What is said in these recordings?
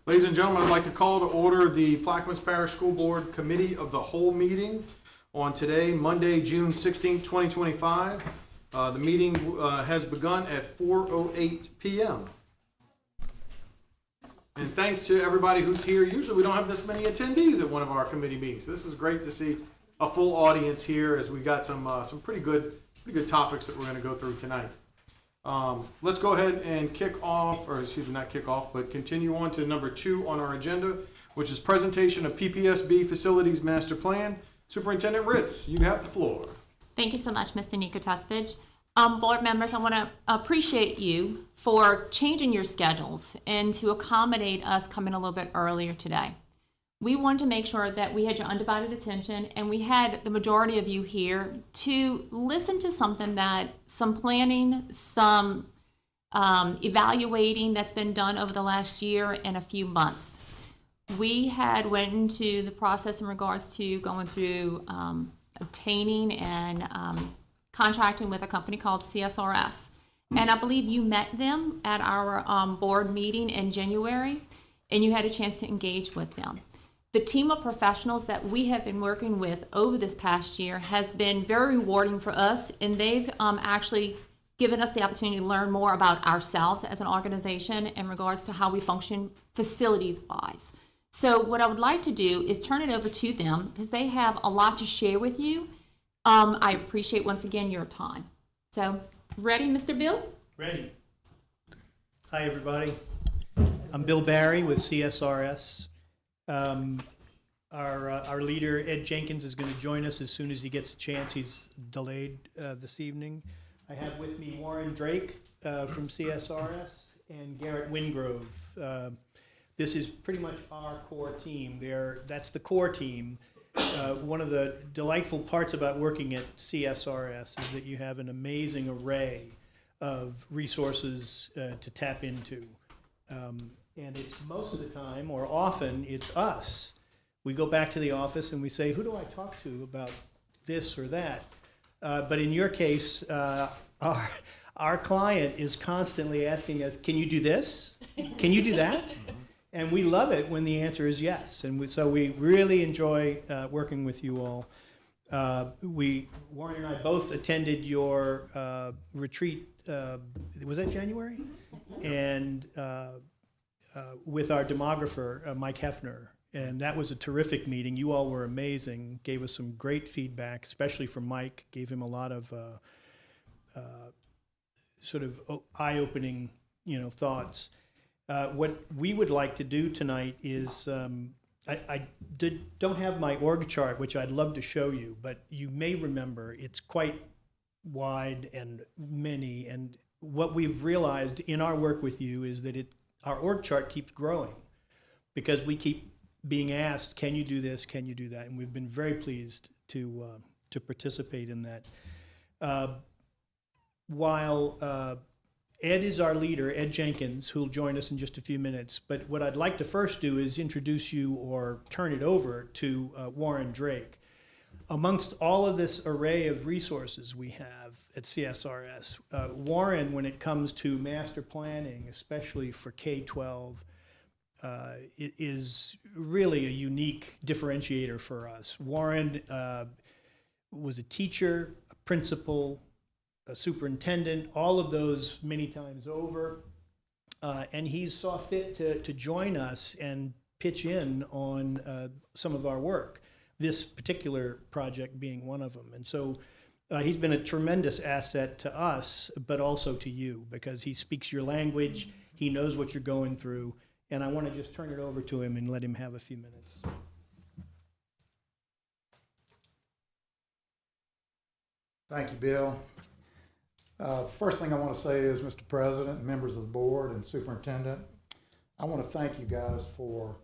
Ladies and gentlemen, I'd like to call to order the Plaquemines Parish School Board Committee of the Whole meeting on today, Monday, June 16th, 2025. The meeting has begun at 4:08 p.m. And thanks to everybody who's here. Usually we don't have this many attendees at one of our committee meetings. This is great to see a full audience here as we got some pretty good topics that we're going to go through tonight. Let's go ahead and continue on to number 2 on our agenda, which is presentation of PPSB Facilities Master Plan. Superintendent Ritz, you have the floor. Thank you so much, Mr. Nikotosvich. Board members, I want to appreciate you for changing your schedules and to accommodate us coming a little bit earlier today. We wanted to make sure that we had your undivided attention and we had the majority of you here to listen to some planning, some evaluating that's been done over the last year and a few months. We had went into the process in regards to going through obtaining and contracting with a company called CSRS. And I believe you met them at our board meeting in January, and you had a chance to engage with them. The team of professionals that we have been working with over this past year has been very rewarding for us, and they've actually given us the opportunity to learn more about ourselves as an organization in regards to how we function facilities-wise. So what I would like to do is turn it over to them because they have a lot to share with you. I appreciate, once again, your time. So, ready, Mr. Bill? Ready. Hi, everybody. I'm Bill Barry with CSRS. Our leader, Ed Jenkins, is going to join us as soon as he gets a chance. He's delayed this evening. I have with me Warren Drake from CSRS and Garrett Wingrove. This is pretty much our core team. That's the core team. One of the delightful parts about working at CSRS is that you have an amazing array of resources to tap into. And it's most of the time, or often, it's us. We go back to the office and we say, who do I talk to about this or that? But in your case, our client is constantly asking us, can you do this? Can you do that? And we love it when the answer is yes. And so we really enjoy working with you all. Warren and I both attended your retreat, was that January? And with our demographer, Mike Hefner. And that was a terrific meeting. You all were amazing, gave us some great feedback, especially from Mike, gave him a lot of sort of eye-opening, thoughts. What we would like to do tonight is, I don't have my org chart, which I'd love to show you, but you may remember it's quite wide and many. And what we've realized in our work with you is that our org chart keeps growing because we keep being asked, can you do this, can you do that? And we've been very pleased to participate in that. While Ed is our leader, Ed Jenkins, who will join us in just a few minutes. But what I'd like to first do is introduce you or turn it over to Warren Drake. Amongst all of this array of resources we have at CSRS, Warren, when it comes to master planning, especially for K-12, is really a unique differentiator for us. Warren was a teacher, a principal, a superintendent, all of those many times over, and he saw fit to join us and pitch in on some of our work, this particular project being one of them. And so he's been a tremendous asset to us, but also to you, because he speaks your language, he knows what you're going through, and I want to just turn it over to him and let him have a few minutes. Thank you, Bill. First thing I want to say is, Mr. President, members of the board, and superintendent, I want to thank you guys for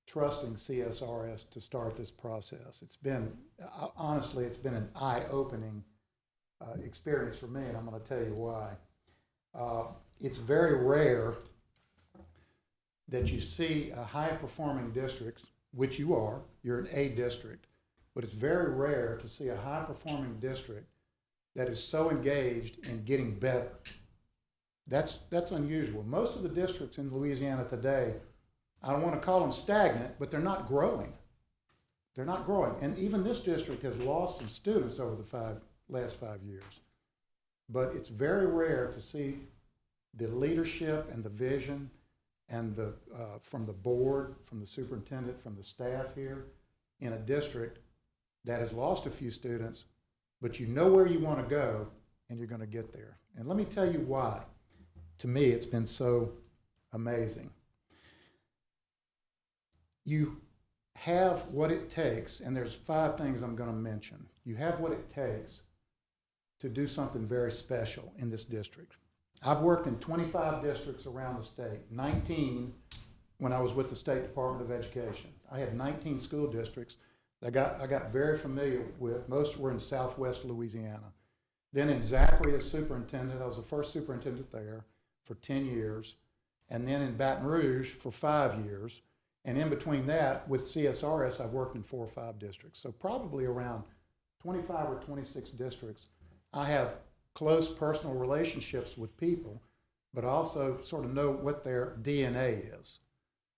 trusting CSRS to start this process. It's been, honestly, it's been an eye-opening experience for me, and I'm going to tell you why. It's very rare that you see a high-performing district, which you are, you're an A district, but it's very rare to see a high-performing district that is so engaged in getting better. That's unusual. Most of the districts in Louisiana today I don't want to call them stagnant, but they're not growing. They're not growing. And even this district has lost some students over the last 5 years. But it's very rare to see the leadership and the vision and from the board, from the superintendent, from the staff here in a district that has lost a few students, but you know where you want to go and you're going to get there. And let me tell you why. To me, it's been so amazing. You have what it takes, and there's 5 things I'm going to mention. You have what it takes to do something very special in this district. I've worked in 25 districts around the state, 19 when I was with the State Department of Education. I had 19 school districts that I got very familiar with. Most were in southwest Louisiana. Then in Zachary as superintendent, I was the first superintendent there for 10 years. And then in Baton Rouge for 5 years. And in between that, with CSRS, I've worked in 4 or 5 districts. So probably around 25 or 26 districts. I have close personal relationships with people, but also sort of know what their DNA is.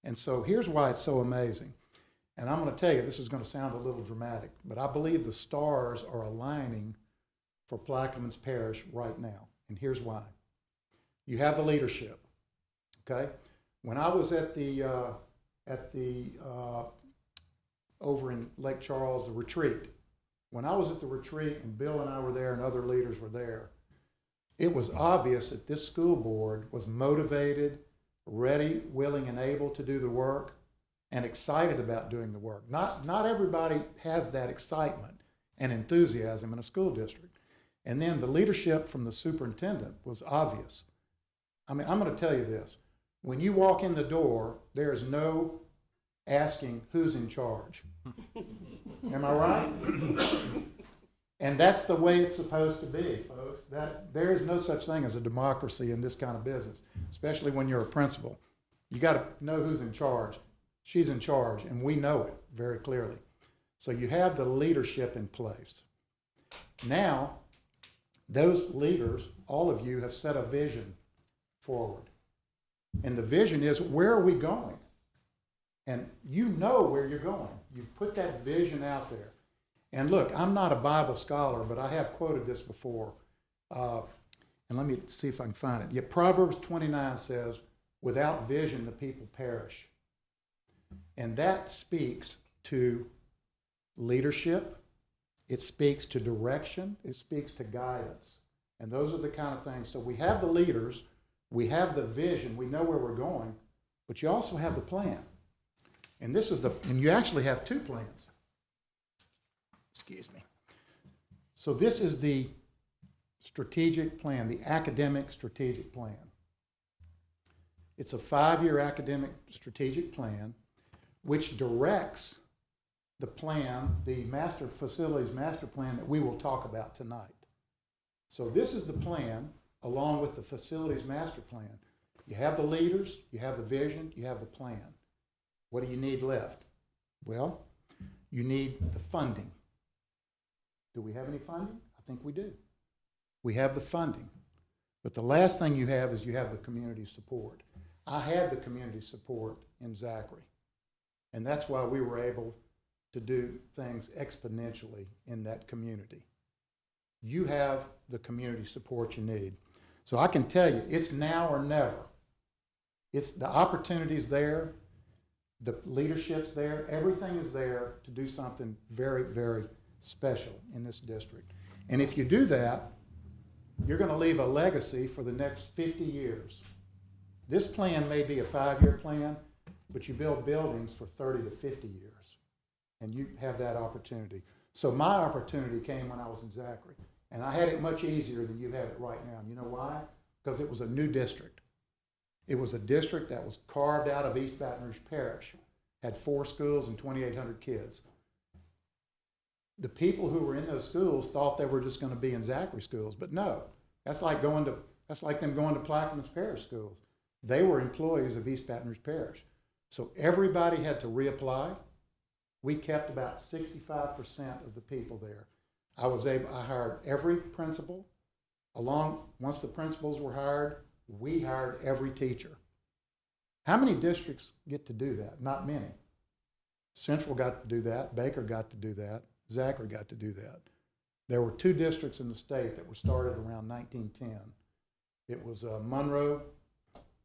And so here's why it's so amazing. And I'm going to tell you, this is going to sound a little dramatic, but I believe the stars are aligning for Plaquemines Parish right now. And here's why. You have the leadership, okay? When I was at the over in Lake Charles, the retreat, when I was at the retreat and Bill and I were there and other leaders were there, it was obvious that this school board was motivated, ready, willing, and able to do the work, and excited about doing the work. Not everybody has that excitement and enthusiasm in a school district. And then the leadership from the superintendent was obvious. I mean, I'm going to tell you this. When you walk in the door, there is no asking who's in charge. Am I right? And that's the way it's supposed to be, folks. There is no such thing as a democracy in this kind of business, especially when you're a principal. You got to know who's in charge. She's in charge, and we know it very clearly. So you have the leadership in place. Now, those leaders, all of you, have set a vision forward. And the vision is, where are we going? And you know where you're going. You put that vision out there. And look, I'm not a Bible scholar, but I have quoted this before. And let me see if I can find it. Yeah, Proverbs 29 says, without vision, the people perish. And that speaks to leadership. It speaks to direction. It speaks to guidance. And those are the kind of things. So we have the leaders. We have the vision. We know where we're going. But you also have the plan. And and you actually have 2 plans. Excuse me. So this is the strategic plan, the academic strategic plan. It's a 5-year academic strategic plan which directs the plan, the facilities master plan that we will talk about tonight. So this is the plan along with the facilities master plan. You have the leaders, you have the vision, you have the plan. What do you need left? Well, you need the funding. Do we have any funding? I think we do. We have the funding. But the last thing you have is you have the community support. I had the community support in Zachary. And that's why we were able to do things exponentially in that community. You have the community support you need. So I can tell you, it's now or never. It's the opportunity's there, the leadership's there, everything is there to do something very, very special in this district. And if you do that, you're going to leave a legacy for the next 50 years. This plan may be a 5-year plan, but you build buildings for 30 to 50 years, and you have that opportunity. So my opportunity came when I was in Zachary, and I had it much easier than you have it right now. You know why? Because it was a new district. It was a district that was carved out of East Baton Rouge Parish, had 4 schools and 2,800 kids. The people who were in those schools thought they were just going to be in Zachary schools, but no, that's like them going to Plaquemines Parish schools. They were employees of East Baton Rouge Parish. So everybody had to reapply. We kept about 65% of the people there. I hired every principal. Once the principals were hired, we hired every teacher. How many districts get to do that? Not many. Central got to do that. Baker got to do that. Zachary got to do that. There were 2 districts in the state that were started around 1910. It was Monroe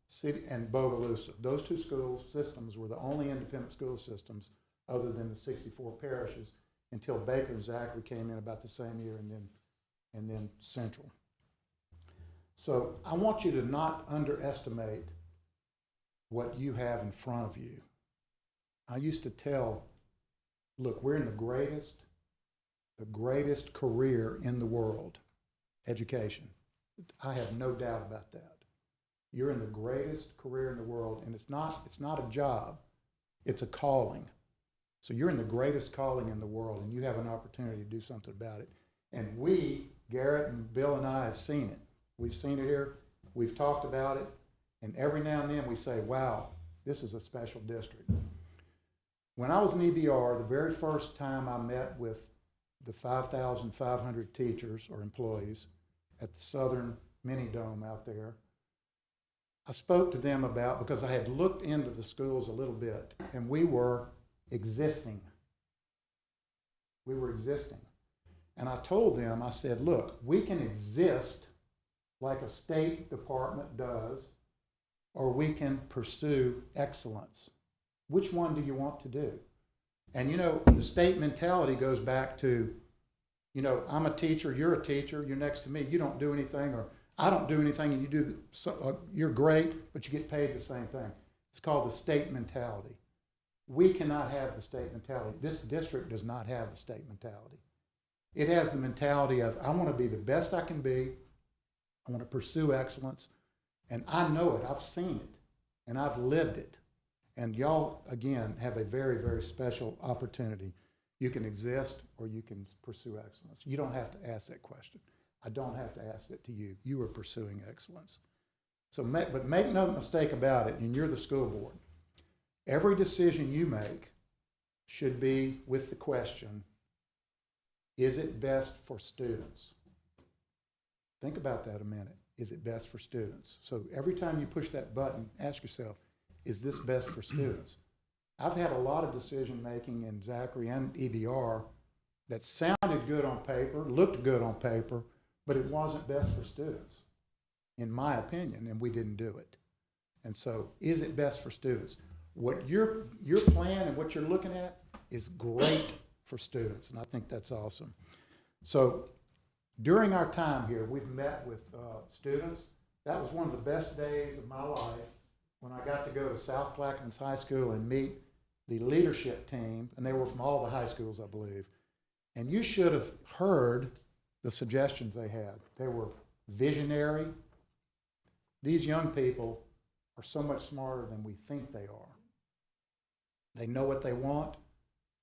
City and Bogalusa. Those 2 school systems were the only independent school systems other than the 64 parishes until Baker and Zachary came in about the same year, and then Central. So I want you to not underestimate what you have in front of you. I used to tell, look, we're in the greatest career in the world, education. I have no doubt about that. You're in the greatest career in the world, and it's not a job, it's a calling. So you're in the greatest calling in the world, and you have an opportunity to do something about it. And we, Garrett and Bill and I, have seen it. We've seen it here, we've talked about it, and every now and then we say, wow, this is a special district. When I was in EBR, the very first time I met with the 5,500 teachers or employees at the Southern Mini Dome out there, I spoke to them about, because I had looked into the schools a little bit, and we were existing. We were existing. And I told them, I said, look, we can exist like a State Department does, or we can pursue excellence. Which one do you want to do? And you know, the state mentality goes back to, you know, I'm a teacher, you're a teacher, you're next to me, you don't do anything, or I don't do anything and you do, you're great, but you get paid the same thing. It's called the state mentality. We cannot have the state mentality. This district does not have the state mentality. It has the mentality of, I want to be the best I can be, I want to pursue excellence, and I know it, I've seen it, and I've lived it. And y'all, again, have a very, very special opportunity. You can exist or you can pursue excellence. You don't have to ask that question. I don't have to ask it to you. You are pursuing excellence. So, but make no mistake about it, and you're the school board. Every decision you make should be with the question, is it best for students? Think about that a minute. Is it best for students? So every time you push that button, ask yourself, is this best for students? I've had a lot of decision making in Zachary and EBR that sounded good on paper, looked good on paper, but it wasn't best for students, in my opinion, and we didn't do it. And so, is it best for students? What your plan and what you're looking at is great for students, and I think that's awesome. So, during our time here, we've met with students. That was one of the best days of my life when I got to go to South Plaquemines High School and meet the leadership team, and they were from all the high schools, I believe. And you should have heard the suggestions they had. They were visionary. These young people are so much smarter than we think they are. They know what they want,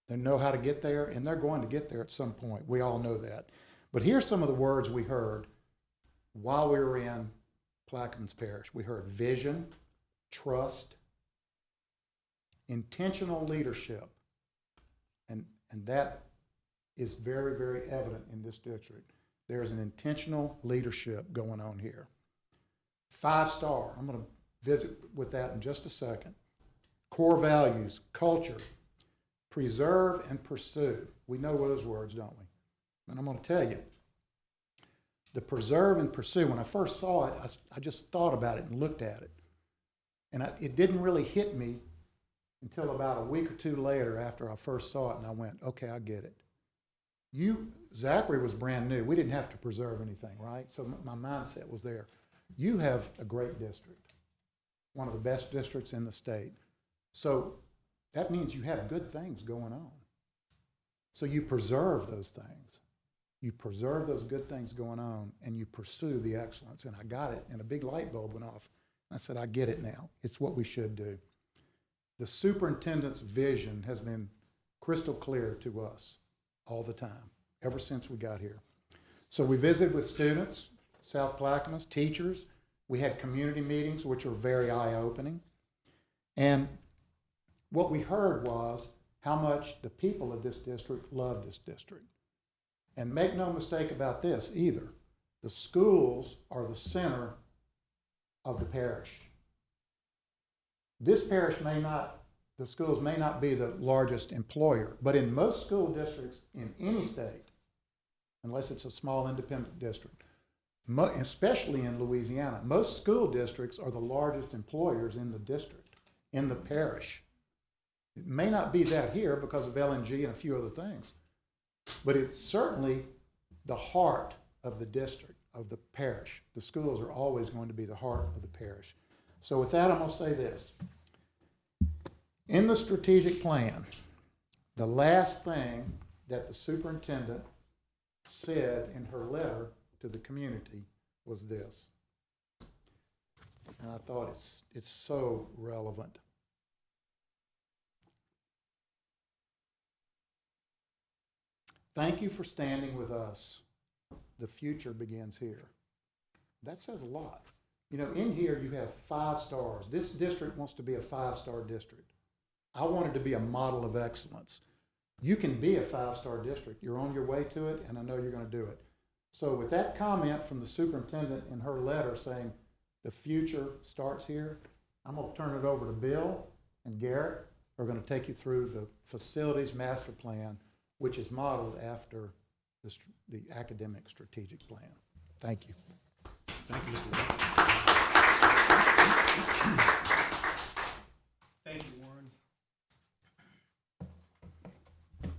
they know how to get there, and they're going to get there at some point. We all know that. But here's some of the words we heard while we were in Plaquemines Parish. We heard vision, trust, intentional leadership, and that is very, very evident in this district. There's an intentional leadership going on here. 5-star, I'm going to visit with that in just a second. Core values, culture, preserve and pursue. We know those words, don't we? And I'm going to tell you, the preserve and pursue, when I first saw it, I just thought about it and looked at it. And it didn't really hit me until about a week or two later after I first saw it, and I went, okay, I get it. Zachary was brand new. We didn't have to preserve anything, right? So my mindset was there. You have a great district, one of the best districts in the state. So that means you have good things going on. So you preserve those things. You preserve those good things going on, and you pursue the excellence. And I got it, and a big light bulb went off. I said, I get it now. It's what we should do. The superintendent's vision has been crystal clear to us all the time, ever since we got here. So we visited with students, South Plaquemines, teachers. We had community meetings, which were very eye-opening. And what we heard was how much the people of this district love this district. And make no mistake about this either. The schools are the center of the parish. This parish the schools may not be the largest employer, but in most school districts in any state, unless it's a small independent district, especially in Louisiana, most school districts are the largest employers in the district, in the parish. It may not be that here because of LNG and a few other things, but it's certainly the heart of the district, of the parish. The schools are always going to be the heart of the parish. So with that, I'm going to say this. In the strategic plan, the last thing that the superintendent said in her letter to the community was this. And I thought it's so relevant. Thank you for standing with us. The future begins here. That says a lot. You know, in here you have 5 stars. This district wants to be a 5-star district. I want it to be a model of excellence. You can be a 5-star district. You're on your way to it, and I know you're going to do it. So with that comment from the superintendent in her letter saying the future starts here, I'm going to turn it over to Bill and Garrett, who are going to take you through the facilities master plan, which is modeled after the academic strategic plan. Thank you. Thank you, Mr. White. Thank you, Warren.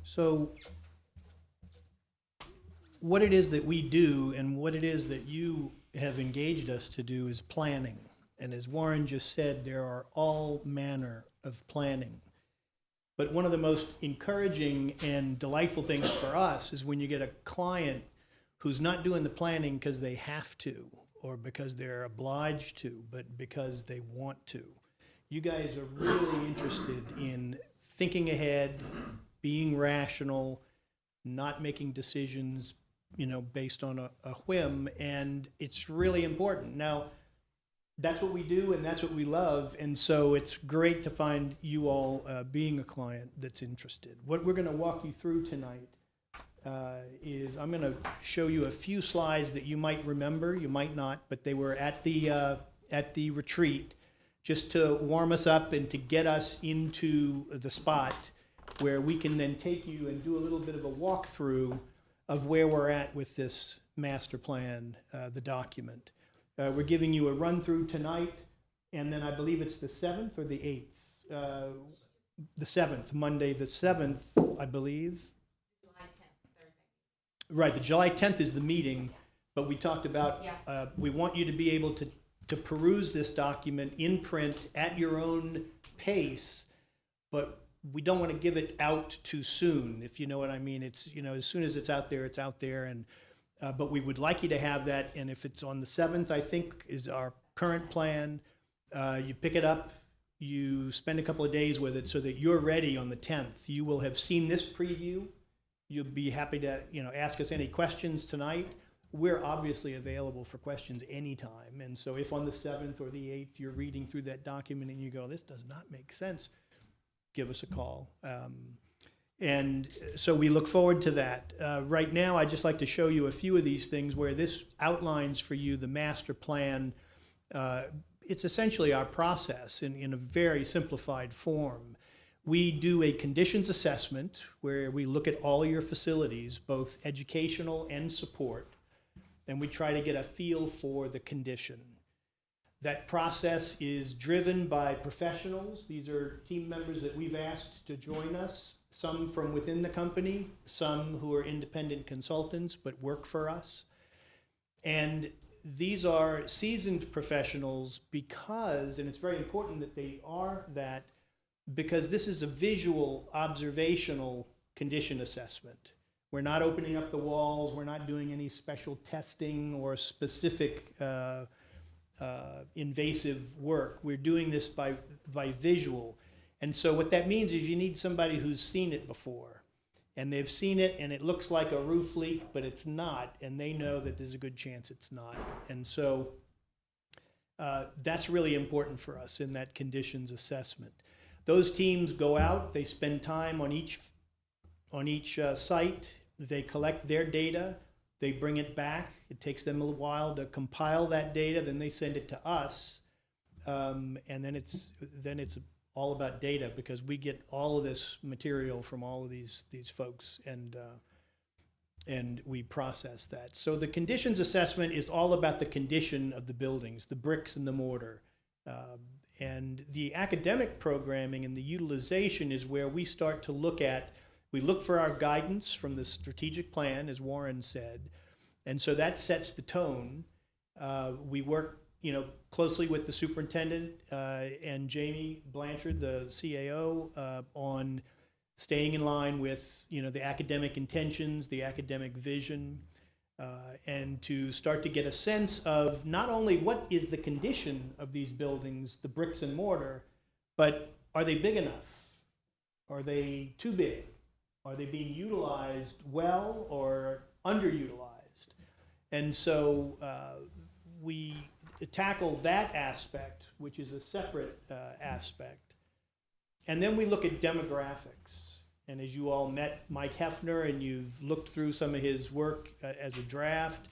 So what it is that we do and what it is that you have engaged us to do is planning. And as Warren just said, there are all manner of planning. But one of the most encouraging and delightful things for us is when you get a client who's not doing the planning because they have to or because they're obliged to, but because they want to. You guys are really interested in thinking ahead, being rational, not making decisions, based on a whim, and it's really important. Now, that's what we do and that's what we love, and so it's great to find you all being a client that's interested. What we're going to walk you through tonight is I'm going to show you a few slides that you might remember, you might not, but they were at the retreat just to warm us up and to get us into the spot where we can then take you and do a little bit of a walkthrough of where we're at with this master plan, the document. We're giving you a run through tonight, and then I believe it's the 7th or the 8th? The 7th, Monday the 7th, I believe. July 10th, Thursday. Right, the July 10th is the meeting, but we talked about, Yes. we want you to be able to peruse this document in print at your own pace, but we don't want to give it out too soon, if you know what I mean. It's, as soon as it's out there, and but we would like you to have that, and if it's on the 7th, I think, is our current plan, you pick it up, you spend a couple of days with it so that you're ready on the 10th. You will have seen this preview. You'll be happy to, ask us any questions tonight. We're obviously available for questions anytime, and so if on the 7th or the 8th you're reading through that document and you go, this does not make sense, give us a call. And so we look forward to that. Right now, I'd just like to show you a few of these things where this outlines for you the master plan. It's essentially our process in a very simplified form. We do a conditions assessment where we look at all your facilities, both educational and support, and we try to get a feel for the condition. That process is driven by professionals. These are team members that we've asked to join us, some from within the company, some who are independent consultants but work for us. And these are seasoned professionals because, and it's very important that they are that, because this is a visual, observational condition assessment. We're not opening up the walls, we're not doing any special testing or specific invasive work. We're doing this by visual. And so what that means is you need somebody who's seen it before. And they've seen it and it looks like a roof leak, but it's not. And they know that there's a good chance it's not. And so that's really important for us in that conditions assessment. Those teams go out, they spend time on each site, they collect their data, they bring it back. It takes them a little while to compile that data, then they send it to us. and then it's all about data, because we get all of this material from all of these folks, and we process that. So the conditions assessment is all about the condition of the buildings, the bricks and the mortar. And the academic programming and the utilization is where we start to we look for our guidance from the strategic plan, as Warren said, and so that sets the tone. We work, closely with the superintendent and Jamie Blanchard, the CAO, on staying in line with, the academic intentions, the academic vision, and to start to get a sense of not only what is the condition of these buildings, the bricks and mortar, but are they big enough? Are they too big? Are they being utilized well or underutilized? And so we tackle that aspect, which is a separate aspect. And then we look at demographics. And as you all met Mike Hefner and you've looked through some of his work as a draft,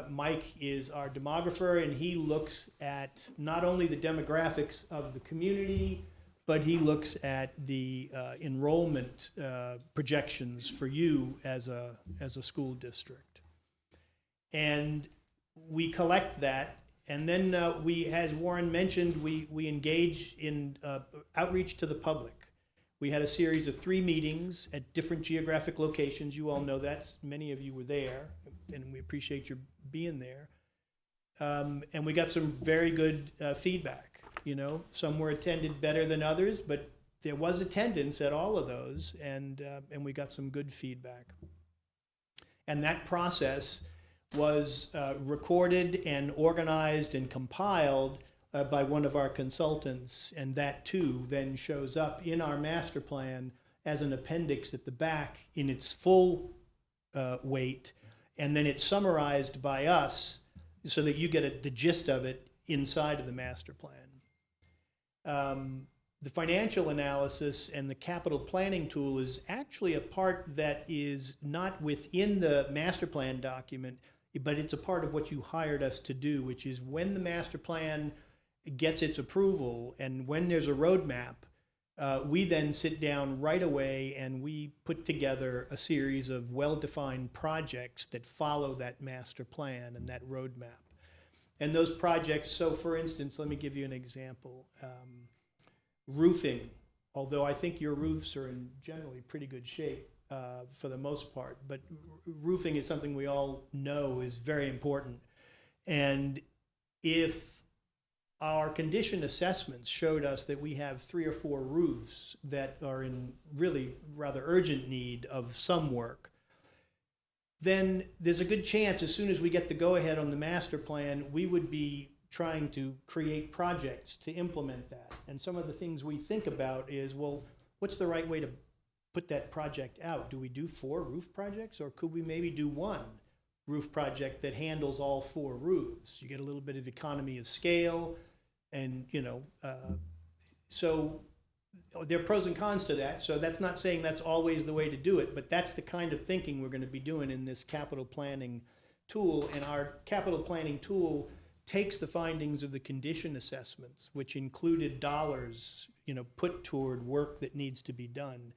Mike is our demographer, and he looks at not only the demographics of the community, but he looks at the enrollment projections for you as a school district. And we collect that, and then as Warren mentioned, we engage in outreach to the public. We had a series of 3 meetings at different geographic locations. You all know that. Many of you were there, and we appreciate your being there. And we got some very good feedback. Some were attended better than others, but there was attendance at all of those, and we got some good feedback. And that process was recorded and organized and compiled by one of our consultants, and that too then shows up in our master plan as an appendix at the back in its full weight, and then it's summarized by us so that you get the gist of it inside of the master plan. The financial analysis and the capital planning tool is actually a part that is not within the master plan document, but it's a part of what you hired us to do, which is when the master plan gets its approval and when there's a roadmap, we then sit down right away and we put together a series of well-defined projects that follow that master plan and that roadmap. And those projects, so for instance, let me give you an example. Roofing, although I think your roofs are in generally pretty good shape for the most part, but roofing is something we all know is very important. And if our condition assessments showed us that we have 3 or 4 roofs that are in really rather urgent need of some work, then there's a good chance as soon as we get the go-ahead on the master plan, we would be trying to create projects to implement that. And some of the things we think about is, well, what's the right way to put that project out? Do we do 4 roof projects, or could we maybe do 1 roof project that handles all 4 roofs? You get a little bit of economy of scale, and so there are pros and cons to that. So that's not saying that's always the way to do it, but that's the kind of thinking we're going to be doing in this capital planning tool. And our capital planning tool takes the findings of the condition assessments, which included dollars, put toward work that needs to be done,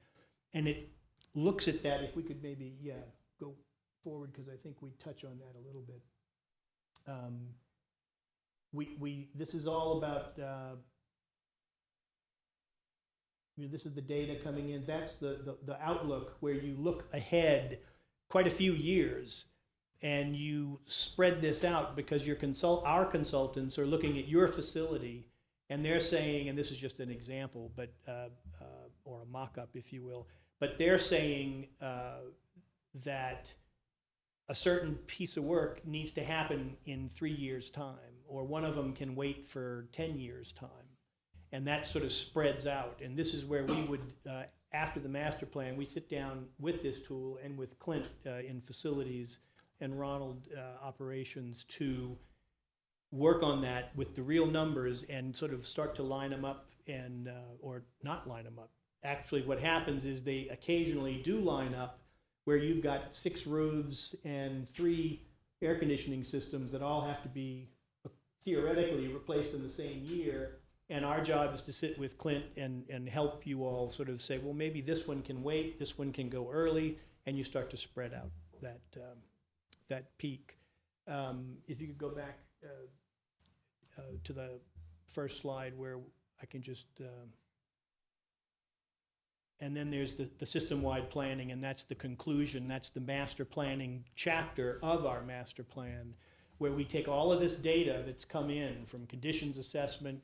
and it looks at that. If we could maybe, go forward, because I think we touch on that a little bit. This is all about, this is the data coming in. That's the outlook, where you look ahead quite a few years and you spread this out, because our consultants are looking at your facility and they're saying, and this is just an example, but or a mock-up, if you will, but they're saying that a certain piece of work needs to happen in 3 years' time, or one of them can wait for 10 years' time. And that sort of spreads out. And this is where we would, after the master plan, we sit down with this tool and with Clint in facilities and Ronald operations to work on that with the real numbers and sort of start to line them up and, or not line them up. Actually, what happens is they occasionally do line up, where you've got 6 roofs and 3 air conditioning systems that all have to be theoretically replaced in the same year. And our job is to sit with Clint and help you all sort of say, well, maybe this one can wait, this one can go early, and you start to spread out that peak. If you could go back to the first slide where I can just, and then there's the system-wide planning, and that's the conclusion, that's the master planning chapter of our master plan, where we take all of this data that's come in from conditions assessment,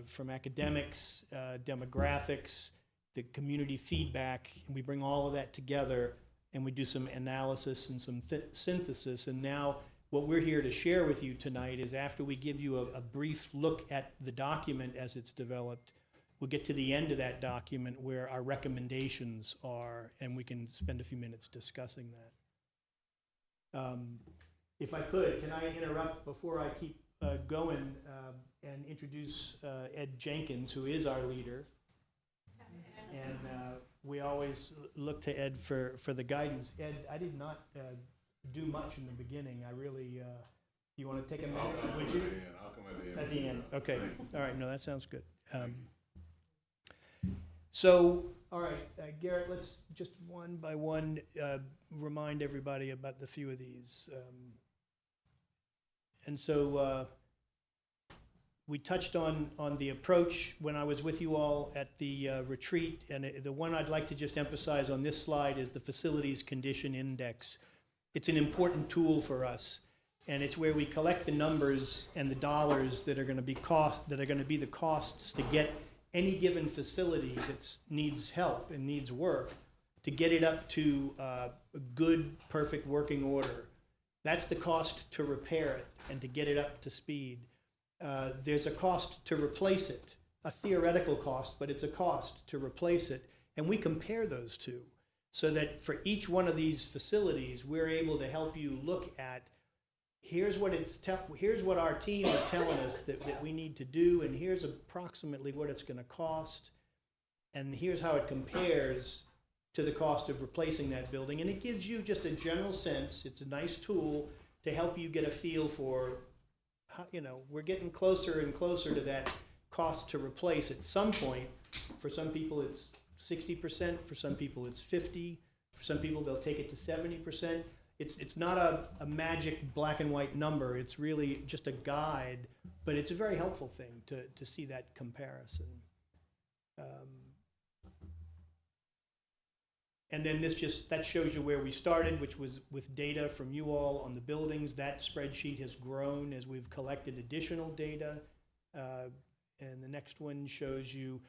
from academics, demographics, the community feedback, and we bring all of that together and we do some analysis and some synthesis. And now what we're here to share with you tonight is after we give you a brief look at the document as it's developed, we'll get to the end of that document where our recommendations are, and we can spend a few minutes discussing that. If I could, can I interrupt before I keep going and introduce Ed Jenkins, who is our leader. And we always look to Ed for the guidance. Ed, I did not do much in the beginning. I really, you want to take a minute? Would you? I'll come at the end. At the end, okay. All right, no, that sounds good. So, all right, Garrett, let's just one by one remind everybody about the few of these. And so we touched on the approach when I was with you all at the retreat, and the one I'd like to just emphasize on this slide is the Facilities Condition Index. It's an important tool for us, and it's where we collect the numbers and the dollars that are going to be the costs to get any given facility that needs help and needs work to get it up to a good, perfect working order. That's the cost to repair it and to get it up to speed. There's a cost to replace it, a theoretical cost, but it's a cost to replace it. And we compare those two so that for each one of these facilities, we're able to help you look at here's what our team is telling us that we need to do, and here's approximately what it's going to cost, and here's how it compares to the cost of replacing that building. And it gives you just a general sense. It's a nice tool to help you get a feel for how, we're getting closer and closer to that cost to replace at some point. For some people it's 60%, for some people it's 50%, for some people they'll take it to 70%. It's not a magic black and white number. It's really just a guide, but it's a very helpful thing to see that comparison. And then that shows you where we started, which was with data from you all on the buildings. That spreadsheet has grown as we've collected additional data. And the next one shows you,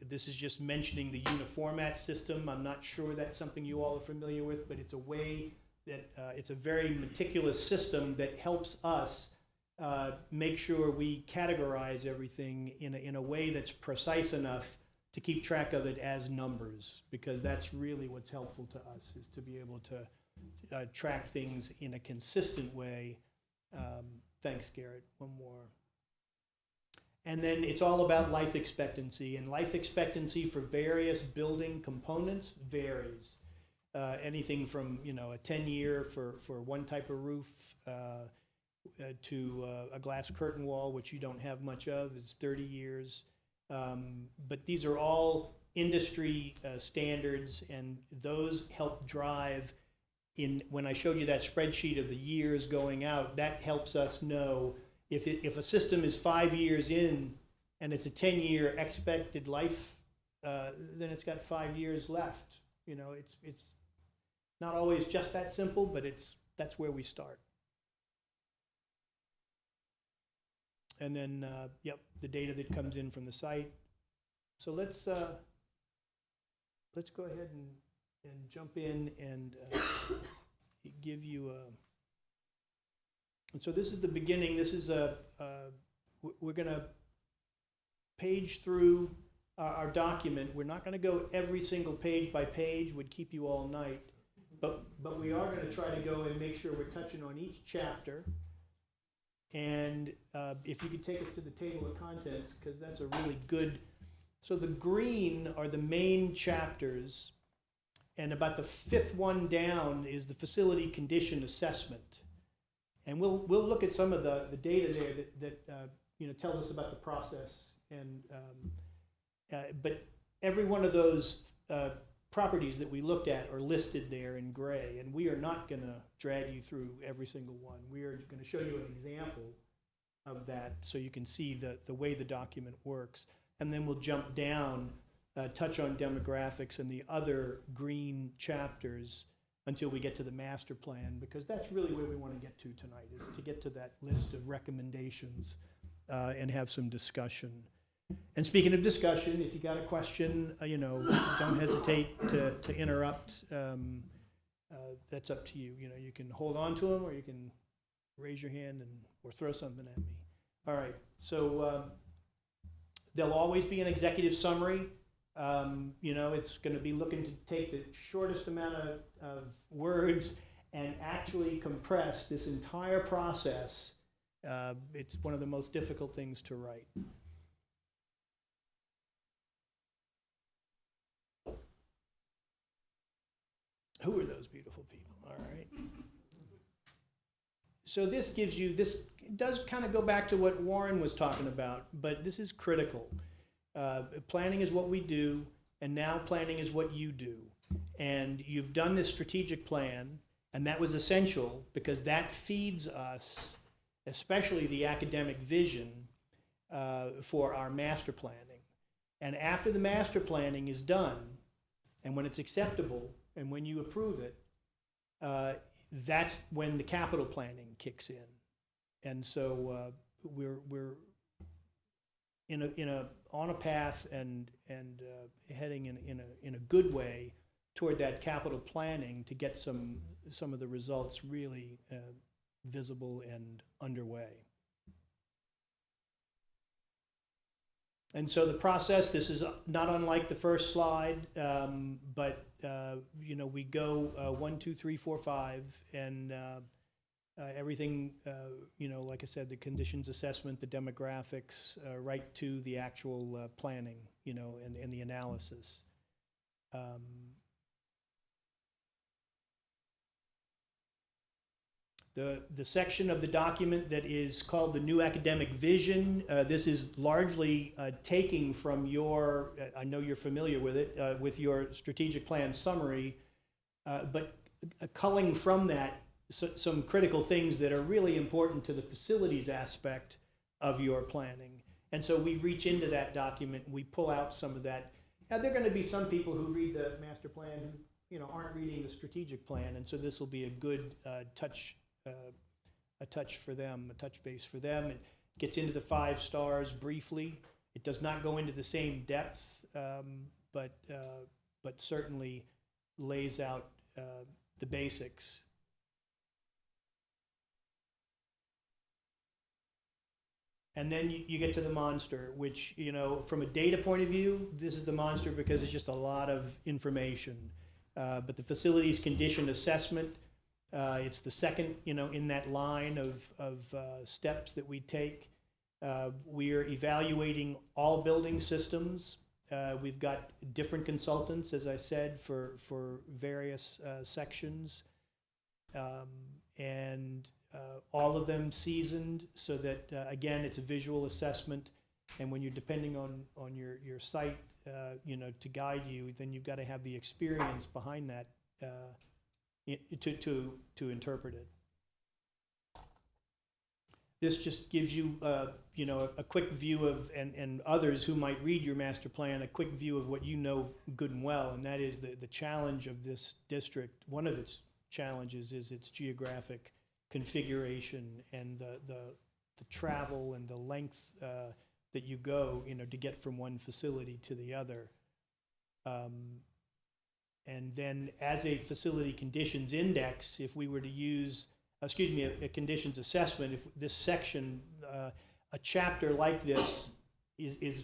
this is just mentioning the Uniformat system. I'm not sure that's something you all are familiar with, but it's a way that it's a very meticulous system that helps us make sure we categorize everything in a way that's precise enough to keep track of it as numbers, because that's really what's helpful to us, is to be able to track things in a consistent way. Thanks, Garrett. One more. And then it's all about life expectancy, and life expectancy for various building components varies. Anything from a 10-year for one type of roof to a glass curtain wall, which you don't have much of, is 30 years. But these are all industry standards, and those help drive when I showed you that spreadsheet of the years going out, that helps us know if a system is 5 years in and it's a 10-year expected life, then it's got 5 years left. It's not always just that simple, but that's where we start. And then, the data that comes in from the site. So let's go ahead and jump in and give you a. And so this is the beginning. This is we're going to page through our document. We're not going to go every single page by page. Would keep you all night. But we are going to try to go and make sure we're touching on each chapter. And if you could take us to the table of contents, because that's a really good. So the green are the main chapters, and about the fifth one down is the facility condition assessment. And we'll look at some of the data there that tells us about the process. And but every one of those properties that we looked at are listed there in gray, and we are not going to drag you through every single one. We are going to show you an example of that so you can see the way the document works. And then we'll jump down, touch on demographics and the other green chapters until we get to the master plan, because that's really where we want to get to tonight, is to get to that list of recommendations and have some discussion. And speaking of discussion, if you got a question, don't hesitate to interrupt. That's up to you. You can hold on to them, or you can raise your hand or throw something at me. All right. So there'll always be an executive summary. It's going to be looking to take the shortest amount of words and actually compress this entire process. It's one of the most difficult things to write. Who are those beautiful people? All right. So this does kind of go back to what Warren was talking about, but this is critical. Planning is what we do, and now planning is what you do. And you've done this strategic plan, and that was essential because that feeds us, especially the academic vision, for our master planning. And after the master planning is done, and when it's acceptable, and when you approve it, that's when the capital planning kicks in. And so we're on a path and heading in a good way toward that capital planning to get some of the results really visible and underway. And so the process, this is not unlike the first slide, but we go 1, 2, 3, 4, 5, and everything, like I said, the conditions assessment, the demographics, right to the actual planning, and the analysis. The section of the document that is called the New Academic Vision, this is largely taking from your, I know you're familiar with it, with your strategic plan summary, but culling from that some critical things that are really important to the facilities aspect of your planning. And so we reach into that document and we pull out some of that. Now, there are going to be some people who read the master plan who aren't reading the strategic plan, and so this will be a good touch for them, a touch base for them. It gets into the 5 stars briefly. It does not go into the same depth, but certainly lays out the basics. And then you get to the monster, which, from a data point of view, this is the monster because it's just a lot of information. But the facilities condition assessment, it's the second, in that line of steps that we take. We are evaluating all building systems. We've got different consultants, as I said, for various sections, and all of them seasoned so that, again, it's a visual assessment. And when you're depending on your site, to guide you, then you've got to have the experience behind that to interpret it. This just gives you, a quick view of, and others who might read your master plan, a quick view of what you know good and well, and that is the challenge of this district. One of its challenges is its geographic configuration and the travel and the length that you go, to get from one facility to the other. And then as a facility conditions index, if we were to use, a conditions assessment, if this section, a chapter like this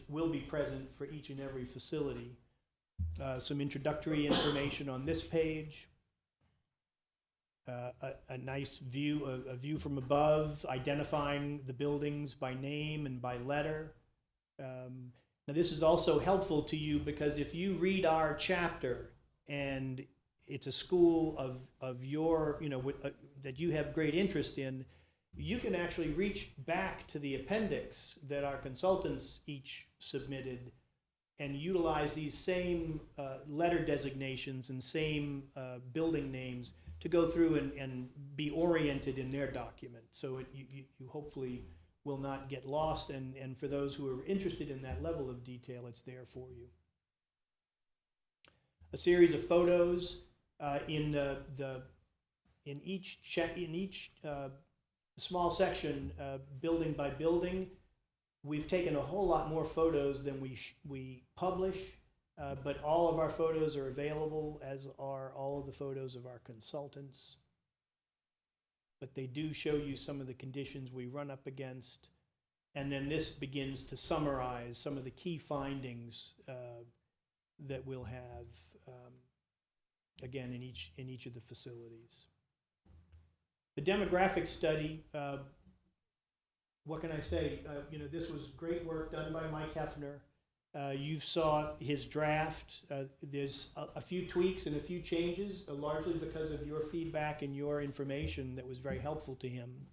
will be present for each and every facility. Some introductory information on this page. A nice view, a view from above, identifying the buildings by name and by letter. Now this is also helpful to you because if you read our chapter and it's a school of your, that you have great interest in, you can actually reach back to the appendix that our consultants each submitted and utilize these same letter designations and same building names to go through and be oriented in their document. So you hopefully will not get lost, and for those who are interested in that level of detail, it's there for you. A series of photos in each small section, building by building. We've taken a whole lot more photos than we publish, but all of our photos are available, as are all of the photos of our consultants. But they do show you some of the conditions we run up against, and then this begins to summarize some of the key findings that we'll have, again, in each of the facilities. The demographic study, what can I say? This was great work done by Mike Hefner. You saw his draft. There's a few tweaks and a few changes, largely because of your feedback and your information that was very helpful to him.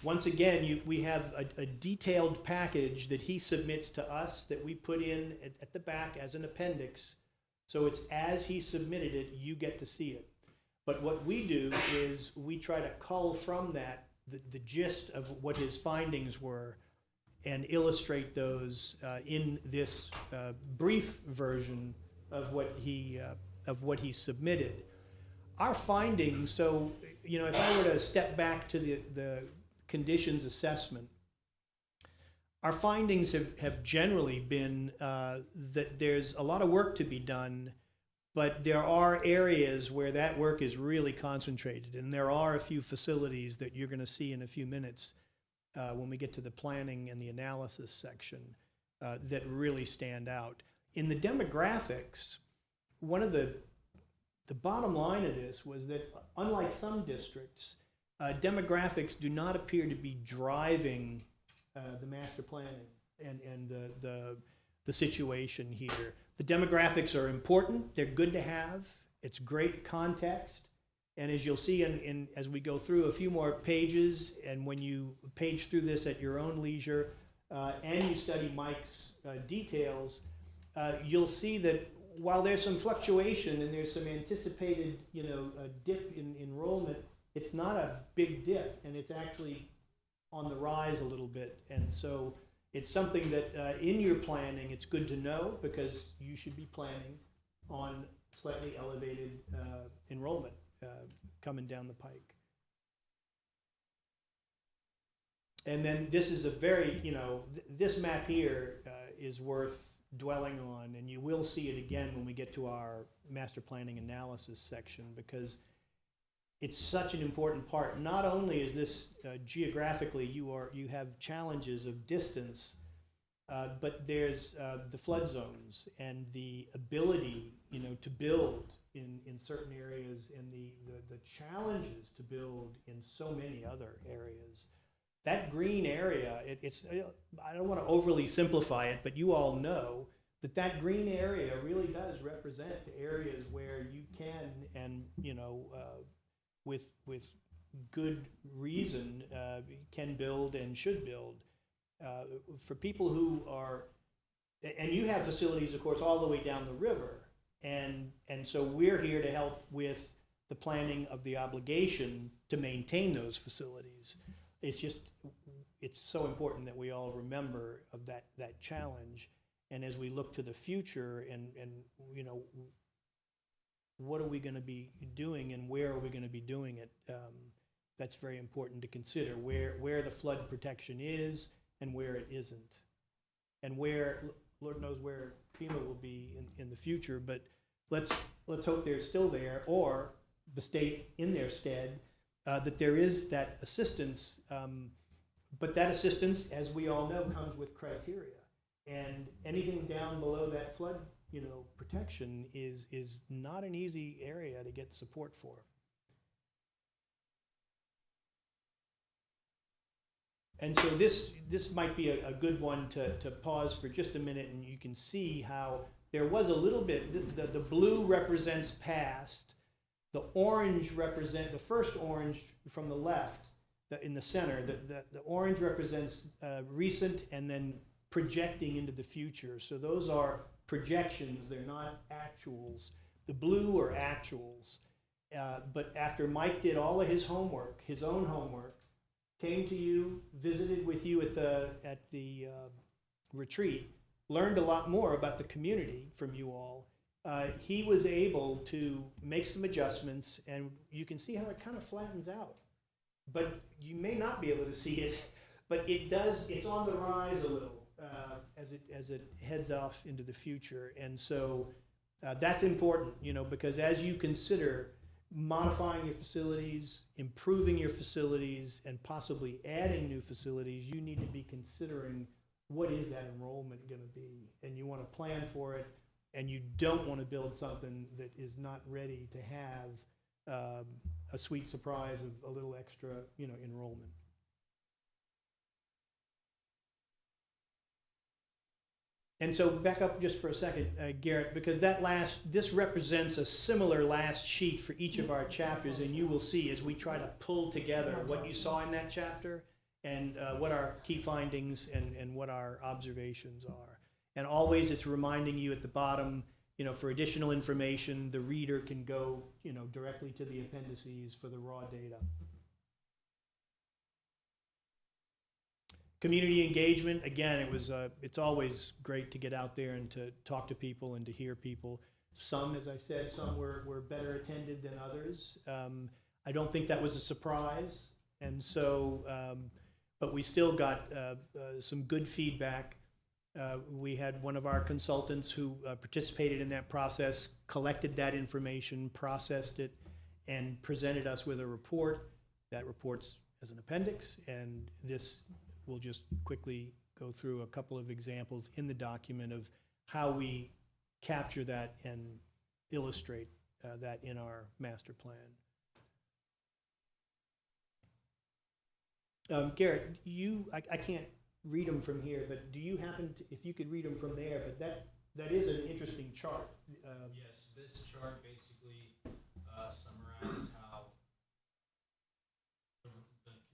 Once again, we have a detailed package that he submits to us that we put in at the back as an appendix. So it's as he submitted it, you get to see it. But what we do is we try to cull from that the gist of what his findings were and illustrate those in this brief version of what he submitted. Our findings, so if I were to step back to the conditions assessment, our findings have generally been that there's a lot of work to be done, but there are areas where that work is really concentrated, and there are a few facilities that you're going to see in a few minutes when we get to the planning and the analysis section that really stand out. In the demographics, one of the bottom line of this was that, unlike some districts, demographics do not appear to be driving the master planning and the situation here. The demographics are important. They're good to have. It's great context. And as you'll see as we go through a few more pages, and when you page through this at your own leisure, and you study Mike's details, you'll see that while there's some fluctuation and there's some anticipated, a dip in enrollment, it's not a big dip, and it's actually on the rise a little bit. And so it's something that in your planning, it's good to know, because you should be planning on slightly elevated enrollment coming down the pike. And then this is a very, this map here is worth dwelling on, and you will see it again when we get to our master planning analysis section, because it's such an important part. Not only is this geographically, you have challenges of distance, but there's the flood zones and the ability, to build in certain areas, and the challenges to build in so many other areas. That green area, it's I don't want to overly simplify it, but you all know that green area really does represent the areas where you can, and with good reason, can build and should build. For people who are, and you have facilities, of course, all the way down the river, and so we're here to help with the planning of the obligation to maintain those facilities. It's so important that we all remember of that challenge, and as we look to the future, and what are we going to be doing, and where are we going to be doing it? That's very important to consider, where the flood protection is and where it isn't, and where, Lord knows where FEMA will be in the future, but let's hope they're still there, or the state in their stead, that there is that assistance, but that assistance, as we all know, comes with criteria, and anything down below that flood protection is not an easy area to get support for. And so this might be a good one to pause for just a minute, and you can see how there was a little bit, the blue represents past, the orange the first orange from the left, in the center, the orange represents recent and then projecting into the future. So those are projections, they're not actuals. The blue are actuals. But after Mike did all of his homework, his own homework, came to you, visited with you at the retreat, learned a lot more about the community from you all, he was able to make some adjustments, and you can see how it kind of flattens out. But you may not be able to see it, but it does, it's on the rise a little as it heads off into the future. And so that's important, because as you consider modifying your facilities, improving your facilities, and possibly adding new facilities, you need to be considering what is that enrollment going to be, and you want to plan for it, and you don't want to build something that is not ready to have a sweet surprise of a little extra, enrollment. And so back up just for a second, Garrett, because this represents a similar last sheet for each of our chapters, and you will see as we try to pull together what you saw in that chapter and what our key findings and what our observations are. And always it's reminding you at the bottom, for additional information, the reader can go, directly to the appendices for the raw data. Community engagement, again, it's always great to get out there and to talk to people and to hear people. Some, as I said, some were better attended than others. I don't think that was a surprise. And so, but we still got some good feedback. We had one of our consultants who participated in that process, collected that information, processed it, and presented us with a report. That report's as an appendix, and this we'll just quickly go through a couple of examples in the document of how we capture that and illustrate that in our master plan. Garrett, I can't read them from here, but do you happen to, if you could read them from there, but that is an interesting chart. Yes, this chart basically summarizes how the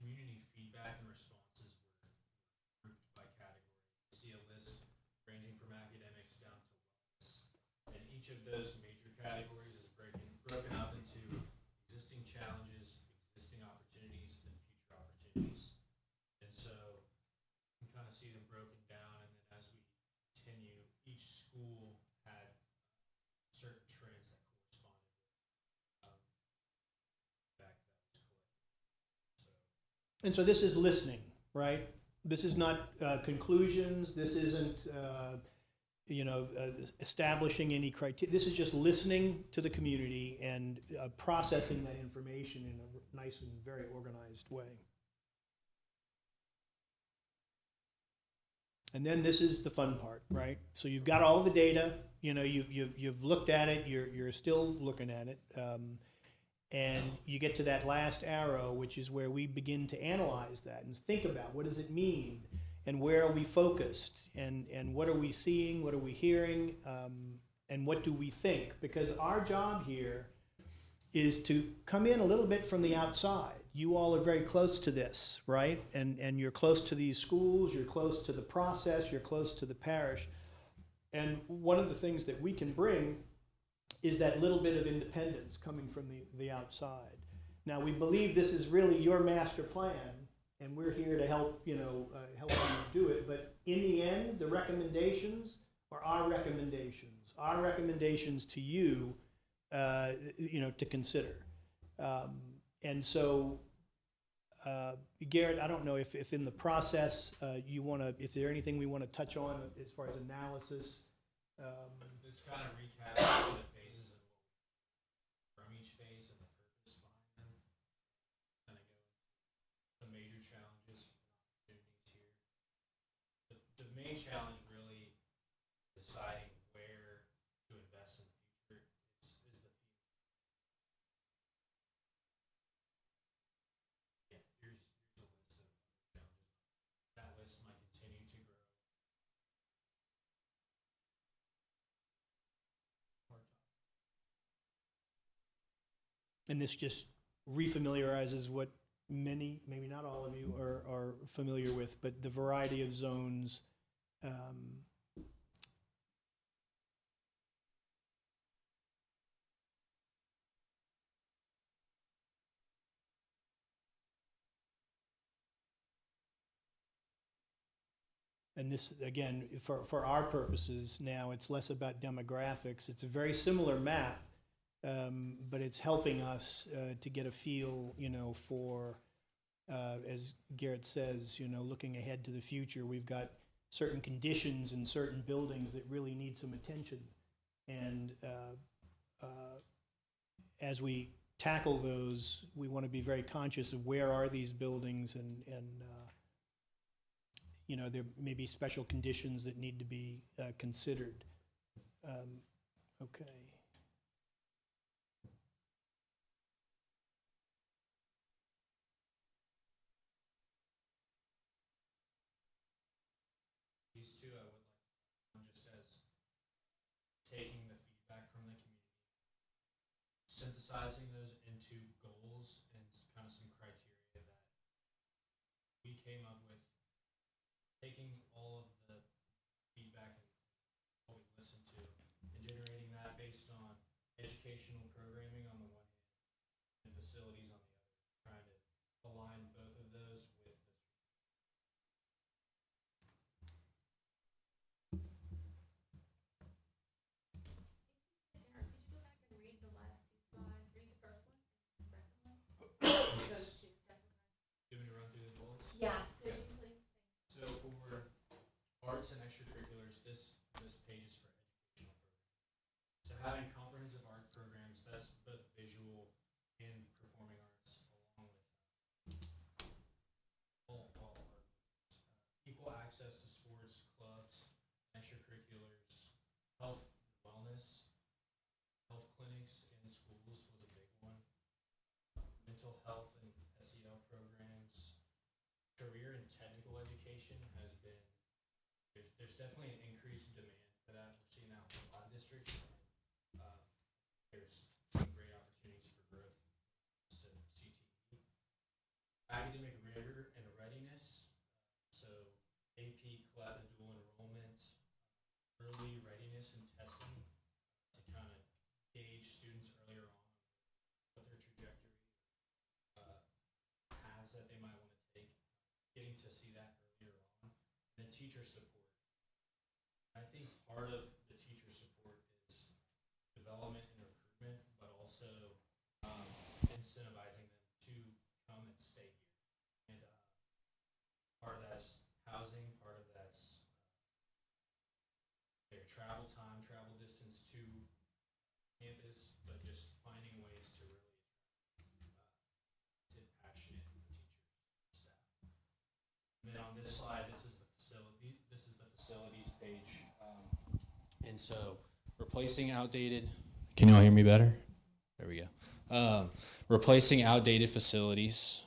community feedback and responses were grouped by category. You see a list ranging from academics down to wellness, and each of those major categories is broken up into existing challenges, existing opportunities, and future opportunities. And so you can kind of see them broken down, and then as we continue, each school had certain trends that corresponded with feedback that was collected. And so this is listening, right? This is not conclusions. This isn't, establishing any criteria. This is just listening to the community and processing that information in a nice and very organized way. And then this is the fun part, right? So you've got all the data. You've looked at it. You're still looking at it. And you get to that last arrow, which is where we begin to analyze that and think about what does it mean and where are we focused and what are we seeing, what are we hearing, and what do we think? Because our job here is to come in a little bit from the outside. You all are very close to this, right? And you're close to these schools, you're close to the process, you're close to the parish. And one of the things that we can bring is that little bit of independence coming from the outside. Now, we believe this is really your master plan, and we're here to help, help you do it. But in the end, the recommendations are our recommendations to you, to consider. And so, Garrett, I don't know if in the process if there's anything we want to touch on as far as analysis. This kind of recaps the phases of from each phase and the purpose behind them. Kind of go into the major challenges and opportunities here. The main challenge really deciding where to invest in the future is the theme. Yeah, here's a list of other challenges. That list might continue to grow. And this just refamiliarizes what many, maybe not all of you are familiar with, but the variety of zones. And this, again, for our purposes now, it's less about demographics. It's a very similar map, but it's helping us to get a feel, for, as Garrett says, looking ahead to the future. We've got certain conditions in certain buildings that really need some attention. And as we tackle those, we want to be very conscious of where are these buildings and there may be special conditions that need to be considered. Okay. These two I would like to just as taking the feedback from the community, synthesizing those into goals and kind of some criteria that we came up with, taking all of the feedback and what we listened to and generating that based on educational programming on the one hand and facilities on the other, trying to align both of those with the Eric, could you go back and read the last two slides? Read the first one and the second one? Those two. That's what Do you want me to run through the goals? Yes, could you please? So for arts and extracurriculars, this page is for educational programs. So having comprehensive art programs, that's both visual and performing arts, along with all art. Equal access to sports, clubs, extracurriculars, health, wellness, health clinics in schools was a big one. Mental health and SEL programs. Career and technical education has been, there's definitely an increased demand for that. We're seeing that in a lot of districts. There's some great opportunities for growth to CTE. Academic rigor and readiness. So AP, CLEP, and dual enrollment, early readiness and testing to kind of gauge students earlier on what their trajectory, paths that they might want to take, getting to see that earlier on. And then teacher support. I think part of the teacher support is development and recruitment, but also incentivizing them to come and stay here. And part of that's housing, part of that's their travel time, travel distance to campus, but just finding ways to really attract passionate teachers, staff. And then on this slide, this is the facilities page. And so replacing outdated, can you all hear me better? There we go. Replacing outdated facilities.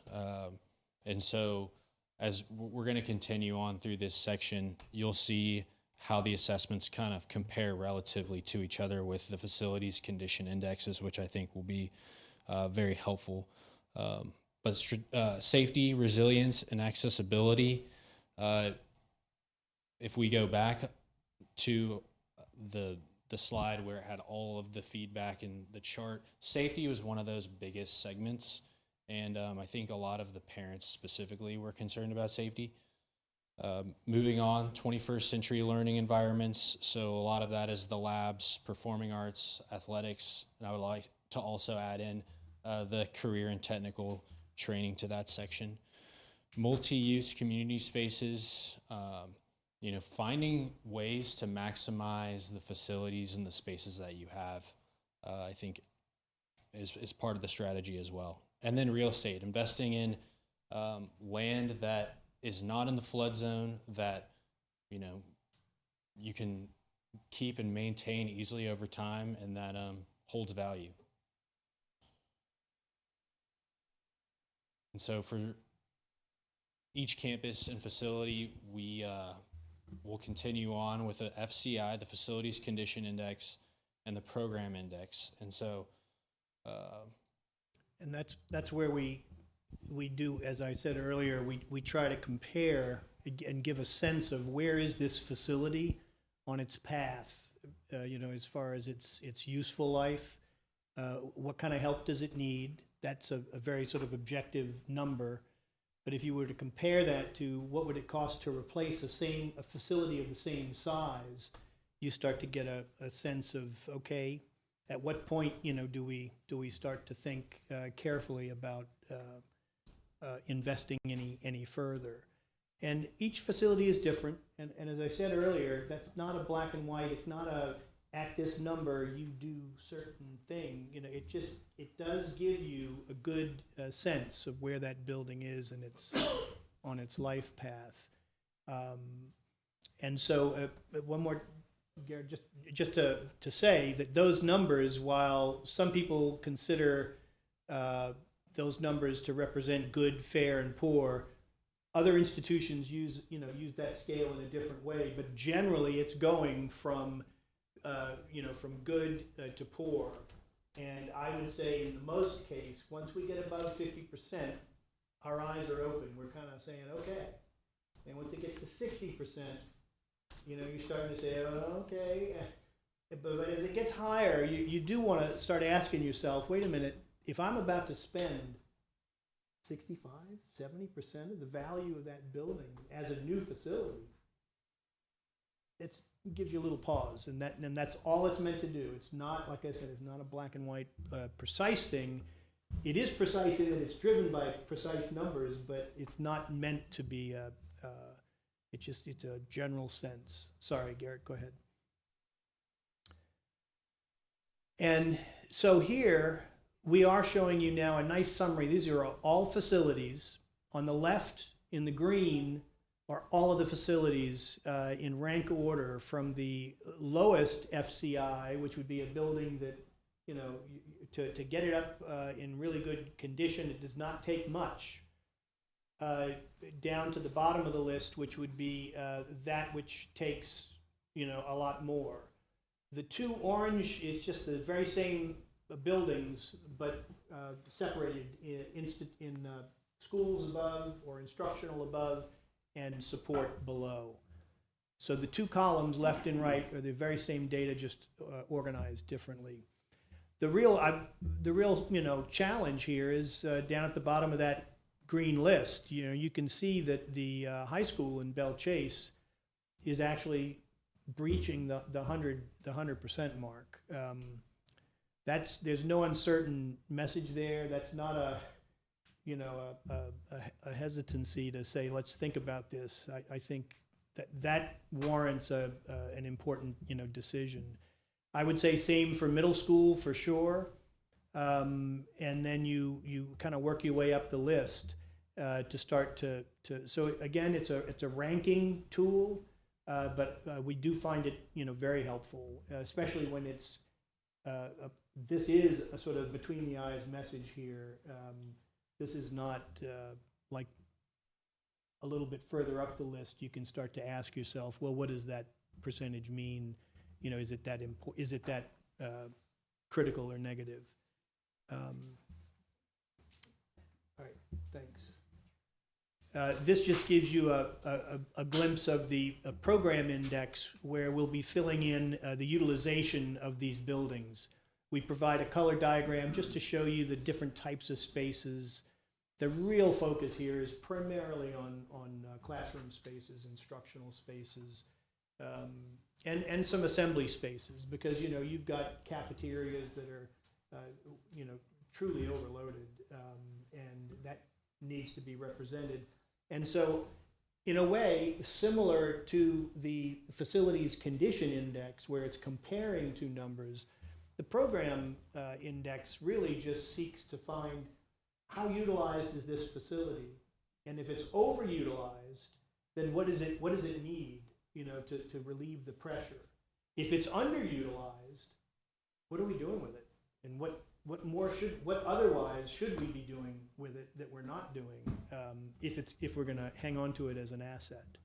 And so as we're going to continue on through this section, you'll see how the assessments kind of compare relatively to each other with the facilities condition indexes, which I think will be very helpful. But safety, resilience, and accessibility, if we go back to the slide where it had all of the feedback in the chart, safety was one of those biggest segments. And I think a lot of the parents specifically were concerned about safety. Moving on, 21st century learning environments. So a lot of that is the labs, performing arts, athletics, and I would like to also add in the career and technical training to that section. Multi-use community spaces, finding ways to maximize the facilities and the spaces that you have, I think is part of the strategy as well. And then real estate, investing in land that is not in the flood zone, that you can keep and maintain easily over time, and that holds value. And so for each campus and facility, we will continue on with the FCI, the Facilities Condition Index, and the Program Index. And so And that's where we we do, as I said earlier, we try to compare and give a sense of where is this facility on its path, as far as its useful life, what kind of help does it need? That's a very sort of objective number. But if you were to compare that to what would it cost to replace a facility of the same size, you start to get a sense of, okay, at what point, do we start to think carefully about investing any further? And each facility is different. And as I said earlier, that's not a black and white. It's not a at this number you do certain thing. It does give you a good sense of where that building is and its on its life path. And so one more, Garrett, just to say that those numbers, while some people consider those numbers to represent good, fair, and poor, other institutions use that scale in a different way. But generally, it's going from good to poor. And I would say in the most case, once we get above 50%, our eyes are open. We're kind of saying, okay. And once it gets to 60%, you're starting to say, oh, okay. But as it gets higher, you do want to start asking yourself, wait a minute, if I'm about to spend 65, 70% of the value of that building as a new facility, it gives you a little pause, and that's all it's meant to do. It's not, like I said, it's not a black and white precise thing. It is precise in that it's driven by precise numbers, but it's not meant to be it's a general sense. Sorry, Garrett, go ahead. And so here we are showing you now a nice summary. These are all facilities. On the left, in the green, are all of the facilities in rank order from the lowest FCI, which would be a building that, to get it up in really good condition, it does not take much, down to the bottom of the list, which would be that which takes, a lot more. The two orange is just the very same buildings, but separated in schools above or instructional above and support below. So the two columns, left and right, are the very same data, just organized differently. The real challenge here is down at the bottom of that green list. You can see that the high school in Belle Chase is actually breaching the 100% mark. There's no uncertain message there. That's not a hesitancy to say, let's think about this. I think that warrants an important decision. I would say same for middle school for sure, and then you kind of work your way up the list to start to. So again, it's a ranking tool, but we do find it very helpful, especially when it's this is a sort of between the eyes message here. This is not like a little bit further up the list. You can start to ask yourself, well, what does that percentage mean? Is it that critical or negative? All right, thanks. This just gives you a glimpse of the program index, where we'll be filling in the utilization of these buildings. We provide a color diagram just to show you the different types of spaces. The real focus here is primarily on classroom spaces, instructional spaces, and some assembly spaces, because you've got cafeterias that are truly overloaded, and that needs to be represented. And so, in a way, similar to the facilities condition index, where it's comparing two numbers, the program index really just seeks to find how utilized is this facility, and if it's overutilized, then what does it need, to relieve the pressure? If it's underutilized, what are we doing with it, and what otherwise should we be doing with it that we're not doing, if we're going to hang on to it as an asset?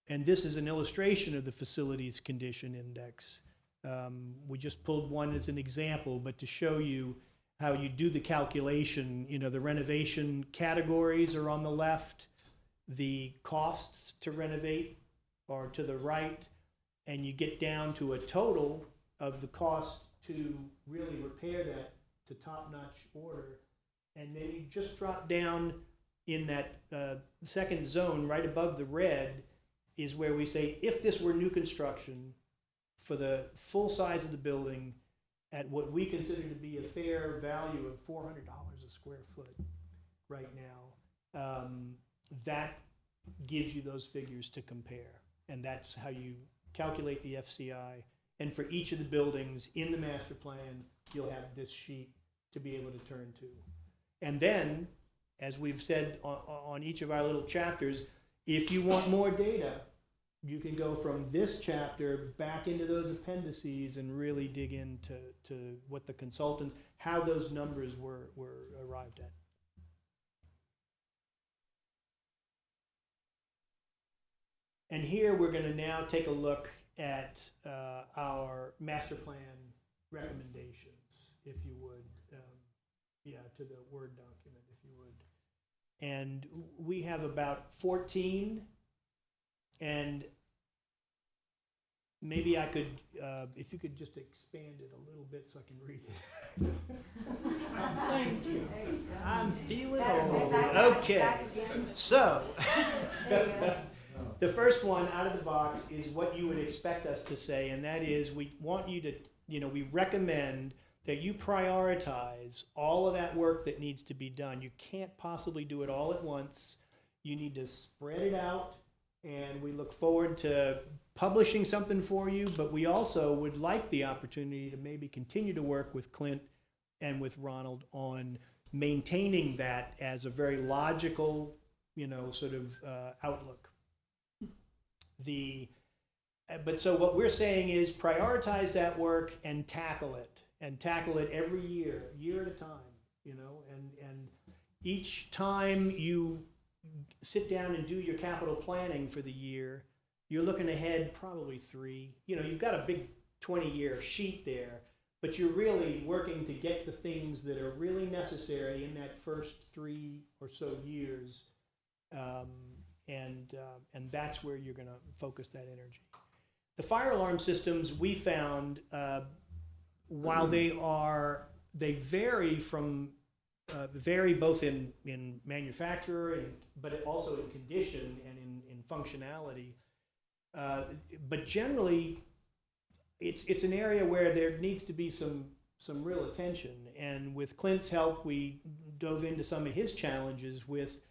And this is an illustration of the facilities condition index. We just pulled one as an example, but to show you how you do the calculation. You know, the renovation categories are on the left, the costs to renovate are to the right, and you get down to a total of the cost to really repair that to top-notch order. And then you just drop down in that second zone right above the red is where we say, if this were new construction for the full size of the building at what we consider to be a fair value of $400 a square foot right now, that gives you those figures to compare. And that's how you calculate the FCI. And for each of the buildings in the master plan, you'll have this sheet to be able to turn to. And then, as we've said on each of our little chapters, if you want more data, you can go from this chapter back into those appendices and really dig into what the consultants, how those numbers were arrived at. And here we're going to now take a look at our master plan recommendations, if you would. To the Word document, if you would. And we have about 14, and maybe I could, if you could just expand it a little bit so I can read it. Thank you. I'm feeling old. Okay. So, the first one out of the box is what you would expect us to say, and that is we want you to, we recommend that you prioritize all of that work that needs to be done. You can't possibly do it all at once. You need to spread it out, and we look forward to publishing something for you, but we also would like the opportunity to maybe continue to work with Clint and with Ronald on maintaining that as a very logical, sort of outlook. But so what we're saying is prioritize that work and tackle it. And tackle it every year at a time, and each time you sit down and do your capital planning for the year, you're looking ahead probably 3. You've got a big 20-year sheet there, but you're really working to get the things that are really necessary in that first 3 or so years, and that's where you're going to focus that energy. The fire alarm systems we found. While they vary both in manufacturer but also in condition and in functionality. But generally, it's an area where there needs to be some real attention. And with Clint's help, we dove into some of his challenges with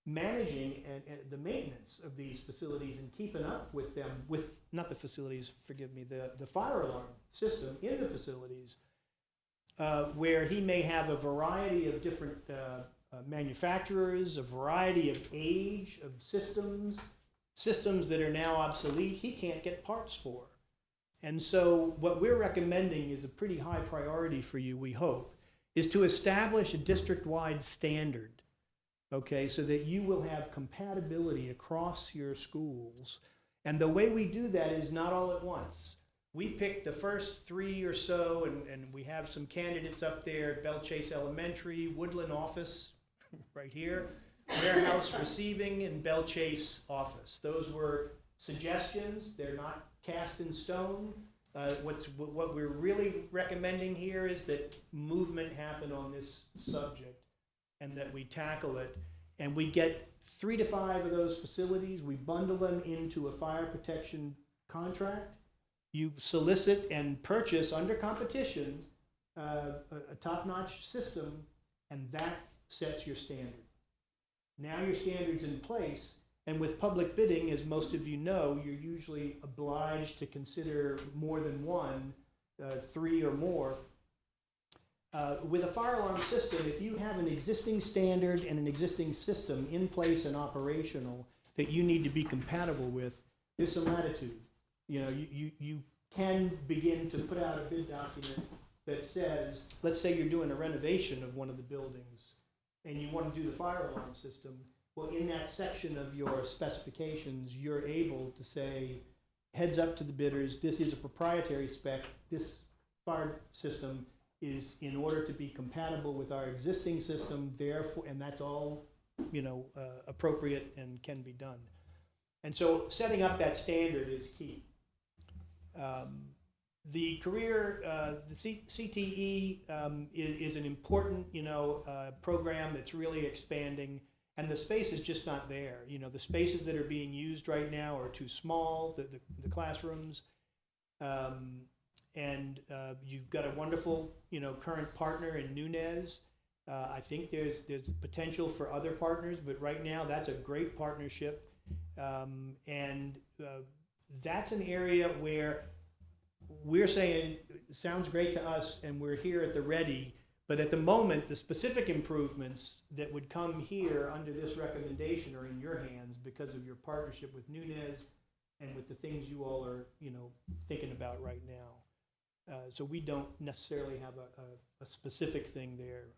managing and the maintenance of these facilities and keeping up with them, with not the facilities, forgive me, the fire alarm system in the facilities, where he may have a variety of different manufacturers, a variety of age of systems that are now obsolete, he can't get parts for. And so what we're recommending is a pretty high priority for you, we hope, is to establish a district-wide standard. Okay, so that you will have compatibility across your schools. And the way we do that is not all at once. We pick the first 3 or so, and we have some candidates up there, Belle Chase Elementary, Woodland Office, right here, Warehouse Receiving, and Belle Chase Office. Those were suggestions. They're not cast in stone. What we're really recommending here is that movement happen on this subject, and that we tackle it. And we get 3 to 5 of those facilities. We bundle them into a fire protection contract. You solicit and purchase under competition a top-notch system, and that sets your standard. Now your standard's in place, and with public bidding, as most of you know, you're usually obliged to consider more than one, 3 or more. With a fire alarm system, if you have an existing standard and an existing system in place and operational that you need to be compatible with, there's some latitude. You can begin to put out a bid document that says, let's say you're doing a renovation of one of the buildings and you want to do the fire alarm system. Well, in that section of your specifications, you're able to say, heads up to the bidders, this is a proprietary spec. This fire system is in order to be compatible with our existing system, therefore, and that's all, appropriate and can be done. And so setting up that standard is key. The career, the CTE is an important, program that's really expanding, and the space is just not there. The spaces that are being used right now are too small, the classrooms, and you've got a wonderful, current partner in Nunez. I think there's potential for other partners, but right now that's a great partnership, and that's an area where we're saying, sounds great to us, and we're here at the ready, but at the moment, the specific improvements that would come here under this recommendation are in your hands because of your partnership with Nunez and with the things you all are, thinking about right now. So we don't necessarily have a specific thing there.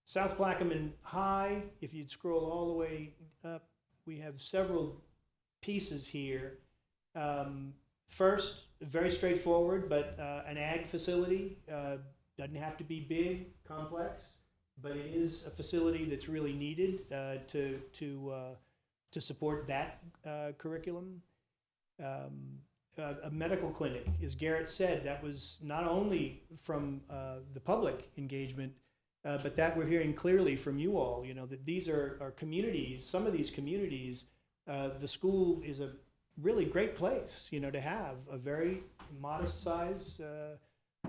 South Plaquemine High, if you'd scroll all the way up, we have several pieces here. First, very straightforward, but an ag facility doesn't have to be big, complex, but it is a facility that's really needed to support that curriculum. A medical clinic, as Garrett said, that was not only from the public engagement, but that we're hearing clearly from you all. That these are communities. Some of these communities, the school is a really great place, to have a very modest size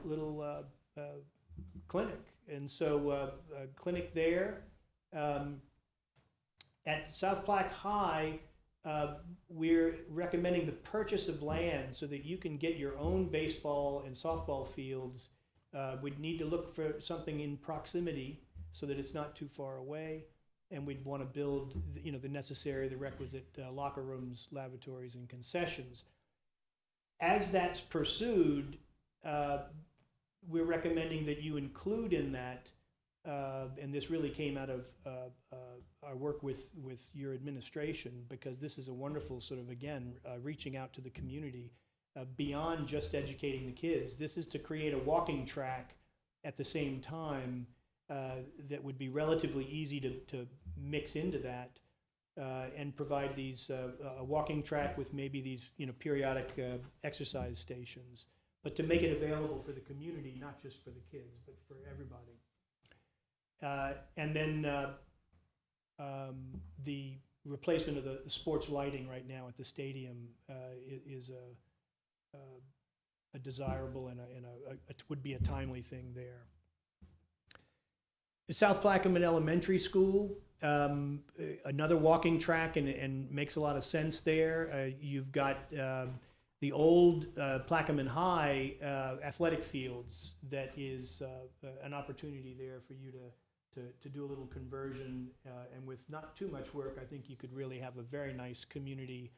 little clinic. And so a clinic there. At South Plaque High, we're recommending the purchase of land so that you can get your own baseball and softball fields. We'd need to look for something in proximity so that it's not too far away. And we'd want to build, the requisite locker rooms, lavatories, and concessions. As that's pursued, we're recommending that you include in that, and this really came out of our work with your administration, because this is a wonderful sort of, again, reaching out to the community beyond just educating the kids. This is to create a walking track at the same time that would be relatively easy to mix into that and provide these a walking track with maybe these periodic exercise stations, but to make it available for the community, not just for the kids, but for everybody. And then the replacement of the sports lighting right now at the stadium is a desirable and would be a timely thing there. The South Plaquemine Elementary School, another walking track, and makes a lot of sense there. You've got the old Plaquemine High athletic fields. That is an opportunity there for you to do a little conversion, and with not too much work, I think you could really have a very nice community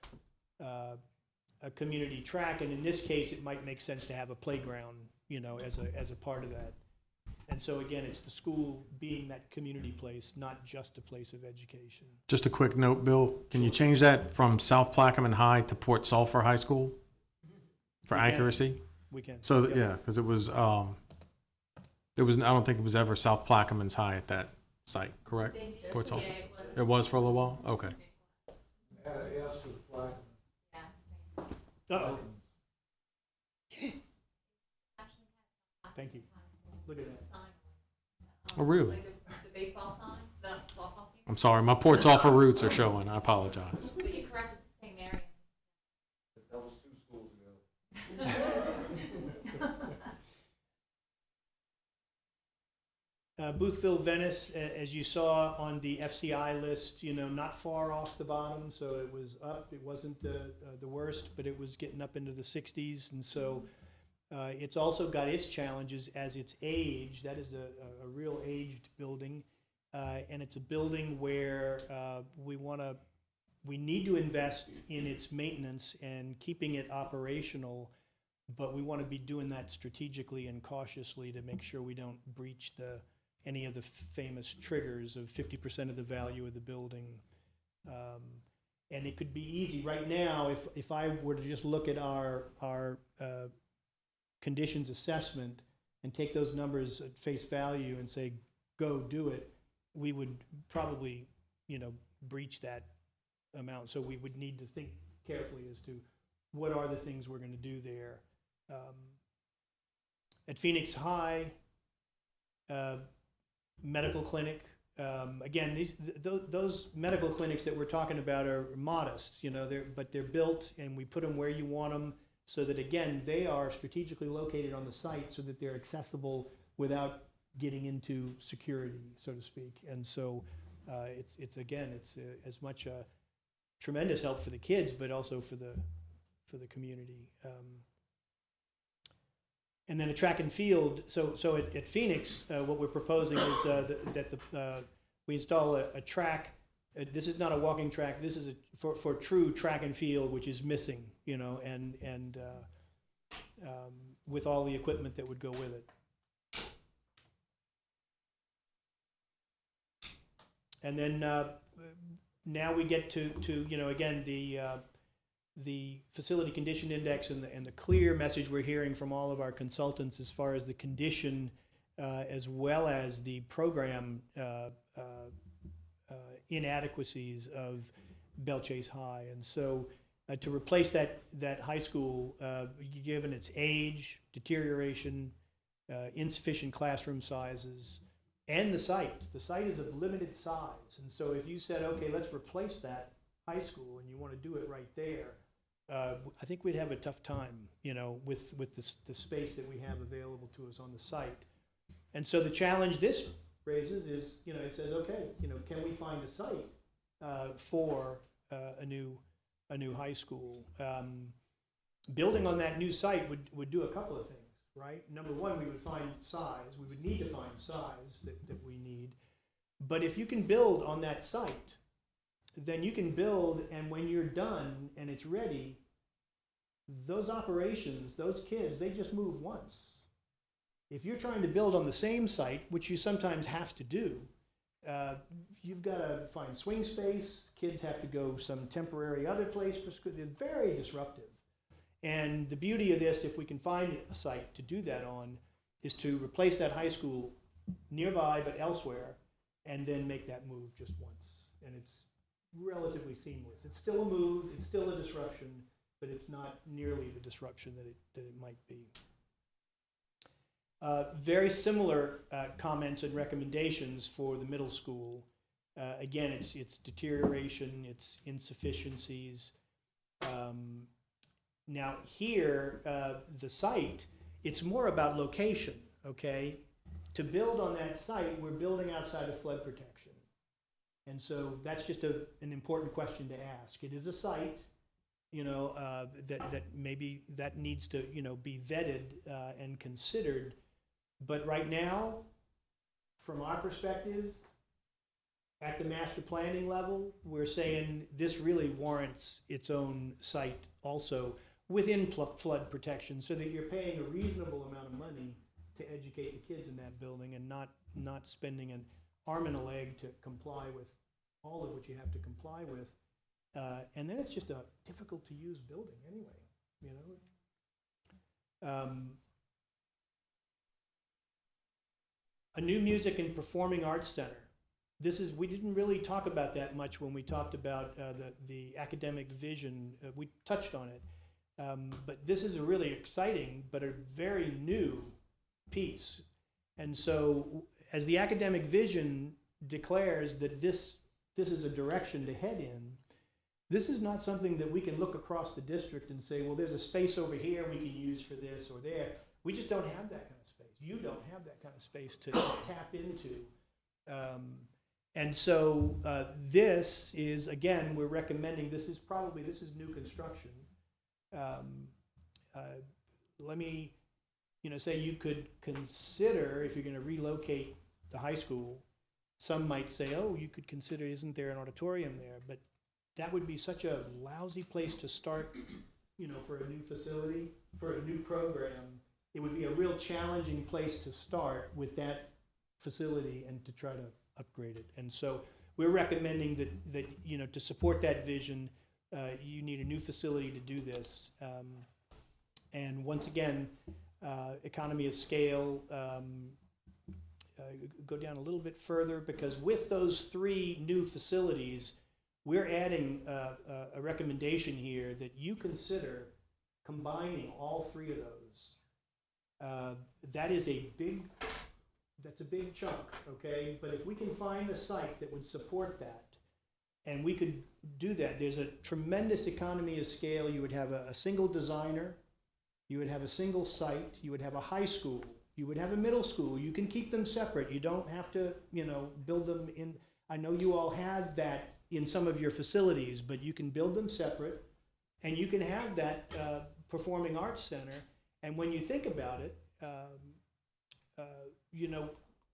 track. And in this case, it might make sense to have a playground, as a part of that. And so again, it's the school being that community place, not just a place of education. Just a quick note, Bill, can you change that from South Plaquemine High to Port Sulphur High School for accuracy? We can. So, yeah, because it was, I don't think it was ever South Plaquemine's High at that site, correct? Port Sulphur? It was for a little while? Okay. Add an S to the flag. Uh-oh. Thank you. Look at that. Oh, really? The baseball sign, the softball field. I'm sorry, my Port Sulphur roots are showing. I apologize. But you're correct, it's the same area. That was 2 schools ago. Boothville Venice, as you saw on the FCI list, not far off the bottom, so it was up. It wasn't the worst, but it was getting up into the 60s, and so it's also got its challenges as its age. That is a real aged building, and it's a building where we need to invest in its maintenance and keeping it operational, but we want to be doing that strategically and cautiously to make sure we don't breach any of the famous triggers of 50% of the value of the building. And it could be easy right now if I were to just look at our conditions assessment and take those numbers at face value and say, go do it, we would probably, breach that amount. So we would need to think carefully as to what are the things we're going to do there. At Phoenix High, medical clinic. Again, those medical clinics that we're talking about are modest, but they're built and we put them where you want them so that, again, they are strategically located on the site so that they're accessible without getting into security, so to speak. And so it's as much a tremendous help for the kids, but also for the community. And then a track and field. So at Phoenix, what we're proposing is that we install a track. This is not a walking track. This is for true track and field, which is missing, and with all the equipment that would go with it. And then now we get to again the facility condition index and the clear message we're hearing from all of our consultants as far as the condition as well as the program inadequacies of Belle Chase High. And so to replace that high school, given its age, deterioration, insufficient classroom sizes, and the site is of limited size. And so if you said, okay, let's replace that high school and you want to do it right there, I think we'd have a tough time, with the space that we have available to us on the site. And so the challenge this raises is, it says, okay, can we find a site for a new high school? Building on that new site would do a couple of things, right? Number one, we would find size. We would need to find size that we need. But if you can build on that site, then you can build, and when you're done and it's ready, those operations, those kids, they just move once. If you're trying to build on the same site, which you sometimes have to do, you've got to find swing space. Kids have to go some temporary other place for school. They're very disruptive. And the beauty of this, if we can find a site to do that on, is to replace that high school nearby but elsewhere, and then make that move just once. And it's relatively seamless. It's still a move, it's still a disruption, but it's not nearly the disruption that it might be. Very similar comments and recommendations for the middle school. Again, it's deterioration, it's insufficiencies. Now here, the site, it's more about location, okay? To build on that site, we're building outside of flood protection. And so that's just an important question to ask. It is a site, that maybe that needs to, be vetted and considered. But right now, from our perspective, at the master planning level, we're saying this really warrants its own site also within flood protection, so that you're paying a reasonable amount of money to educate the kids in that building and not spending an arm and a leg to comply with all of what you have to comply with. And then it's just a difficult to use building anyway, A new music and performing arts center. We didn't really talk about that much when we talked about the academic vision. We touched on it. But this is a really exciting but a very new piece. And so as the academic vision declares that this is a direction to head in, this is not something that we can look across the district and say, well, there's a space over here we can use for this or there. We just don't have that kind of space. You don't have that kind of space to tap into. And so this is, again, we're recommending, this is new construction. Let me, say you could consider, if you're going to relocate the high school, some might say, oh, you could consider, isn't there an auditorium there? But that would be such a lousy place to start, for a new facility, for a new program. It would be a real challenging place to start with that facility and to try to upgrade it. And so we're recommending that to support that vision, you need a new facility to do this. And once again, economy of scale. Go down a little bit further, because with those 3 new facilities, we're adding a recommendation here that you consider combining all 3 of those. That's a big chunk, okay? But if we can find a site that would support that, and we could do that, there's a tremendous economy of scale. You would have a single designer, you would have a single site, you would have a high school, you would have a middle school. You can keep them separate. You don't have to, build them in. I know you all have that in some of your facilities, but you can build them separate, and you can have that performing arts center. And when you think about it,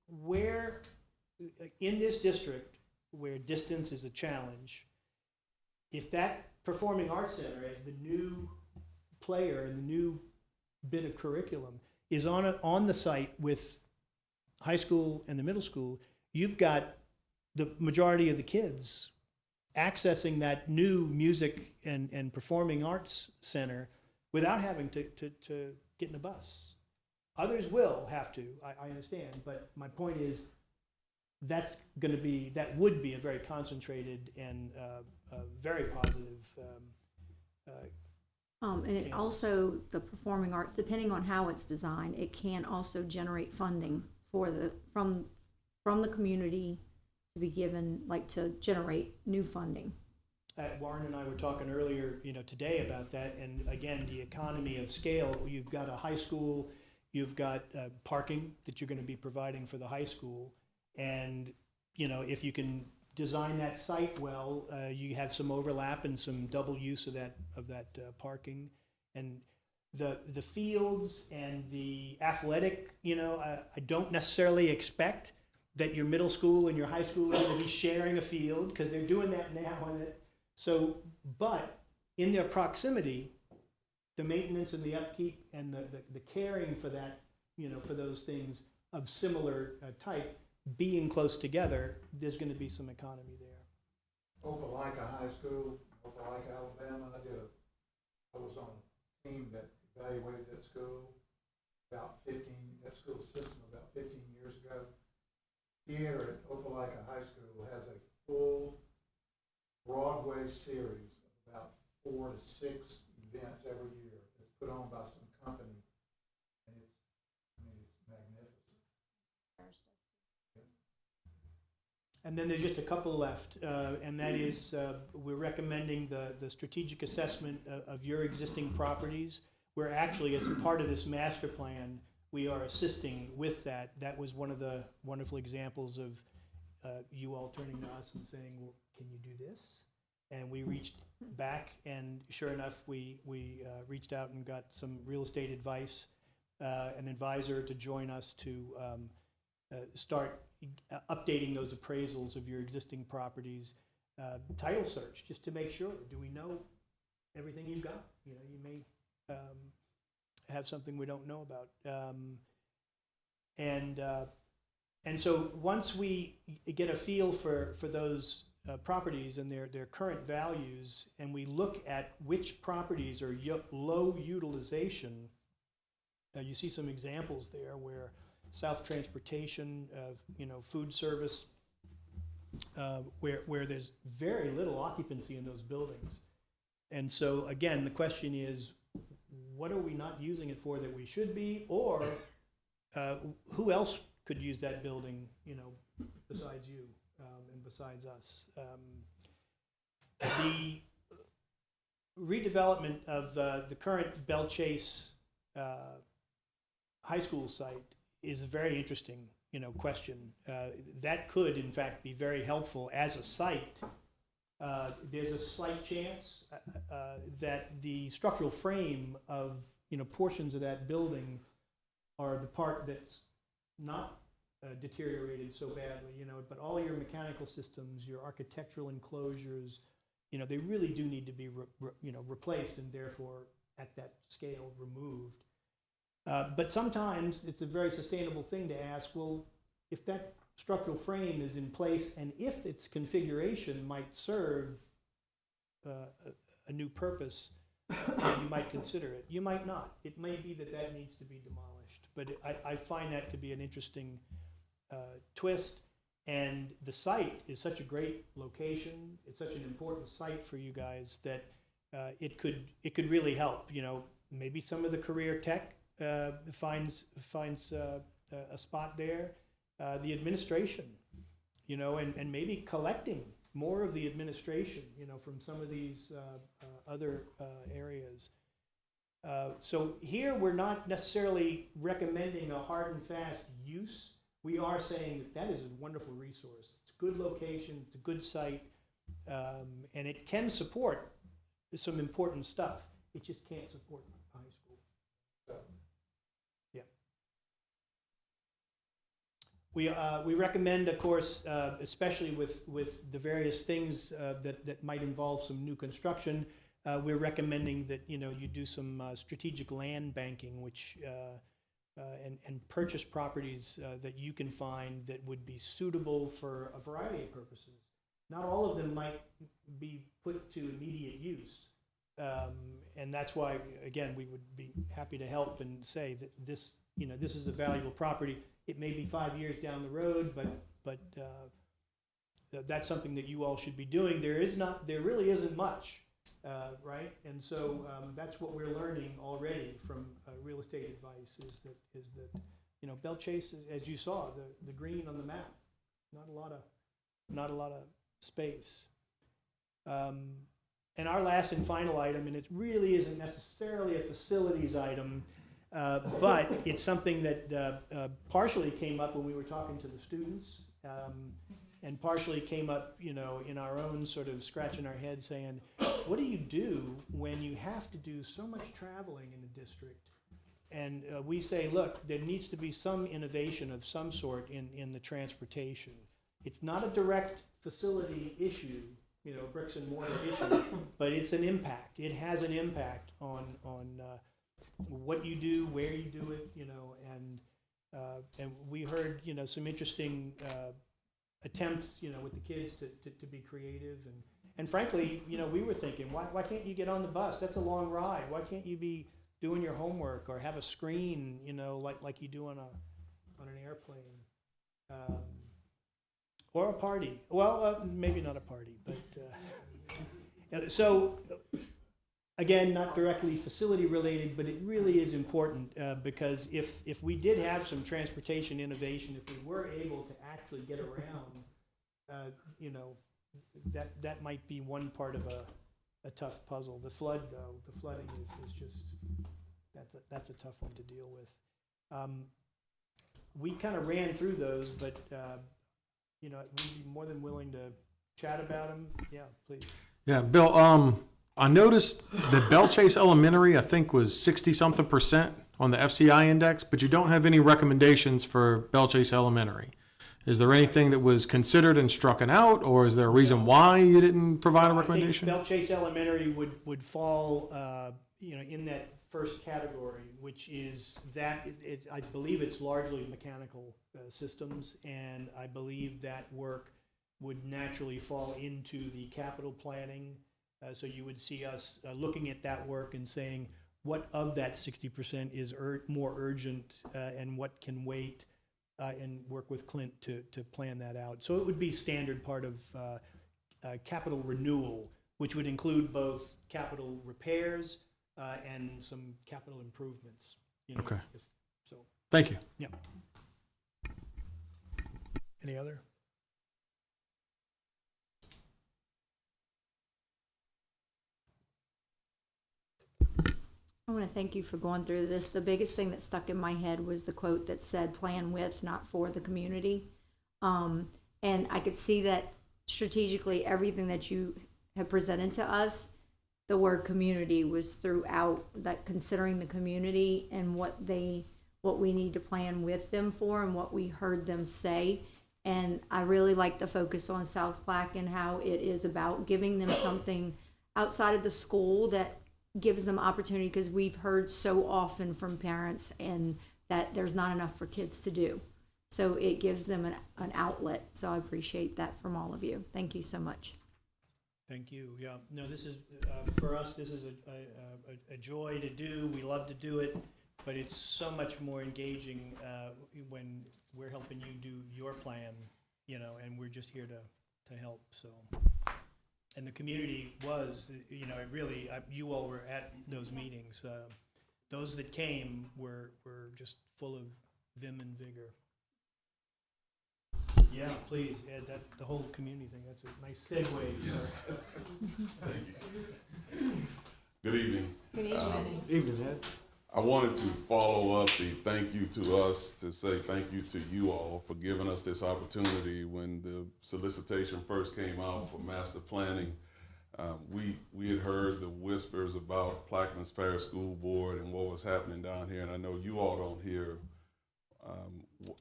where in this district where distance is a challenge, if that performing arts center as the new player and the new bit of curriculum is on the site with high school and the middle school, you've got the majority of the kids accessing that new music and performing arts center without having to get in a bus. Others will have to, I understand, but my point is that would be a very concentrated and a very positive. And it also, the performing arts, depending on how it's designed, it can also generate funding from the community to be given, like to generate new funding. Warren and I were talking earlier, today about that, and again, the economy of scale. You've got a high school, you've got parking that you're going to be providing for the high school, and if you can design that site well, you have some overlap and some double use of that parking, and the fields and the athletic. I don't necessarily expect that your middle school and your high school are going to be sharing a field, because they're doing that now. But in their proximity, the maintenance and the upkeep and the caring for that, for those things of similar type, being close together, there's going to be some economy there. Opelika High School, Opelika, Alabama. I was on a team that evaluated that school that school system about 15 years ago. Theater at Opelika High School has a full Broadway series of about 4 to 6 events every year. It's put on by some company, and it's magnificent. And then there's just a couple left, and that is we're recommending the strategic assessment of your existing properties. We're actually, as a part of this master plan, we are assisting with that. That was one of the wonderful examples of you all turning to us and saying, well, can you do this? And we reached back, and sure enough, we reached out and got some real estate advice, an advisor to join us to start updating those appraisals of your existing properties, title search, just to make sure, do we know everything you've got? You may have something we don't know about. And so once we get a feel for those properties and their current values, and we look at which properties are low utilization, you see some examples there where South Transportation, food service, where there's very little occupancy in those buildings. And so again, the question is, what are we not using it for that we should be, or who else could use that building, besides you and besides us? The redevelopment of the current Bell Chase high school site is a very interesting, question. That could, in fact, be very helpful as a site. There's a slight chance that the structural frame of, portions of that building are the part that's not deteriorated so badly, but all your mechanical systems, your architectural enclosures, they really do need to be, replaced, and therefore at that scale removed. But sometimes it's a very sustainable thing to ask, well, if that structural frame is in place and if its configuration might serve a new purpose, you might consider it. You might not. It may be that that needs to be demolished. But I find that to be an interesting twist. And the site is such a great location. It's such an important site for you guys that it could really help. You know, maybe some of the career tech finds a spot there. The administration, you know, and maybe collecting more of the administration, you know, from some of these other areas. So here we're not necessarily recommending a hard and fast use. We are saying that that is a wonderful resource. It's a good location, it's a good site, and it can support some important stuff. It just can't support high school. Yeah. We recommend, of course, especially with the various things that might involve some new construction, we're recommending that, you know, you do some strategic land banking, which and purchase properties that you can find that would be suitable for a variety of purposes. Not all of them might be put to immediate use. And that's why, again, we would be happy to help and say that this, you know, this is a valuable property. It may be 5 years down the road, but that's something that you all should be doing. There really isn't much, right? And so that's what we're learning already from real estate advice is that you know, Belle Chase, as you saw, the green on the map, not a lot of space. And our last and final item, and it really isn't necessarily a facilities item, but it's something that partially came up when we were talking to the students, and partially came up, you know, in our own sort of scratching our head saying, what do you do when you have to do so much traveling in the district? And we say, look, there needs to be some innovation of some sort in the transportation. It's not a direct facility issue, you know, bricks and mortar issue, but it's an impact. It has an impact on what you do, where you do it, you know, and we heard, you know, some interesting attempts, you know, with the kids to be creative, and frankly, you know, we were thinking, why can't you get on the bus? That's a long ride. Why can't you be doing your homework or have a screen, you know, like you do on an airplane, or a party? Well, maybe not a party, but so. Again, not directly facility related, but it really is important because if we did have some transportation innovation, if we were able to actually get around, you know, that might be one part of a tough puzzle. The flood, though, the flooding is just, that's a tough one to deal with. We kind of ran through those, but, you know, we'd be more than willing to chat about them. Yeah, please. Yeah, Bill, I noticed that Belle Chase Elementary, I think, was 60-something% on the FCI index, but you don't have any recommendations for Belle Chase Elementary. Is there anything that was considered and struck out, or is there a reason why you didn't provide a recommendation? I think Belle Chase Elementary would fall, you know, in that first category, which is that I believe it's largely mechanical systems, and I believe that work would naturally fall into the capital planning. So you would see us looking at that work and saying, what of that 60% is more urgent and what can wait, and work with Clint to plan that out. So it would be standard part of capital renewal, which would include both capital repairs and some capital improvements. You know, Okay. So Thank you. yeah. Any other? I want to thank you for going through this. The biggest thing that stuck in my head was the quote that said, plan with, not for the community. And I could see that strategically, everything that you have presented to us, the word community was throughout, that considering the community and what we need to plan with them for and what we heard them say. And I really like the focus on South Plaque and how it is about giving them something outside of the school that gives them opportunity, because we've heard so often from parents and that there's not enough for kids to do. So it gives them an outlet. So I appreciate that from all of you. Thank you so much. Thank you. Yeah, no, this is, for us, this is a joy to do. We love to do it, but it's so much more engaging when we're helping you do your plan, you know, and we're just here to help, so. And the community was, you know, it really, you all were at those meetings. Those that came were just full of vim and vigor. Yeah, please, add that, the whole community thing, that's a nice segue. Yes. Thank you. Good evening. Good evening. Evening, Ed. I wanted to follow up the thank you to us to say thank you to you all for giving us this opportunity. When the solicitation first came out for master planning, we had heard the whispers about Plaquemines Parish School Board and what was happening down here, and I know you all don't hear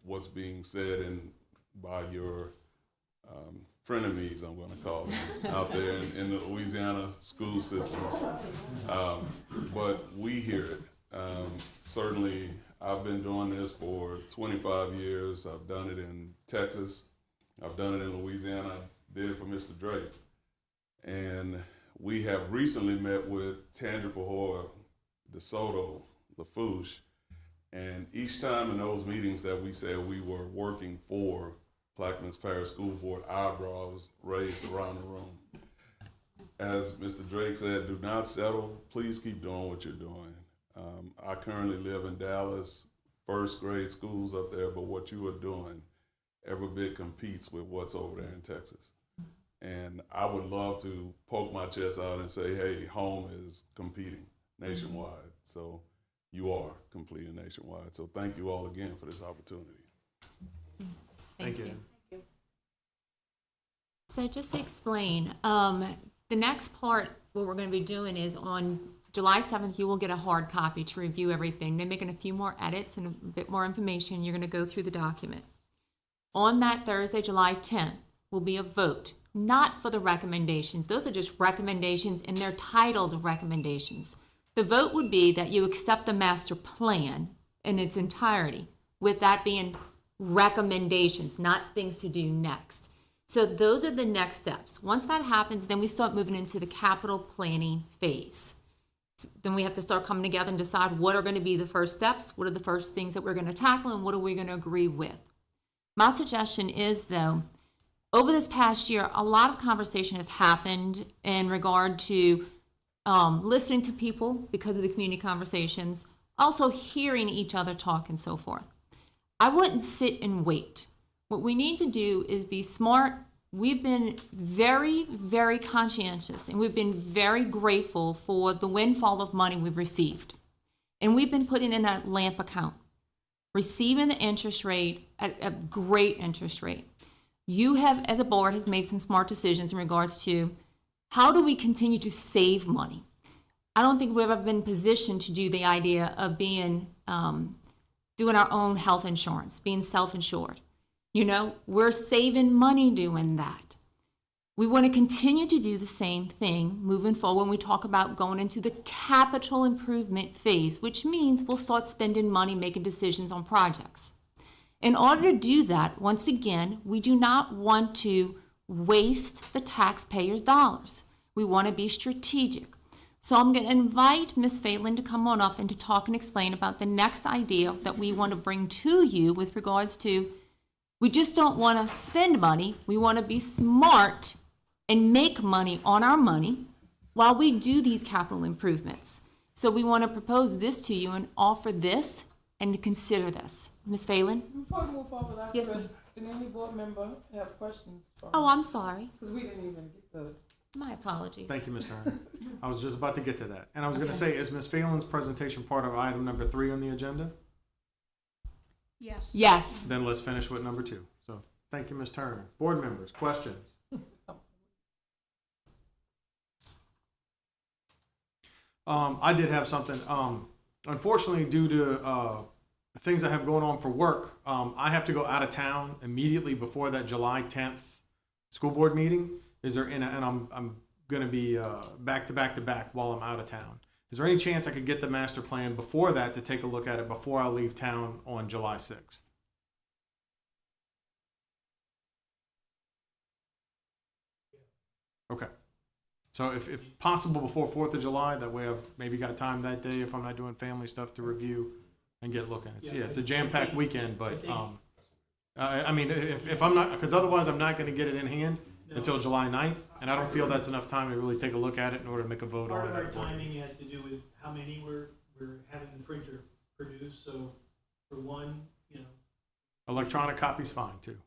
what's being said by your frenemies, I'm going to call them, out there in the Louisiana school systems. But we hear it. Certainly, I've been doing this for 25 years. I've done it in Texas. I've done it in Louisiana. I did it for Mr. Drake. And we have recently met with Tandra Pahor, DeSoto, LaFouche, and each time in those meetings that we said we were working for Plaquemines Parish School Board, eyebrows raised around the room. As Mr. Drake said, do not settle. Please keep doing what you're doing. I currently live in Dallas, first grade schools up there, but what you are doing every bit competes with what's over there in Texas. And I would love to poke my chest out and say, hey, home is competing nationwide. So you are completing nationwide. So thank you all again for this opportunity. Thank you. So just to explain, the next part, what we're going to be doing is on July 7th, you will get a hard copy to review everything. They're making a few more edits and a bit more information. You're going to go through the document. On that Thursday, July 10th, will be a vote, not for the recommendations. Those are just recommendations, and they're titled recommendations. The vote would be that you accept the master plan in its entirety, with that being recommendations, not things to do next. So those are the next steps. Once that happens, then we start moving into the capital planning phase. Then we have to start coming together and decide what are going to be the first steps, what are the first things that we're going to tackle, and what are we going to agree with. My suggestion is, though, over this past year, a lot of conversation has happened in regard to listening to people because of the community conversations, also hearing each other talk and so forth. I wouldn't sit and wait. What we need to do is be smart. We've been very, very conscientious, and we've been very grateful for the windfall of money we've received. And we've been putting in that LAMP account, receiving the interest rate at a great interest rate. You have, as a board, has made some smart decisions in regards to how do we continue to save money. I don't think we've ever been positioned to do the idea of being, doing our own health insurance, being self-insured. You know, we're saving money doing that. We want to continue to do the same thing moving forward when we talk about going into the capital improvement phase, which means we'll start spending money, making decisions on projects. In order to do that, once again, we do not want to waste the taxpayers' dollars. We want to be strategic. So I'm going to invite Ms. Phelan to come on up and to talk and explain about the next idea that we want to bring to you with regards to, we just don't want to spend money. We want to be smart and make money on our money while we do these capital improvements. So we want to propose this to you and offer this and to consider this. Ms. Phelan? Before we move forward, Yes, Chris, did any board member have questions? Oh, I'm sorry. Because we didn't even get the. My apologies. Thank you, Ms. Hearn. I was just about to get to that. And I was going to say, is Ms. Phelan's presentation part of item number 3 on the agenda? Yes. Yes. Then let's finish with number 2. So thank you, Ms. Turner. Board members, questions? I did have something. Unfortunately, due to things I have going on for work, I have to go out of town immediately before that July 10th school board meeting. And I'm going to be back to back while I'm out of town. Is there any chance I could get the master plan before that to take a look at it before I leave town on July 6th? Okay. So if possible before 4th of July, that way I've maybe got time that day if I'm not doing family stuff to review and get looking. It's a jam-packed weekend, but, I mean, if I'm not, because otherwise I'm not gonna get it in hand until July 9th, and I don't feel that's enough time to really take a look at it in order to make a vote Part on of it. our timing has to do with how many we're having the printer produce, so for one, Electronic copy's fine, too.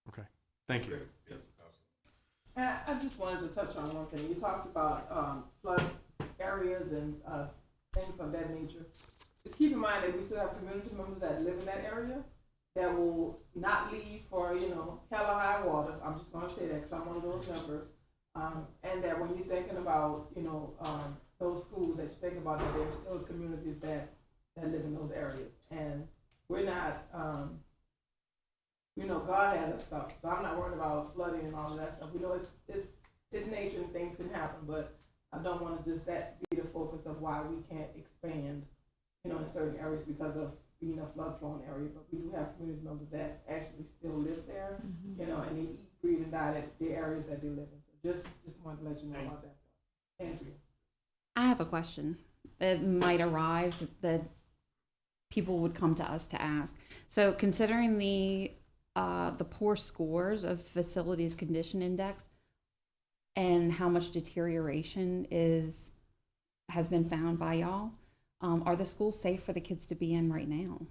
Okay, thank you. And I just wanted to touch on one thing. You talked about flood areas and things of that nature. Just keep in mind that we still have community members that live in that area that will not leave for, hell or high waters. I'm just gonna say that because I'm one of those members. And that when you're thinking about, those schools, that you're thinking about that there's still communities that live in those areas. And we're not, God has us stuff, so I'm not worried about flooding and all of that stuff. We know it's nature and things can happen, but I don't want to just that be the focus of why we can't expand, in certain areas because of being a flood-prone area. But we do have community members that actually still live there, and they eat, breathe, and die at the areas that they live in. So just wanted to let you know about that. Andrea. I have a question. It might arise that people would come to us to ask. So considering the poor scores of facilities condition index and how much deterioration has been found by y'all, are the schools safe for the kids to be in right now?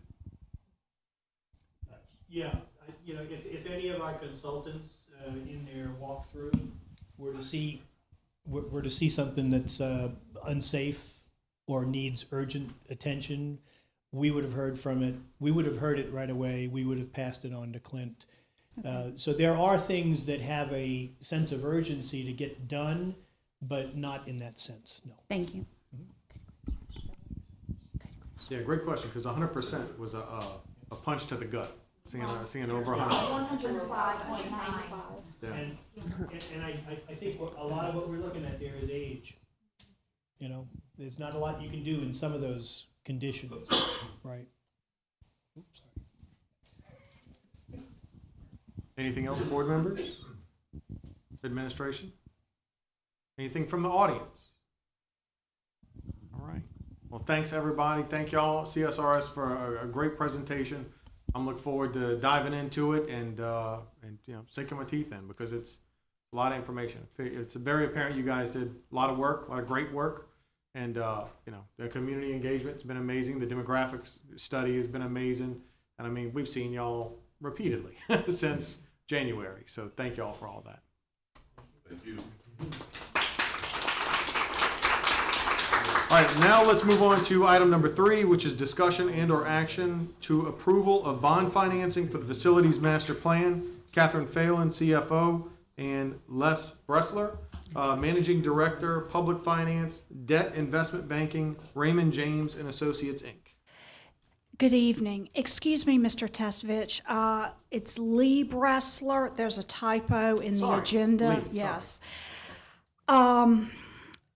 Yeah, if any of our consultants in their walkthrough were to see something that's unsafe or needs urgent attention, we would have heard from it. We would have heard it right away. We would have passed it on to Clint. So there are things that have a sense of urgency to get done, but not in that sense, no. Thank you. Yeah, great question, because 100% was a punch to the gut, seeing over 100. 105.95. Yeah. And I think a lot of what we're looking at there is age. There's not a lot you can do in some of those conditions, right? Oops, sorry. Anything else, board members? Administration? Anything from the audience? All right. Well, thanks, everybody. Thank y'all, CSRS, for a great presentation. I'm looking forward to diving into it and sinking my teeth in, because it's a lot of information. It's very apparent you guys did a lot of work, a lot of great work. And, the community engagement's been amazing. The demographics study has been amazing. And I mean, we've seen y'all repeatedly since January. So thank y'all for all that. Thank you. All right, now let's move on to item number 3, which is discussion and/or action to approval of bond financing for the facilities master plan. Catherine Phelan, CFO, and Les Bressler, Managing Director, Public Finance, Debt Investment Banking, Raymond James and Associates, Inc. Good evening. Excuse me, Mr. Tesvich. It's Lee Bressler. There's a typo in the Sorry, agenda. Lee, Yes.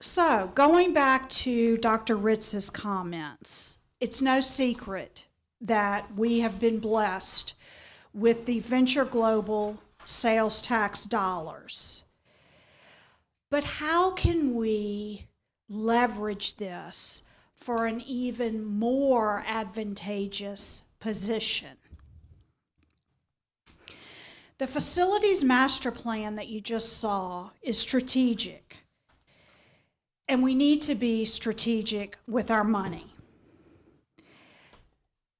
So going back to Dr. Ritz's comments, it's no secret that we have been blessed with the Venture Global sales tax dollars. But how can we leverage this for an even more advantageous position? The facilities master plan that you just saw is strategic, and we need to be strategic with our money.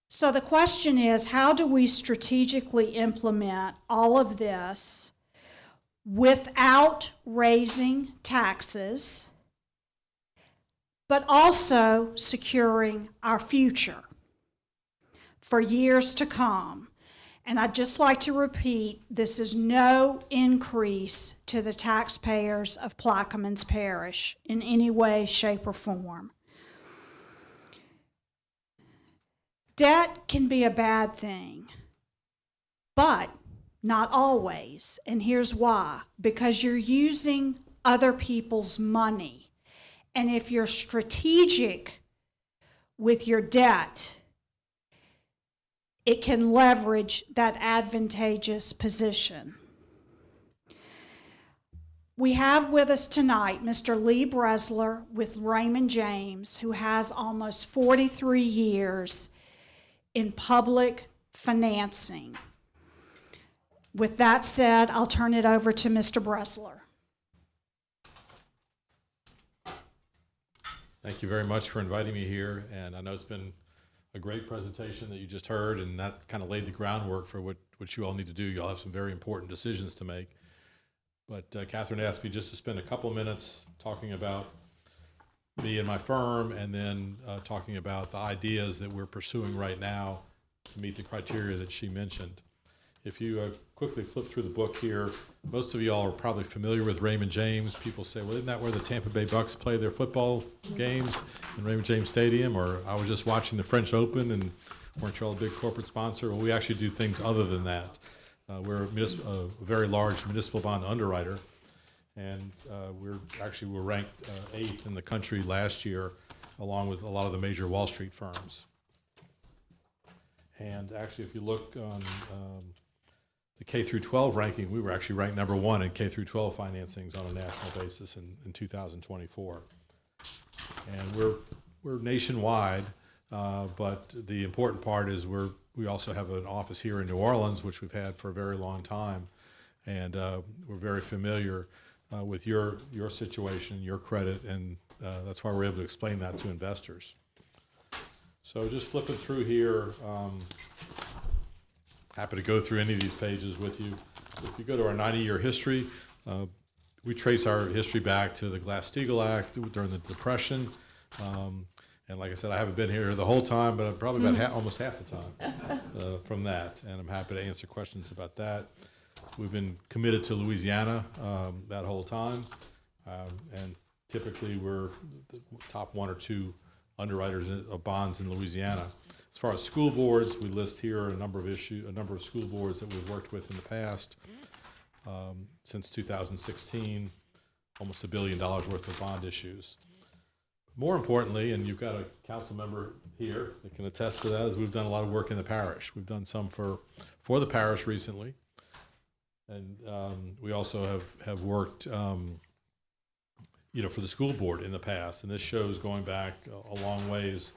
So the question is, how do we strategically implement all of this without raising taxes, but also securing our future for years to come? And I'd just like to repeat, this is no increase to the taxpayers of Plaquemines Parish in any way, shape, or form. Debt can be a bad thing, but not always. And here's why. Because you're using other people's money. And if you're strategic with your debt, it can leverage that advantageous position. We have with us tonight Mr. Lee Bresler with Raymond James, who has almost 43 years in public financing. With that said, I'll turn it over to Mr. Bresler. Thank you very much for inviting me here, and I know it's been a great presentation that you just heard, and that kind of laid the groundwork for what you all need to do. You all have some very important decisions to make. But Catherine asked me just to spend a couple of minutes talking about me and my firm, and then talking about the ideas that we're pursuing right now to meet the criteria that she mentioned. If you quickly flip through the book here, most of you all are probably familiar with Raymond James. People say, well, isn't that where the Tampa Bay Bucks play their football games in Raymond James Stadium? Or I was just watching the French Open, and weren't you all a big corporate sponsor? Well, we actually do things other than that. We're a very large municipal bond underwriter, and we're ranked 8th in the country last year, along with a lot of the major Wall Street firms. And actually, if you look on the K through 12 ranking, we were actually ranked number 1 in K through 12 financings on a national basis in 2024. And we're nationwide, but the important part is we also have an office here in New Orleans, which we've had for a very long time, and we're very familiar with your situation, your credit, and that's why we're able to explain that to investors. So just flipping through here. Happy to go through any of these pages with you. If you go to our 90-year history, we trace our history back to the Glass-Steagall Act during the Depression. And like I said, I haven't been here the whole time, but I'm probably about almost half the time from that. And I'm happy to answer questions about that. We've been committed to Louisiana that whole time. And typically we're the top 1 or 2 underwriters of bonds in Louisiana. As far as school boards, we list here a number of school boards that we've worked with in the past. Since 2016, almost $1 billion worth of bond issues. More importantly, and you've got a council member here that can attest to that, is we've done a lot of work in the parish. We've done some for the parish recently, and we also have worked, for the school board in the past. And this shows going back a long ways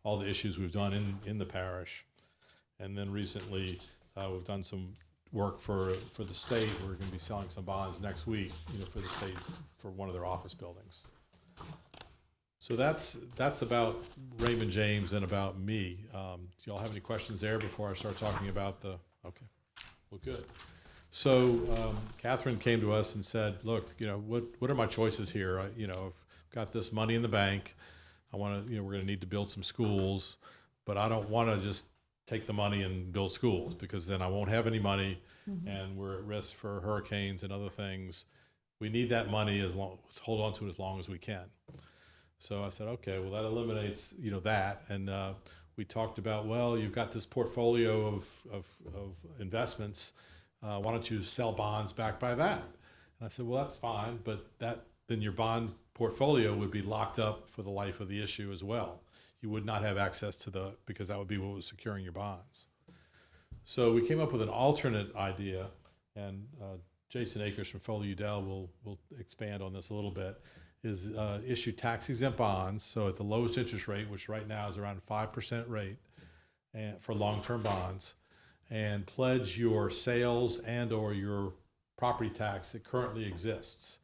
all the issues we've done in the parish. And then recently, we've done some work for the state. We're going to be selling some bonds next week, for the state for one of their office buildings. So that's about Raymond James and about me. Do y'all have any questions there before I start talking about okay, well, good. So Catherine came to us and said, look, what are my choices here? I've got this money in the bank. I want to, we're going to need to build some schools, but I don't want to just take the money and build schools, because then I won't have any money, and we're at risk for hurricanes and other things. We need that money hold on to it as long as we can. So I said, okay, well, that eliminates, that. And we talked about, well, you've got this portfolio of investments. Why don't you sell bonds backed by that? And I said, well, that's fine, but then your bond portfolio would be locked up for the life of the issue as well. You would not have access to because that would be what was securing your bonds. So we came up with an alternate idea, and Jason Akers from Foley Udell will expand on this a little bit, is issue tax-exempt bonds, so at the lowest interest rate, which right now is around 5% rate for long-term bonds, and pledge your sales and or your property tax that currently exists.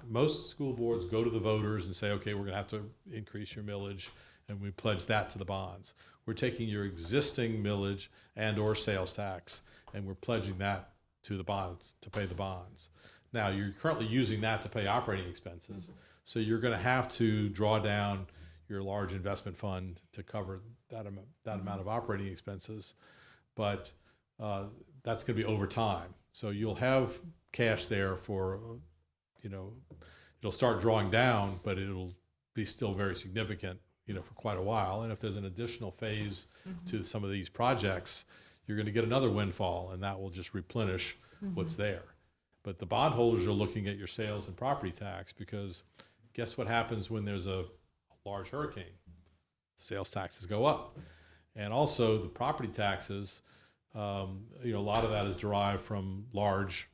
Most school boards go to the voters and say, okay, we're going to have to increase your millage, and we pledge that to the bonds. We're taking your existing millage and or sales tax, and we're pledging that to the bonds, to pay the bonds. Now, you're currently using that to pay operating expenses, so you're going to have to draw down your large investment fund to cover that amount of operating expenses, but that's going to be over time. So you'll have cash there for, it'll start drawing down, but it'll be still very significant, for quite a while. And if there's an additional phase to some of these projects, you're going to get another windfall, and that will just replenish what's there. But the bondholders are looking at your sales and property tax, because guess what happens when there's a large hurricane? Sales taxes go up. And also the property taxes, a lot of that is derived from large,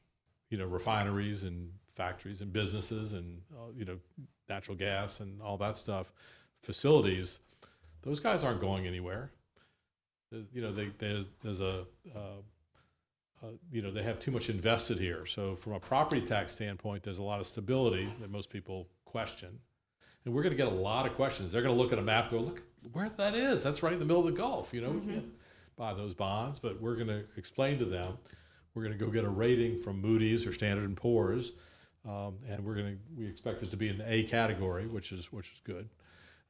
refineries and factories and businesses and, natural gas and all that stuff, facilities, those guys aren't going anywhere. They have too much invested here. So from a property tax standpoint, there's a lot of stability that most people question. And we're going to get a lot of questions. They're going to look at a map and go, look where that is. That's right in the middle of the Gulf. We can't buy those bonds, but we're going to explain to them. We're going to go get a rating from Moody's or Standard & Poor's, and we expect it to be in the A category, which is good.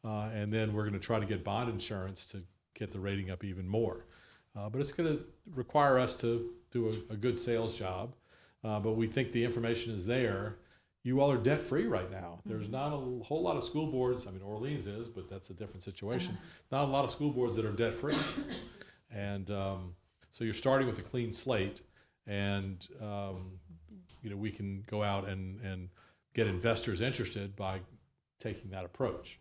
And then we're going to try to get bond insurance to get the rating up even more. But it's going to require us to do a good sales job. But we think the information is there. You all are debt-free right now. There's not a whole lot of school boards. I mean, Orleans is, but that's a different situation. Not a lot of school boards that are debt-free. And so you're starting with a clean slate. And, we can go out and get investors interested by taking that approach.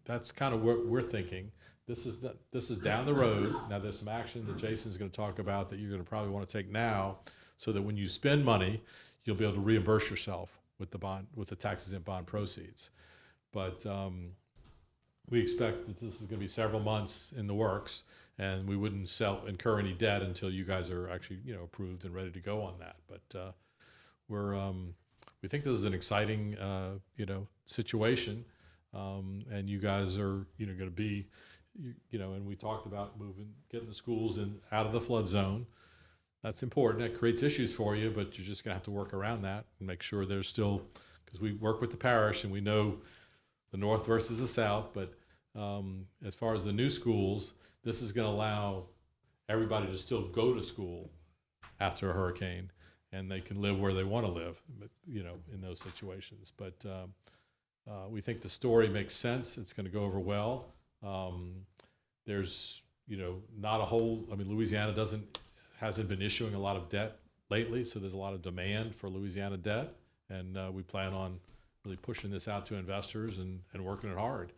That's kind of what we're thinking. This is down the road. Now, there's some action that Jason's going to talk about that you're going to probably want to take now, so that when you spend money, you'll be able to reimburse yourself with the tax-exempt bond proceeds. But we expect that this is going to be several months in the works, and we wouldn't incur any debt until you guys are actually approved and ready to go on that. But we think this is an exciting situation, and you guys are going to be. And we talked about getting the schools out of the flood zone. That's important. That creates issues for you, but you're just going to have to work around that and make sure there's still, because we work with the parish and we know the north versus the south. But as far as the new schools, this is going to allow everybody to still go to school after a hurricane, and they can live where they want to live, in those situations. But we think the story makes sense. It's going to go over well. There's, not a whole, Louisiana hasn't been issuing a lot of debt lately, so there's a lot of demand for Louisiana debt, and we plan on really pushing this out to investors and working it hard.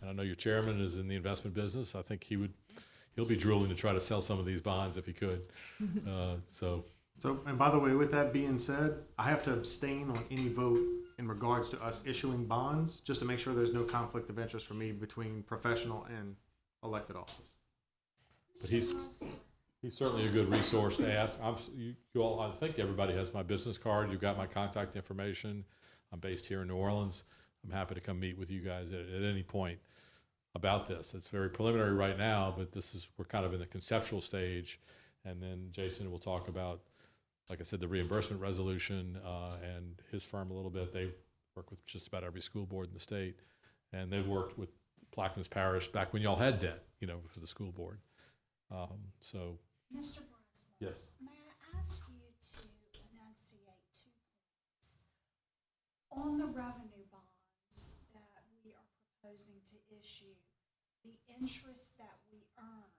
And I know your chairman is in the investment business. I think he'll be drooling to try to sell some of these bonds if he could. So, and by the way, with that being said, I have to abstain on any vote in regards to us issuing bonds, just to make sure there's no conflict of interest for me between professional and elected office. but he's certainly a good resource to ask. You all, I think everybody has my business card. You've got my contact information. I'm based here in New Orleans. I'm happy to come meet with you guys at any point about this. It's very preliminary right now, but we're kind of in the conceptual stage. And then Jason will talk about, like I said, the reimbursement resolution and his firm a little bit. They work with just about every school board in the state. And they've worked with Plaquemines Parish back when y'all had debt, for the school board. So. Mr. Breslin. Yes. May I ask you to enunciate 2 points on the revenue bonds that we are proposing to issue? The interest that we earn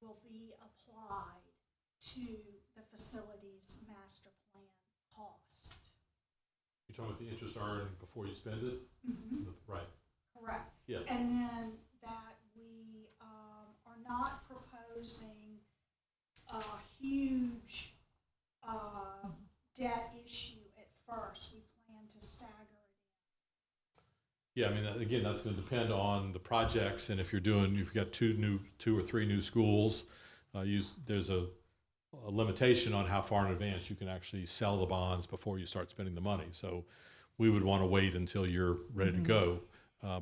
will be applied to the facility's master plan cost. You're talking about the interest earned before you spend it? Mm-hmm. Right. Correct. Yeah. And then that we are not proposing a huge debt issue at first. We plan to stagger it. Yeah, again, that's going to depend on the projects, and if you've got two or three new schools, there's a limitation on how far in advance you can actually sell the bonds before you start spending the money. So we would want to wait until you're ready to go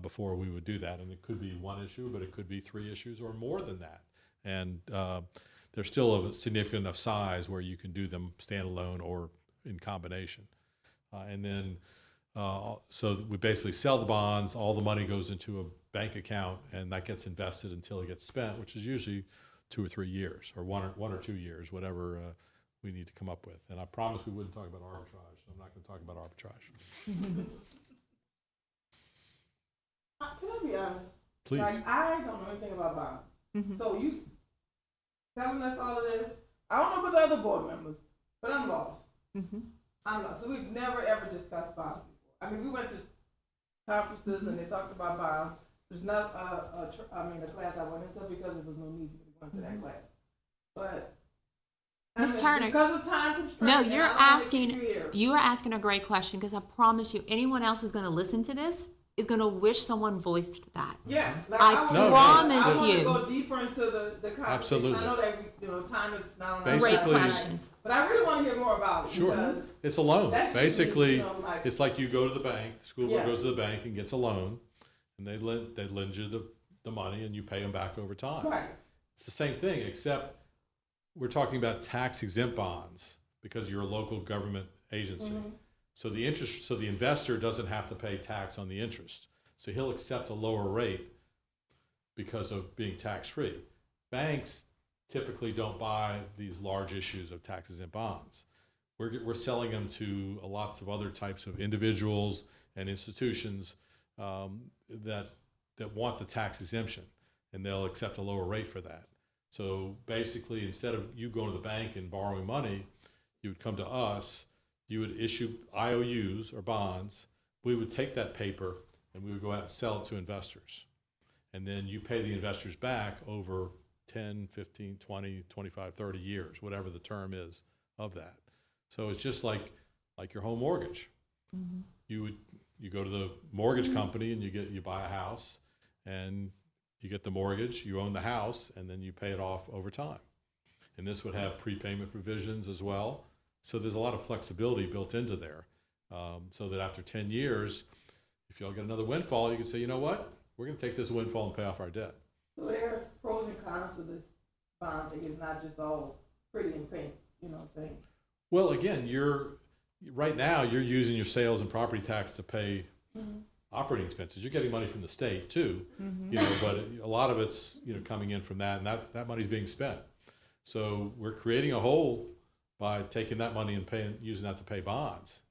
before we would do that. And it could be one issue, but it could be 3 issues or more than that. And they're still of a significant enough size where you can do them standalone or in combination. And then, so we basically sell the bonds, all the money goes into a bank account, and that gets invested until it gets spent, which is usually 2 or 3 years, or one or 2 years, whatever we need to come up with. And I promised we wouldn't talk about arbitrage, so I'm not going to talk about arbitrage. Can I be honest? Please. Like, I don't know anything about bonds. Mm-hmm. So you telling us all of this, I don't know about the other board members, but I'm lost. Mm-hmm. I'm lost. So we've never ever discussed bonds before. We went to conferences and they talked about bonds. There's not a class I went into because there was no need for me to go into that class. But Ms. Turner. Because of time constraints. No, and you're I don't wanna asking, keep you here. you are asking a great question, because I promise you, anyone else who's gonna listen to this is gonna wish someone voiced that. Yeah, like I wanna- No, promise I wanna you. go deeper into the conversation. Absolutely. I know that, time is not on our Basically- side, Great question. but I really wanna hear more about it. Sure. Because It's a loan. That's just, Basically, you know, like- it's like you go to the bank, the school board Yeah. goes to the bank and gets a loan, and they lend you the money, and you pay them back over time. Right. It's the same thing, except we're talking about tax exempt bonds because you're a local government agency. So the investor doesn't have to pay tax on the interest. So he'll accept a lower rate because of being tax-free. Banks typically don't buy these large issues of tax exempt bonds. We're selling them to lots of other types of individuals and institutions that want the tax exemption, and they'll accept a lower rate for that. So basically, instead of you going to the bank and borrowing money, you would come to us, you would issue IOUs or bonds, we would take that paper and we would go out and sell it to investors. And then you pay the investors back over 10, 15, 20, 25, 30 years, whatever the term is of that. So it's just like your home mortgage. You go to the mortgage company and you buy a house, and you get the mortgage, you own the house, and then you pay it off over time. And this would have prepayment provisions as well. So there's a lot of flexibility built into there. So that after 10 years, if y'all get another windfall, you can say, you know what? We're going to take this windfall and pay off our debt. So there are pros and cons to this bond thing. It's not just all pretty and pink, you know what I'm saying? Well, again, right now you're using your sales and property tax to pay operating expenses. You're getting money from the state too, but a lot of it's coming in from that, and that money's being spent. So we're creating a hole by taking that money and using that to pay bonds.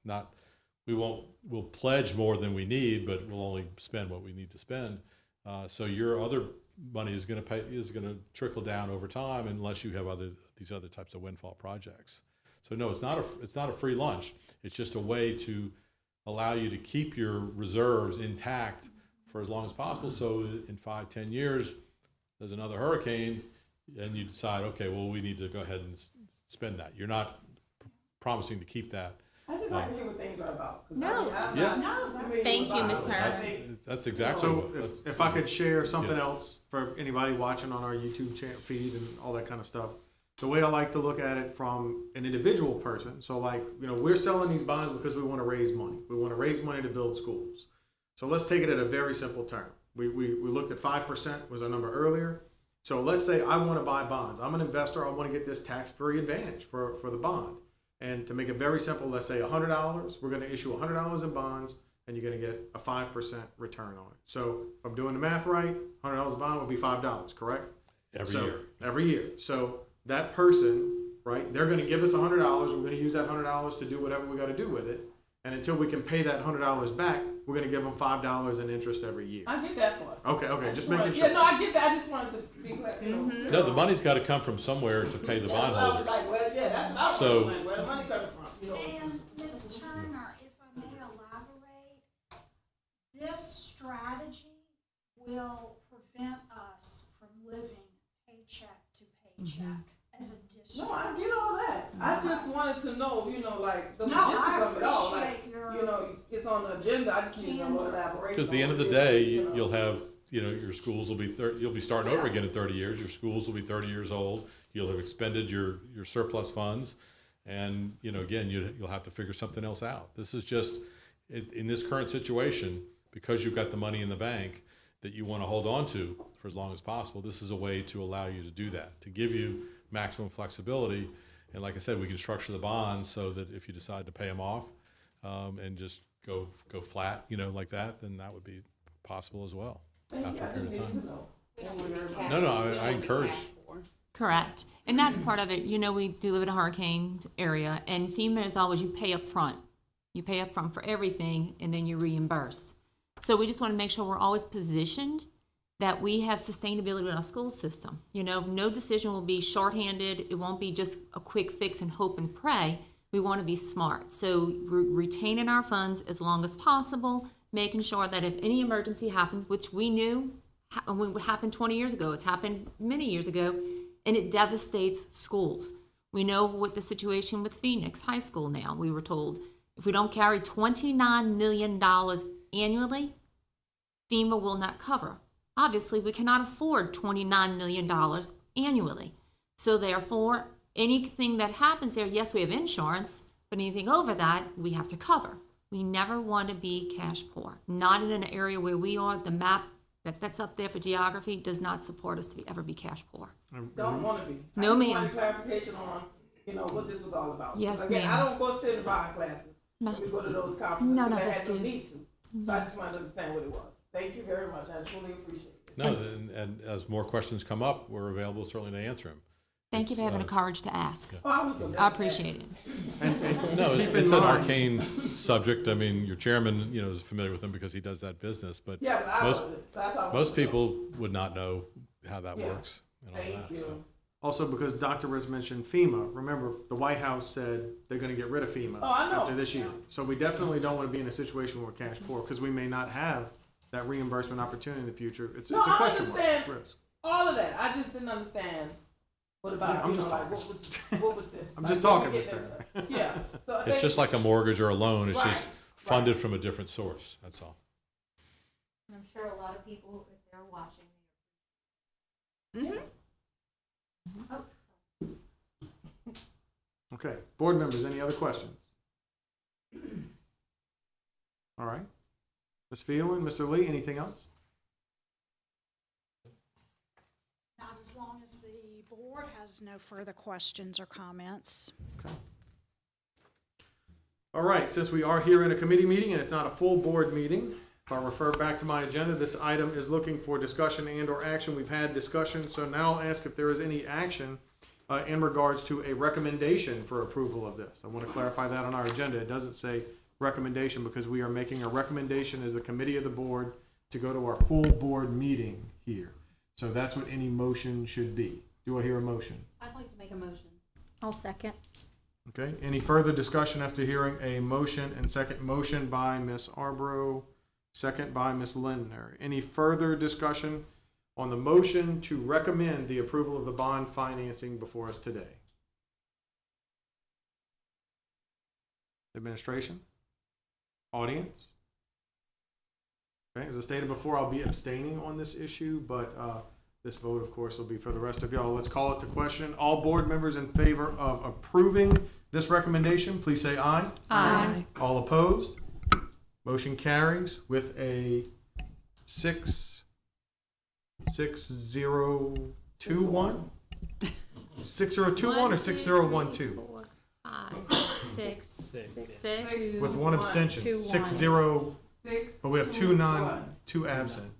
We'll pledge more than we need, but we'll only spend what we need to spend. So your other money is going to trickle down over time unless you have these other types of windfall projects. So no, it's not a free lunch. It's just a way to allow you to keep your reserves intact for as long as possible. So in 5-10 years, there's another hurricane, and you decide, okay, well, we need to go ahead and spend that. You're not promising to keep that. I just like to hear what things are about. 'Cause No. Thank you, Ms. Turner. That's exactly So what. if I could share something Yes. else for anybody watching on our YouTube feed and all that kind of stuff. The way I like to look at it from an individual person. So like, we're selling these bonds because we want to raise money. We want to raise money to build schools. So let's take it at a very simple term. We looked at 5% was our number earlier. So let's say I want to buy bonds. I'm an investor. I want to get this tax-free advantage for the bond. And to make it very simple, let's say $100. We're going to issue $100 in bonds, and you're going to get a 5% return on it. So if I'm doing the math right, $100 a bond would be $5, correct? Every year. Every year. So that person, right, they're going to give us $100. We're going to use that $100 to do whatever we got to do with it. And until we can pay that $100 back, we're going to give them $5 in interest every year. I get that part. Okay, just wanted- making sure. Yeah, no, I get that. I just wanted to be clear. No, the money's got to come from somewhere to pay the That's what I was bondholders. like, well, yeah, that's what I was So- like, where the money coming from? And Ms. Turner, if I may elaborate, this strategy will prevent us from living paycheck to paycheck as a district. No, I get all that. I just wanted to know, like the No, logistics I of it all. Like, appreciate your it's on the agenda. I just need to know elaboration. Because at the end of the day, you'll have, your schools will be, you'll be starting over again in 30 years. Your schools will be 30 years old. You'll have expended your surplus funds. And, again, you'll have to figure something else out. This is just, in this current situation, because you've got the money in the bank that you want to hold on to for as long as possible, this is a way to allow you to do that, to give you maximum flexibility. And like I said, we can structure the bonds so that if you decide to pay them off and just go flat, like that, then that would be possible as well after a period of time. No, I encourage. Correct. And that's part of it. We do live in a hurricane area, and FEMA is always, you pay up front. You pay up front for everything, and then you're reimbursed. So we just want to make sure we're always positioned that we have sustainability in our school system. No decision will be shorthanded. It won't be just a quick fix and hope and pray. We want to be smart. So we're retaining our funds as long as possible, making sure that if any emergency happens, which we knew happened 20 years ago, it's happened many years ago, and it devastates schools. We know what the situation with Phoenix High School now. We were told if we don't carry $29 million annually, FEMA will not cover. Obviously, we cannot afford $29 million annually. So therefore, anything that happens there, yes, we have insurance, but anything over that, we have to cover. We never want to be cash poor. Not in an area where we are. The map that's up there for geography does not support us to ever be cash poor. Don't want to be. No, I just ma'am. wanted clarification on, what this was all about. Yes, Again, ma'am. I don't go sit in buying classes. No. We go to those conferences. None of because I us had no do. need to. So I just wanted to understand what it was. Thank you very much. I truly appreciate it. No, and as more questions come up, we're available certainly to answer them. Thank you for having the courage to ask. Oh, I was gonna I appreciate it. No, Keep in it's an mind- arcane subject. I mean, your chairman, is familiar with him because he does that business, but Yeah, but I most, wasn't. So that's all I wanted most to know. people would not know how that Yeah. works and all Thank that, you. so. Also, because Dr. Riz mentioned FEMA, remember, the White House said they're gonna get rid of FEMA Oh, I know. after this year. So we definitely don't wanna be in a situation where we're cash poor, because we may not have that reimbursement opportunity in the future. It's a No, I question mark, it's understand. risk. All of that. I just didn't understand. What about, Yeah, I'm just like, what was this? I'm Like, just what talking, we Miss getting Terry. into? Yeah. So It's just like a mortgage or a loan, it's Right, just funded from a different source, that's all. And I'm sure a lot of people, if they're watching. Okay, board members, any other questions? All right. Ms. Phelan, Mr. Lee, anything else? Not as long as the board has no further questions or comments. Okay. All right, since we are here in a committee meeting and it's not a full board meeting, if I refer back to my agenda, this item is looking for discussion and/or action. We've had discussion, so now I'll ask if there is any action in regards to a recommendation for approval of this. I want to clarify that on our agenda. It doesn't say recommendation because we are making a recommendation as the committee of the board to go to our full board meeting here. So that's what any motion should be. Do I hear a motion? I'd like to make a motion. I'll second. Okay, any further discussion after hearing a motion and second motion by Ms. Arbro, second by Ms. Lindner? Any further discussion on the motion to recommend the approval of the bond financing before us today? Administration? Audience? Okay, as I stated before, I'll be abstaining on this issue, but this vote, of course, will be for the rest of y'all. Let's call it to question. All board members in favor of approving this recommendation, please say aye. Aye. All opposed? Motion carries with a 6-0-2-1? 6-0-2-1 or 6-0-1-2? 4, 5, 6, 6. With one abstention. 2-1. 6-0, 6. but we have two absent.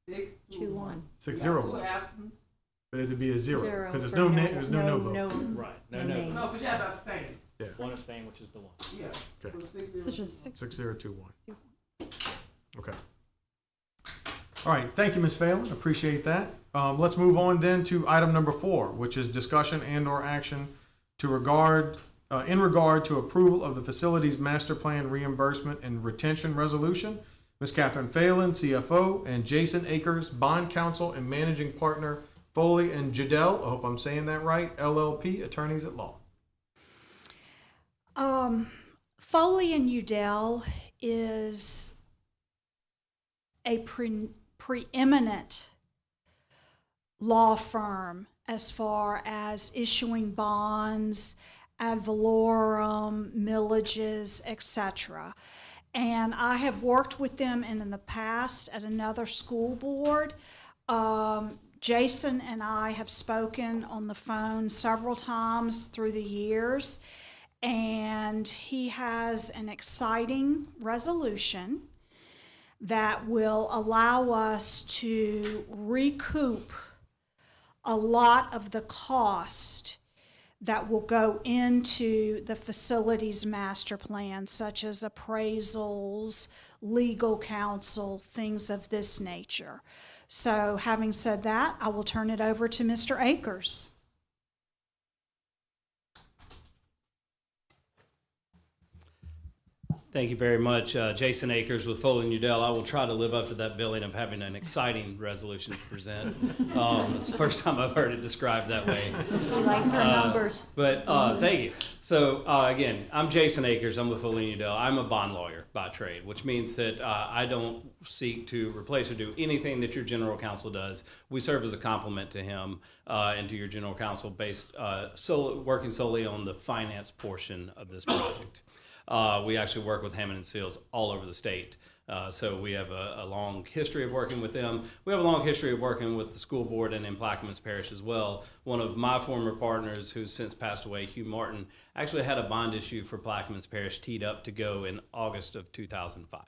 6 2-1. 6-0. absence. But it'd be a 0, Zero because there's for no there's no votes. Right, no, No no, names. No, but you have to abstain. one abstain, which is the one. Yeah. Okay. So 6-0. 6-0-2-1. Okay. All right, thank you, Ms. Phelan, appreciate that. Let's move on then to item number 4, which is discussion and/or action in regard to approval of the facilities master plan reimbursement and retention resolution. Ms. Catherine Phelan, CFO, and Jason Akers, bond counsel and managing partner, Foley and Jadell, I hope I'm saying that right, LLP, attorneys at law. Foley and Udell is a preeminent law firm as far as issuing bonds, ad valorem, millages, etc. And I have worked with them in the past at another school board. Jason and I have spoken on the phone several times through the years, and he has an exciting resolution that will allow us to recoup a lot of the cost that will go into the facilities master plan, such as appraisals, legal counsel, things of this nature. So having said that, I will turn it over to Mr. Akers. Thank you very much. Jason Akers with Foley and Udell. I will try to live up to that billing of having an exciting resolution to present. It's the first time I've heard it described that way. She likes her numbers. But thank you. So again, I'm Jason Akers. I'm with Foley and Udell. I'm a bond lawyer by trade, which means that I don't seek to replace or do anything that your general counsel does. We serve as a complement to him and to your general counsel, based working solely on the finance portion of this project. We actually work with Hammond and Seals all over the state. So we have a long history of working with them. We have a long history of working with the school board and in Plaquemines Parish as well. One of my former partners, who's since passed away, Hugh Martin, actually had a bond issue for Plaquemines Parish teed up to go in August of 2005.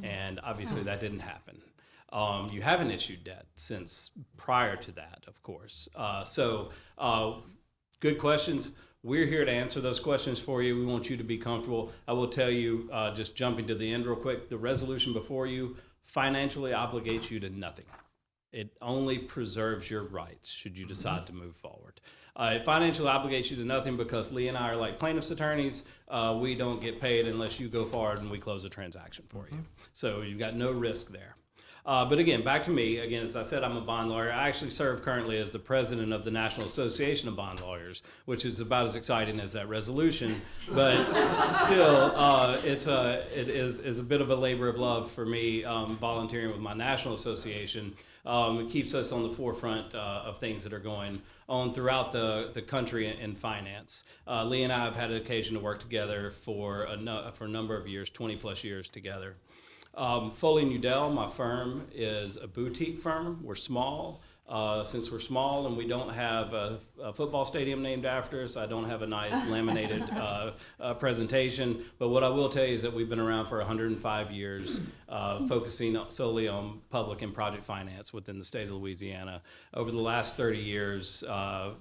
And obviously that didn't happen. You haven't issued debt since prior to that, of course. Good questions. We're here to answer those questions for you. We want you to be comfortable. I will tell you, just jumping to the end real quick, the resolution before you financially obligates you to nothing. It only preserves your rights should you decide to move forward. It financially obligates you to nothing because Lee and I are like plaintiff's attorneys. We don't get paid unless you go forward and we close a transaction for you. So you've got no risk there. But again, back to me. Again, as I said, I'm a bond lawyer. I actually serve currently as the president of the National Association of Bond Lawyers, which is about as exciting as that resolution. But still, it is a bit of a labor of love for me volunteering with my national association. It keeps us on the forefront of things that are going on throughout the country in finance. Lee and I have had an occasion to work together for a number of years, 20 plus years together. Foley and Udell, my firm, is a boutique firm. We're small. Since we're small and we don't have a football stadium named after us, I don't have a nice laminated presentation. But what I will tell you is that we've been around for 105 years, focusing solely on public and project finance within the state of Louisiana. Over the last 30 years,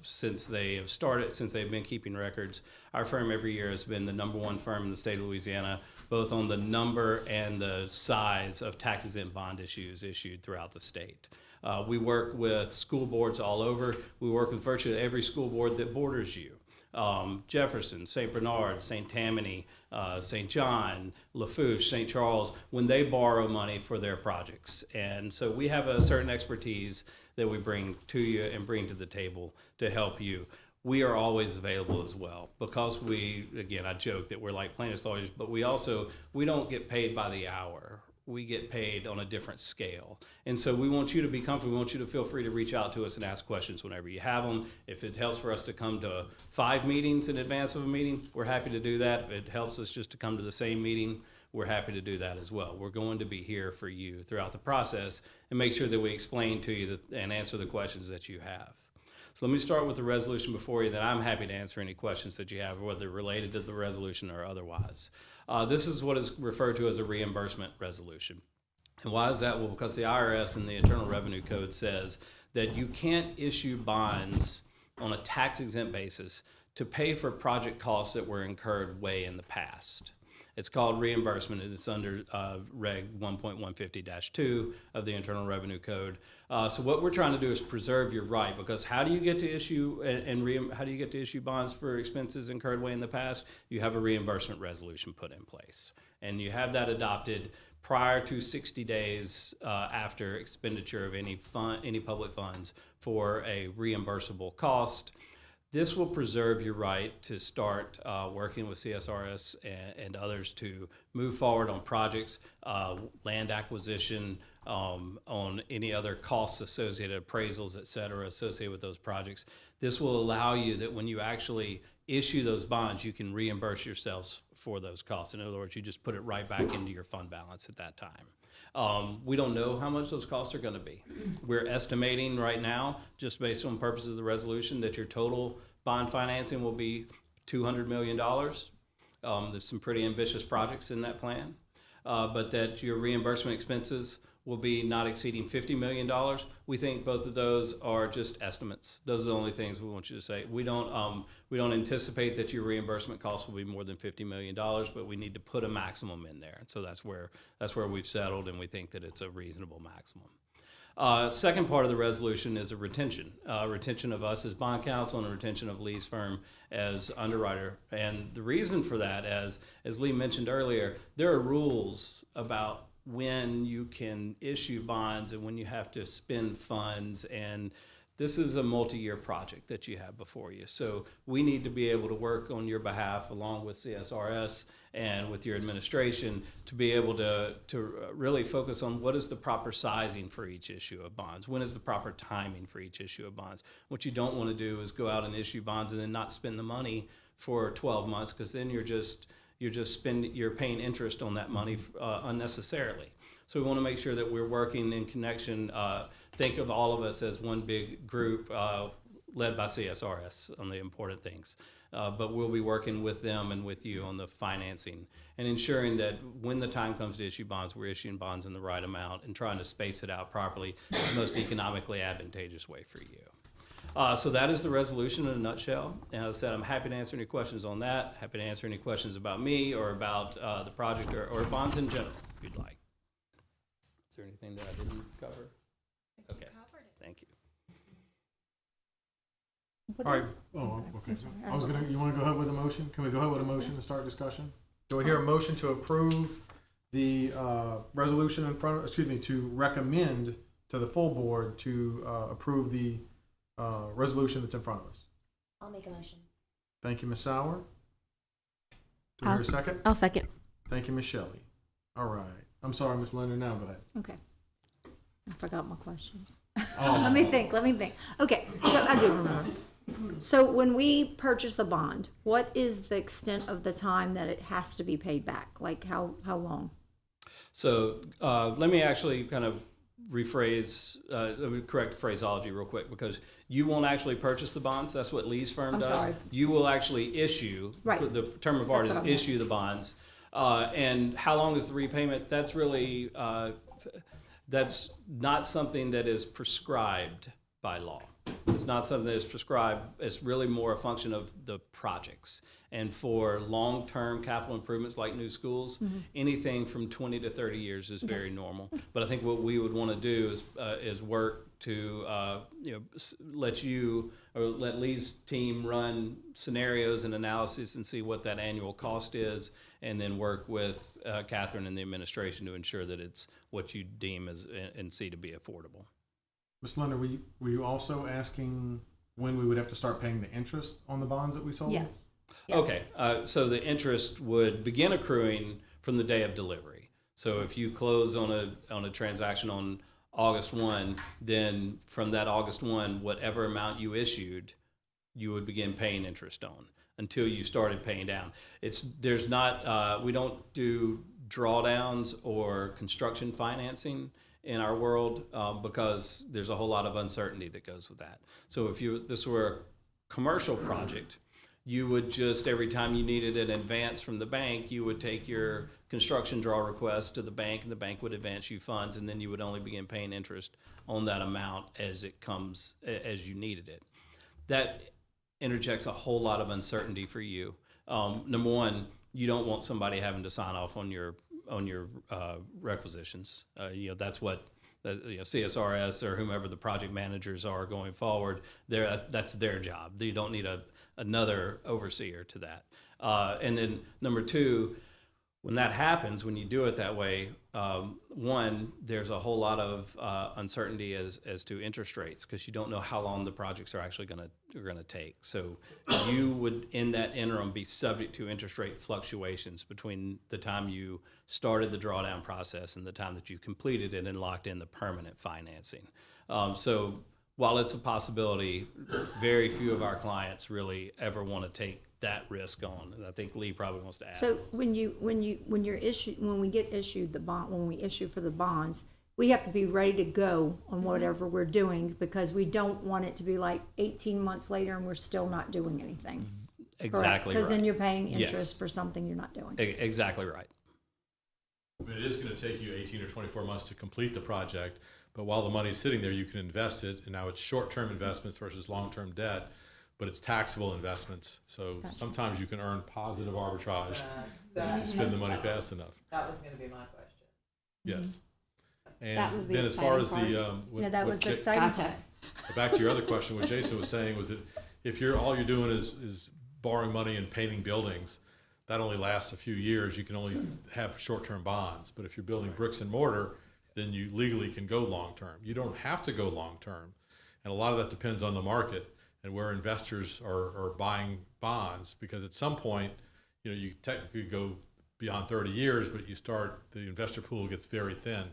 since they've been keeping records, our firm every year has been the #1 firm in the state of Louisiana, both on the number and the size of tax-exempt bond issues issued throughout the state. We work with school boards all over. We work with virtually every school board that borders you. Jefferson, St. Bernard, St. Tammany, St. John, Lafourche, St. Charles, when they borrow money for their projects. And so we have a certain expertise that we bring to you and bring to the table to help you. We are always available as well because I joke that we're like plaintiff's lawyers, but we don't get paid by the hour. We get paid on a different scale. And so we want you to be comfortable. We want you to feel free to reach out to us and ask questions whenever you have them. If it helps for us to come to 5 meetings in advance of a meeting, we're happy to do that. If it helps us just to come to the same meeting, we're happy to do that as well. We're going to be here for you throughout the process and make sure that we explain to you and answer the questions that you have. So let me start with the resolution before you, then I'm happy to answer any questions that you have, whether related to the resolution or otherwise. This is what is referred to as a reimbursement resolution. And why is that? Well, because the IRS and the Internal Revenue Code says that you can't issue bonds on a tax-exempt basis to pay for project costs that were incurred way in the past. It's called reimbursement, and it's under Reg 1.150-2 of the Internal Revenue Code. So what we're trying to do is preserve your right, because how do you get to issue how do you get to issue bonds for expenses incurred way in the past? You have a reimbursement resolution put in place, and you have that adopted prior to 60 days after expenditure of any public funds for a reimbursable cost. This will preserve your right to start working with CSRS and others to move forward on projects, land acquisition, on any other costs associated, appraisals, et cetera, associated with those projects. This will allow you that when you actually issue those bonds, you can reimburse yourselves for those costs. In other words, you just put it right back into your fund balance at that time. We don't know how much those costs are going to be. We're estimating right now, just based on purposes of the resolution, that your total bond financing will be $200 million. There's some pretty ambitious projects in that plan, but that your reimbursement expenses will be not exceeding $50 million. We think both of those are just estimates. Those are the only things we want you to say. We don't anticipate that your reimbursement costs will be more than $50 million, but we need to put a maximum in there. So that's where we've settled, and we think that it's a reasonable maximum. Second part of the resolution is a retention of us as bond counsel and a retention of Lee's firm as underwriter. And the reason for that, as Lee mentioned earlier, there are rules about when you can issue bonds and when you have to spend funds, and this is a multi-year project that you have before you. So we need to be able to work on your behalf along with CSRS and with your administration to be able to really focus on what is the proper sizing for each issue of bonds. When is the proper timing for each issue of bonds? What you don't want to do is go out and issue bonds and then not spend the money for 12 months, because then you're paying interest on that money unnecessarily. So we want to make sure that we're working in connection. Think of all of us as one big group led by CSRS on the important things. But we'll be working with them and with you on the financing and ensuring that when the time comes to issue bonds, we're issuing bonds in the right amount and trying to space it out properly, the most economically advantageous way for you. So that is the resolution in a nutshell. And as I said, I'm happy to answer any questions on that, happy to answer any questions about me or about the project or bonds in general, if you'd like. Is there anything that I didn't cover? Okay, thank you. All right. Oh, okay. You want to go ahead with a motion? Can we go ahead with a motion to start discussion? Do I hear a motion to approve the resolution to recommend to the full board to approve the resolution that's in front of us? I'll make a motion. Thank you, Ms. Sauer. Do I hear a second? I'll second. Thank you, Ms. Shelley. All right. I'm sorry, Ms. Leonard, now go ahead. Okay. I forgot my question. Oh. Let me think. Okay, so I do remember. So when we purchase a bond, what is the extent of the time that it has to be paid back? Like how long? So let me actually kind of rephrase, let me correct the phraseology real quick, because you won't actually purchase the bonds. That's what Lee's firm I'm does. sorry. You will actually issue, Right. the term of art That's is what I meant. issue the bonds. And how long is the repayment? That's really, that's not something that is prescribed by law. It's not something that is prescribed. It's really more a function of the projects. And for long-term capital improvements like new schools, anything from 20 to 30 years is very normal. But I think what we would want to do is work to let you or let Lee's team run scenarios and analysis and see what that annual cost is, and then work with Catherine and the administration to ensure that it's what you deem as and see to be affordable. Ms. Leonard, were you also asking when we would have to start paying the interest on the bonds that we sold? Yes. Yeah. Okay, so the interest would begin accruing from the day of delivery. So if you close on a transaction on August 1, then from that August 1, whatever amount you issued, you would begin paying interest on until you started paying down. We don't do drawdowns or construction financing in our world because there's a whole lot of uncertainty that goes with that. So if this were a commercial project, you would just, every time you needed an advance from the bank, you would take your construction draw request to the bank, and the bank would advance you funds, and then you would only begin paying interest on that amount as it comes, as you needed it. That interjects a whole lot of uncertainty for you. Number one, you don't want somebody having to sign off on your requisitions. That's what CSRS or whomever the project managers are going forward. That's their job. You don't need another overseer to that. And then number two, when that happens, when you do it that way, one, there's a whole lot of uncertainty as to interest rates, because you don't know how long the projects are actually going to take. So you would, in that interim, be subject to interest rate fluctuations between the time you started the drawdown process and the time that you completed it and locked in the permanent financing. So while it's a possibility, very few of our clients really ever want to take that risk on. And I think Lee probably wants to add. So when we get issued the bond, when we issue for the bonds, we have to be ready to go on whatever we're doing, because we don't want it to be like 18 months later and we're still not doing anything. Exactly right. Because then you're paying interest Yes. for something you're not doing. Exactly right. It is going to take you 18 or 24 months to complete the project, but while the money's sitting there, you can invest it, and now it's short-term investments versus long-term debt, but it's taxable investments. So sometimes you can earn positive arbitrage if you spend the money fast enough. That was gonna be my question. Yes. And That was the then as far as exciting the, Yeah, that was the Ja- exciting Gotcha. part. back to your other question, what Jason was saying was that if all you're doing is borrowing money and painting buildings, that only lasts a few years. You can only have short-term bonds. But if you're building bricks and mortar, then you legally can go long-term. You don't have to go long-term. And a lot of that depends on the market and where investors are buying bonds, because at some point, you technically go beyond 30 years, but the investor pool gets very thin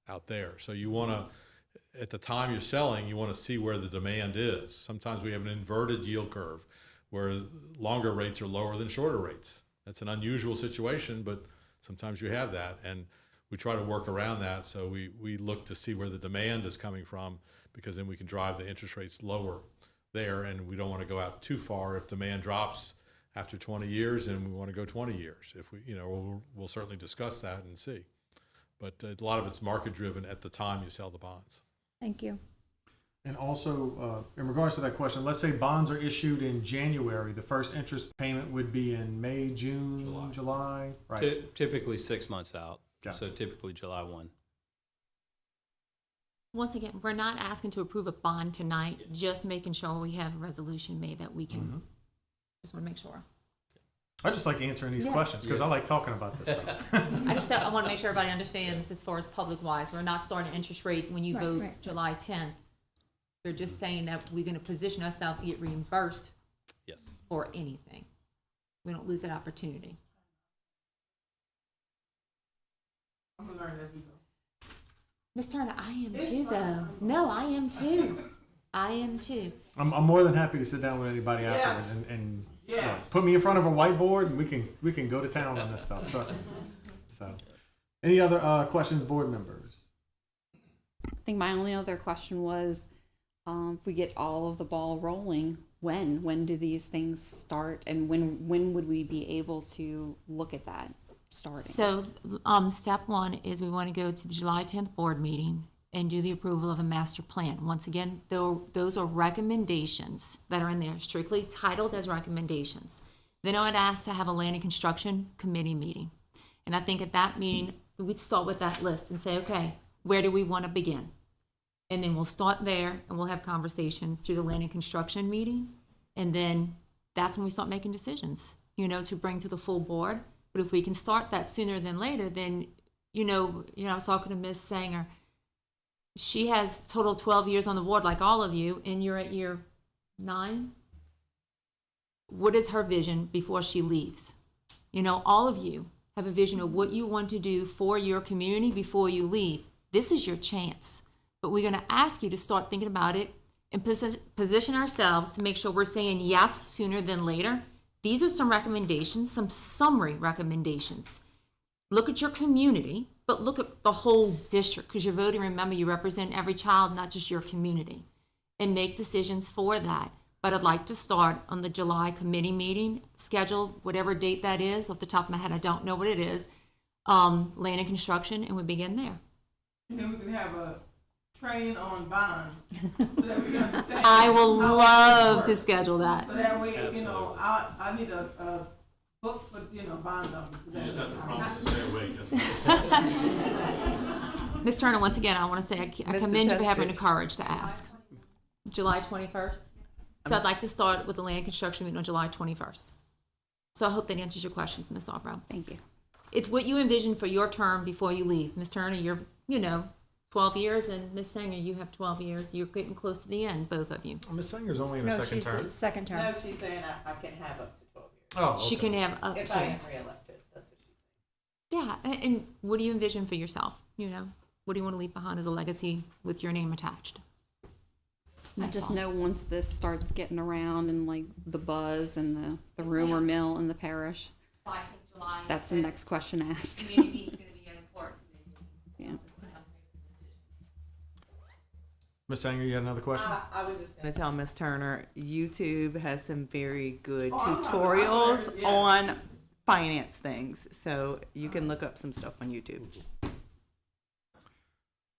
out there. So you want to, at the time you're selling, you want to see where the demand is. Sometimes we have an inverted yield curve where longer rates are lower than shorter rates. That's an unusual situation, but sometimes you have that. And we try to work around that. So we look to see where the demand is coming from, because then we can drive the interest rates lower there. And we don't want to go out too far. If demand drops after 20 years, and we want to go 20 years. If we'll certainly discuss that and see. But a lot of it's market driven at the time you sell the bonds. Thank you. And also, in regards to that question, let's say bonds are issued in January. The first interest payment would be in May, June, July, right? Typically 6 months out. Gotcha. So typically July 1. Once again, we're not asking to approve a bond tonight, just making sure we have a resolution made that we can, just want to make sure. I just like answering these Yeah. questions because I like talking about this stuff. I want to make sure everybody understands as far as public wise, we're not starting interest rates when you Right, vote right. July 10th. They're just saying that we're going to position ourselves to get reimbursed Yes. for anything. We don't lose that opportunity. I'm gonna learn as we go. Ms. Turner, I am It's too, fine. though. No, I am too. I am too. I'm more than happy to sit down with anybody afterwards Yes. and Yes. put me in front of a whiteboard and we can go to town on this stuff. Trust me. So, any other questions, board members? I think my only other question was, if we get all of the ball rolling, when do these things start, and when would we be able to look at that starting? So, step one is we want to go to the July 10th board meeting and do the approval of a master plan. Once again, those are recommendations that are in there, strictly titled as recommendations. Then I would ask to have a land and construction committee meeting. And I think at that meeting, we'd start with that list and say, okay, where do we want to begin? And then we'll start there and we'll have conversations through the land and construction meeting. And then that's when we start making decisions, to bring to the full board. But if we can start that sooner than later, then, I was talking to Ms. Sanger. She has total 12 years on the board like all of you, and you're at year 9. What is her vision before she leaves? All of you have a vision of what you want to do for your community before you leave. This is your chance. But we're going to ask you to start thinking about it and position ourselves to make sure we're saying yes sooner than later. These are some recommendations, some summary recommendations. Look at your community, but look at the whole district, because you're voting, remember, you represent every child, not just your community, and make decisions for that. But I'd like to start on the July committee meeting, schedule whatever date that is. Off the top of my head, I don't know what it is. Land and construction, and we begin there. And then we can have a training on bonds so that we can understand. I will how love it to works. schedule that. So that way, Absolutely. I need a book for, bond numbers. So that- stay awake. Ms. Turner, once again, I want to say I Mr. commend you for having the Cheskich. courage to ask. July 21st? So I'd like to start with the land construction meeting on July 21st. So I hope that answers your questions, Ms. Albrow. Thank you. It's what you envision for your term before you leave. Ms. Turner, you're, 12 years, and Ms. Sanger, you have 12 years. You're getting close to the end, both of you. Miss Singer's only in her No, second she's term. the second term. No, she's saying I can have up to 12 years. Oh, She okay. can have up If to. I am reelected, that's what she's saying. Yeah, and what do you envision for yourself? What do you want to leave behind as a legacy with your name attached? I That's just all. know once this starts getting around and like the buzz and the rumor mill in the parish, July. that's the next question asked. Community is going to be an important. Yeah. Miss Sanger, you had another question? I was just going to tell Miss Turner, YouTube has some very good Oh, I'm tutorials learning, yeah. on finance things. So you can look up some stuff on YouTube.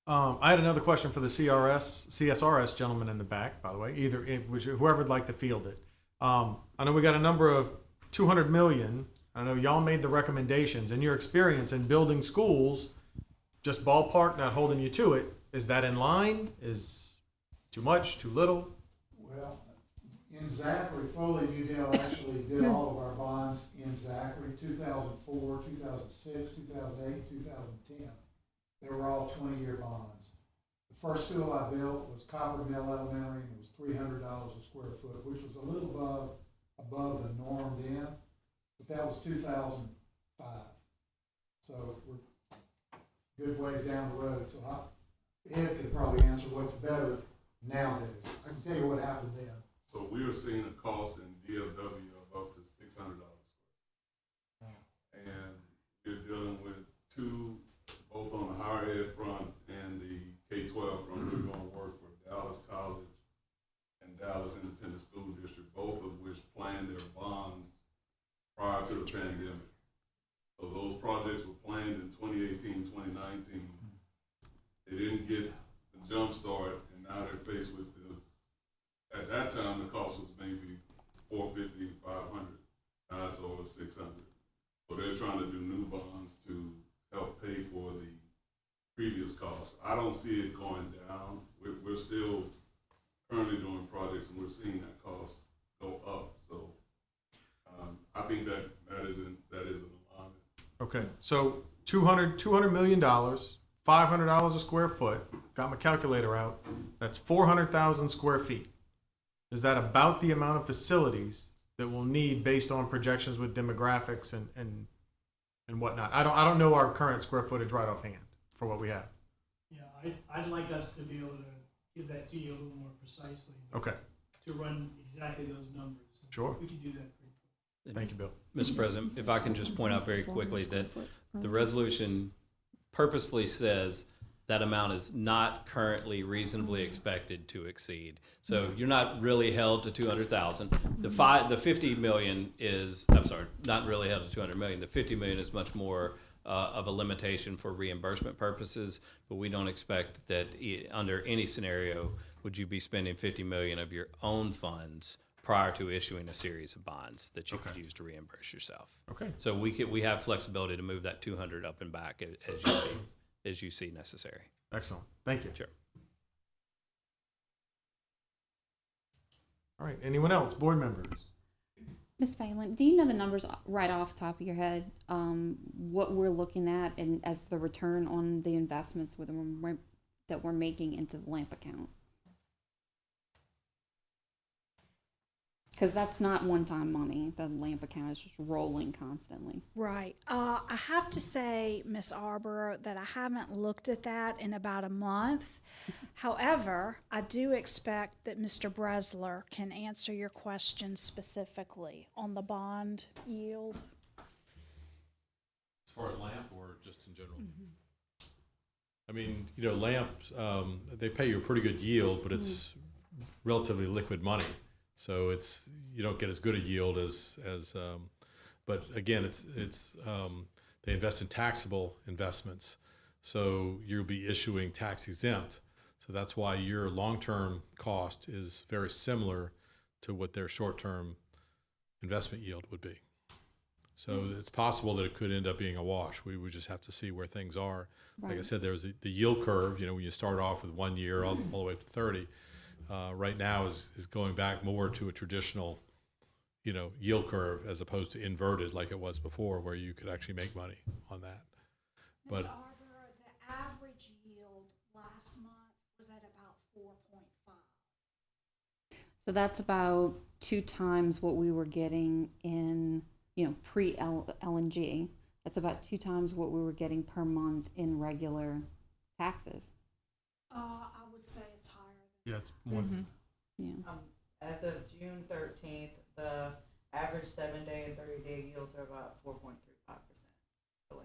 I had another question for the CSRS gentleman in the back, by the way, whoever would like to field it. I know we got a number of 200 million. I know y'all made the recommendations. In your experience in building schools, just ballpark, not holding you to it, is that in line? Is too much, too little? Well, in Zachary, Foley New Deal actually did all of our bonds in Zachary, 2004, 2006, 2008, 2010. They were all 20-year bonds. The first school I built was Copper Mill Elementary, and it was $300 a square foot, which was a little above the norm then, but that was 2005. So we're good ways down the road. So Ed could probably answer what's better nowadays. I can tell you what happened then. So we were seeing a cost in DFW of up to $600. And we're dealing with two, both on the higher ed front and the K-12 front. We're going to work for Dallas College and Dallas Independent School District, both of which planned their bonds prior to the pandemic. So those projects were planned in 2018, 2019. They didn't get the jump start, and now they're faced with at that time, the cost was maybe $450, $500. Now it's over $600. So they're trying to do new bonds to help pay for the previous costs. I don't see it going down. We're still currently doing projects, and we're seeing that cost go up. So I think that is an alignment. Okay, so $200 million, $500 a square foot. Got my calculator out. That's 400,000 square feet. Is that about the amount of facilities that we'll need based on projections with demographics and whatnot? I don't know our current square footage right offhand for what we have. Yeah, I'd like us to be able to give that to you a little more precisely. Okay, To run exactly those numbers. sure. We could do that pretty quick. Thank you, Bill. Mr. President, if I can just point out very quickly that the resolution purposefully says that amount is not currently reasonably expected to exceed. So you're not really held to 200,000. The 50 million is, I'm sorry, not really held to 200 million. The 50 million is much more of a limitation for reimbursement purposes, but we don't expect that under any scenario would you be spending 50 million of your own funds prior to issuing a series of bonds that you could use to reimburse yourself. Okay. So we have flexibility to move that 200 up and back as you see necessary. Excellent. Thank you. Sure. All right. Anyone else? Board members? Ms. Phelan, do you know the numbers right off the top of your head? What we're looking at and as the return on the investments that we're making into the LAMP account? Because that's not one-time money. The LAMP account is just rolling constantly. Right. I have to say, Miss Arbor, that I haven't looked at that in about a month. However, I do expect that Mr. Bresler can answer your question specifically on the bond yield. As far as LAMP or just in general? I mean, LAMP, they pay you a pretty good yield, but it's relatively liquid money. So you don't get as good a yield but again, they invest in taxable investments. So you'll be issuing tax exempt. So that's why your long-term cost is very similar to what their short-term investment yield would be. So it's possible that it could end up being a wash. We would just have to see where things are. Right. Like I said, there's the yield curve, when you start off with 1 year all the way up to 30. Right now is going back more to a traditional, yield curve as opposed to inverted like it was before, where you could actually make money on that. Ms. But Arbor, the average yield last month was at about 4.5. So that's about 2 times what we were getting in, pre-LNG. That's about 2 times what we were getting per month in regular taxes. I would say it's higher. Yeah, it's more. Yeah. As of June 13th, the average 7-day and 30-day yields are about 4.35%.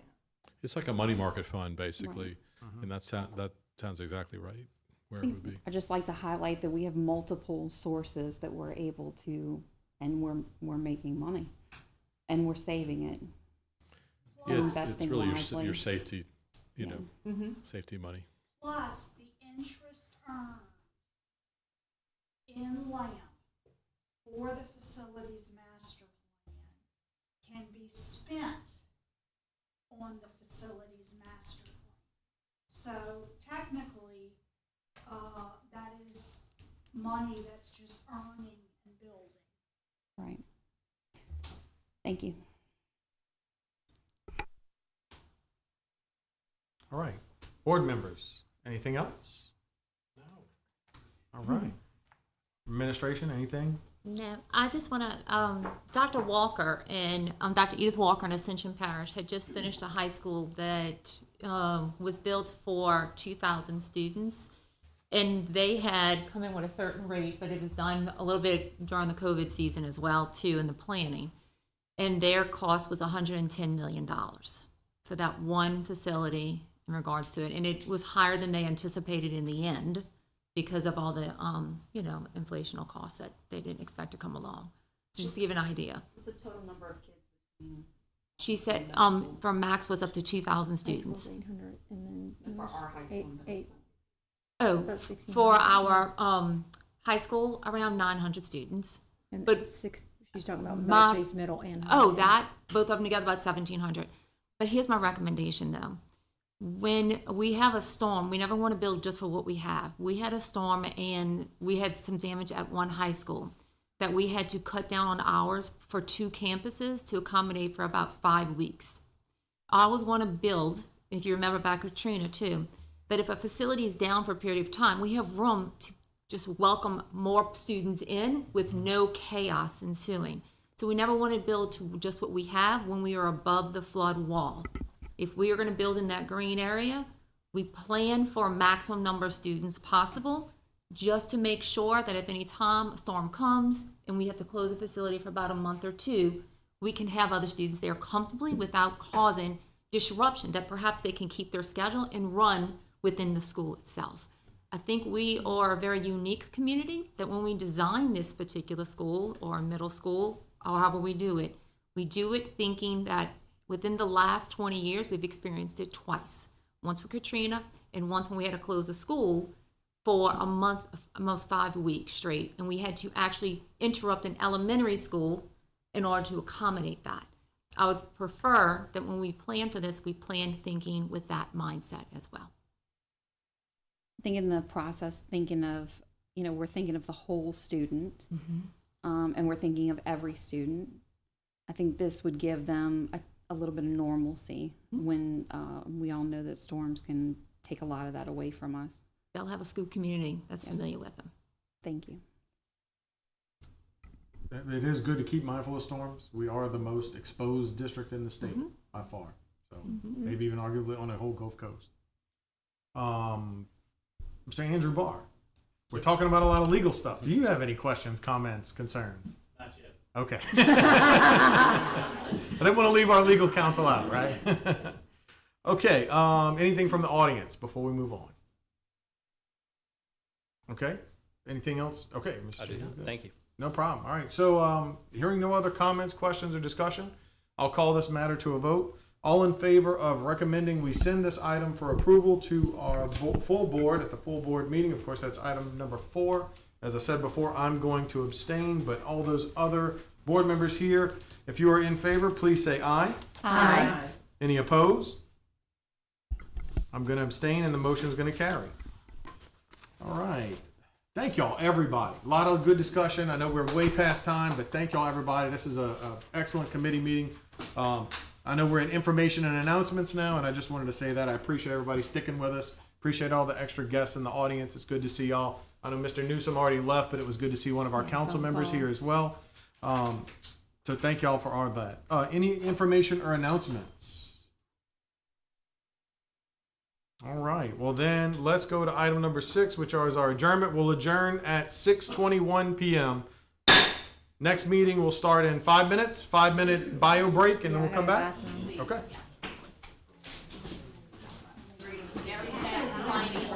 it's like a money market fund, basically. And that sounds exactly right where it would be. I'd just like to highlight that we have multiple sources that we're able to, and we're making money, and we're saving it. Yeah, it's Investing really wisely. your safety, Yeah. safety money. Plus, the interest earned in LAMP for the facilities master plan can be spent on the facilities master plan. So technically, that is money that's just earning and building. Right. Thank you. All right. Board members, anything else? No. All right. Administration, anything? No, I just want to, Dr. Walker and Dr. Edith Walker in Ascension Parish had just finished a high school that was built for 2,000 students. And they had come in with a certain rate, but it was done a little bit during the COVID season as well, too, in the planning. And their cost was $110 million for that one facility in regards to it. And it was higher than they anticipated in the end, because of all the, inflational costs that they didn't expect to come along. So just to give an idea. What's the total number of kids? She said, from max was up to 2,000 students. 800, and then For our high school. eight. Oh, About 1600. for our, high school, around 900 students. And But she's talking about my- Chase Middle and. Oh, that, both of them together, about 1,700. But here's my recommendation, though. When we have a storm, we never want to build just for what we have. We had a storm and we had some damage at one high school that we had to cut down on hours for 2 campuses to accommodate for about 5 weeks. I always want to build, if you remember back with Katrina too, that if a facility is down for a period of time, we have room to just welcome more students in with no chaos ensuing. So we never want to build to just what we have when we are above the flood wall. If we are going to build in that green area, we plan for a maximum number of students possible, just to make sure that if any time a storm comes and we have to close a facility for about a month or 2, we can have other students there comfortably without causing disruption, that perhaps they can keep their schedule and run within the school itself. I think we are a very unique community, that when we design this particular school or middle school, or however we do it thinking that within the last 20 years, we've experienced it twice. Once with Katrina, and once when we had to close the school for a month, almost 5 weeks straight. And we had to actually interrupt an elementary school in order to accommodate that. I would prefer that when we plan for this, we plan thinking with that mindset as well. Thinking the process, thinking of, we're thinking of the whole student, and we're thinking of every student. I think this would give them a little bit of normalcy when we all know that storms can take a lot of that away from us. They'll have a school community that's familiar with them. Thank you. It is good to keep mindful of storms. We are the most exposed district in the state by far. So maybe even arguably on the whole Gulf Coast. Mr. Andrew Barr, we're talking about a lot of legal stuff. Do you have any questions, comments, concerns? Not yet. Okay. I didn't want to leave our legal counsel out, right? Okay. Anything from the audience before we move on? Okay. Anything else? Okay, Mr. I do. Chairman. Thank you. No problem. All right. So, hearing no other comments, questions, or discussion, I'll call this matter to a vote. All in favor of recommending we send this item for approval to our full board at the full board meeting. Of course, that's item number 4. As I said before, I'm going to abstain, but all those other board members here, if you are in favor, please say aye. Aye. Any opposed? I'm going to abstain, and the motion is going to carry. All right. Thank y'all, everybody. A lot of good discussion. I know we're way past time, but thank y'all, everybody. This is a excellent committee meeting. I know we're in information and announcements now, and I just wanted to say that I appreciate everybody sticking with us. Appreciate all the extra guests in the audience. It's good to see y'all. I know Mr. Newsom already left, but it was good to see one of our council members here as well. So thank y'all for all of that. Any information or announcements? All right. Well, then let's go to item number 6, which is our adjournment. We'll adjourn at 6:21 p.m. Next meeting will start in 5 minutes, 5-minute bio break, and then we'll come back. Okay. Very fast,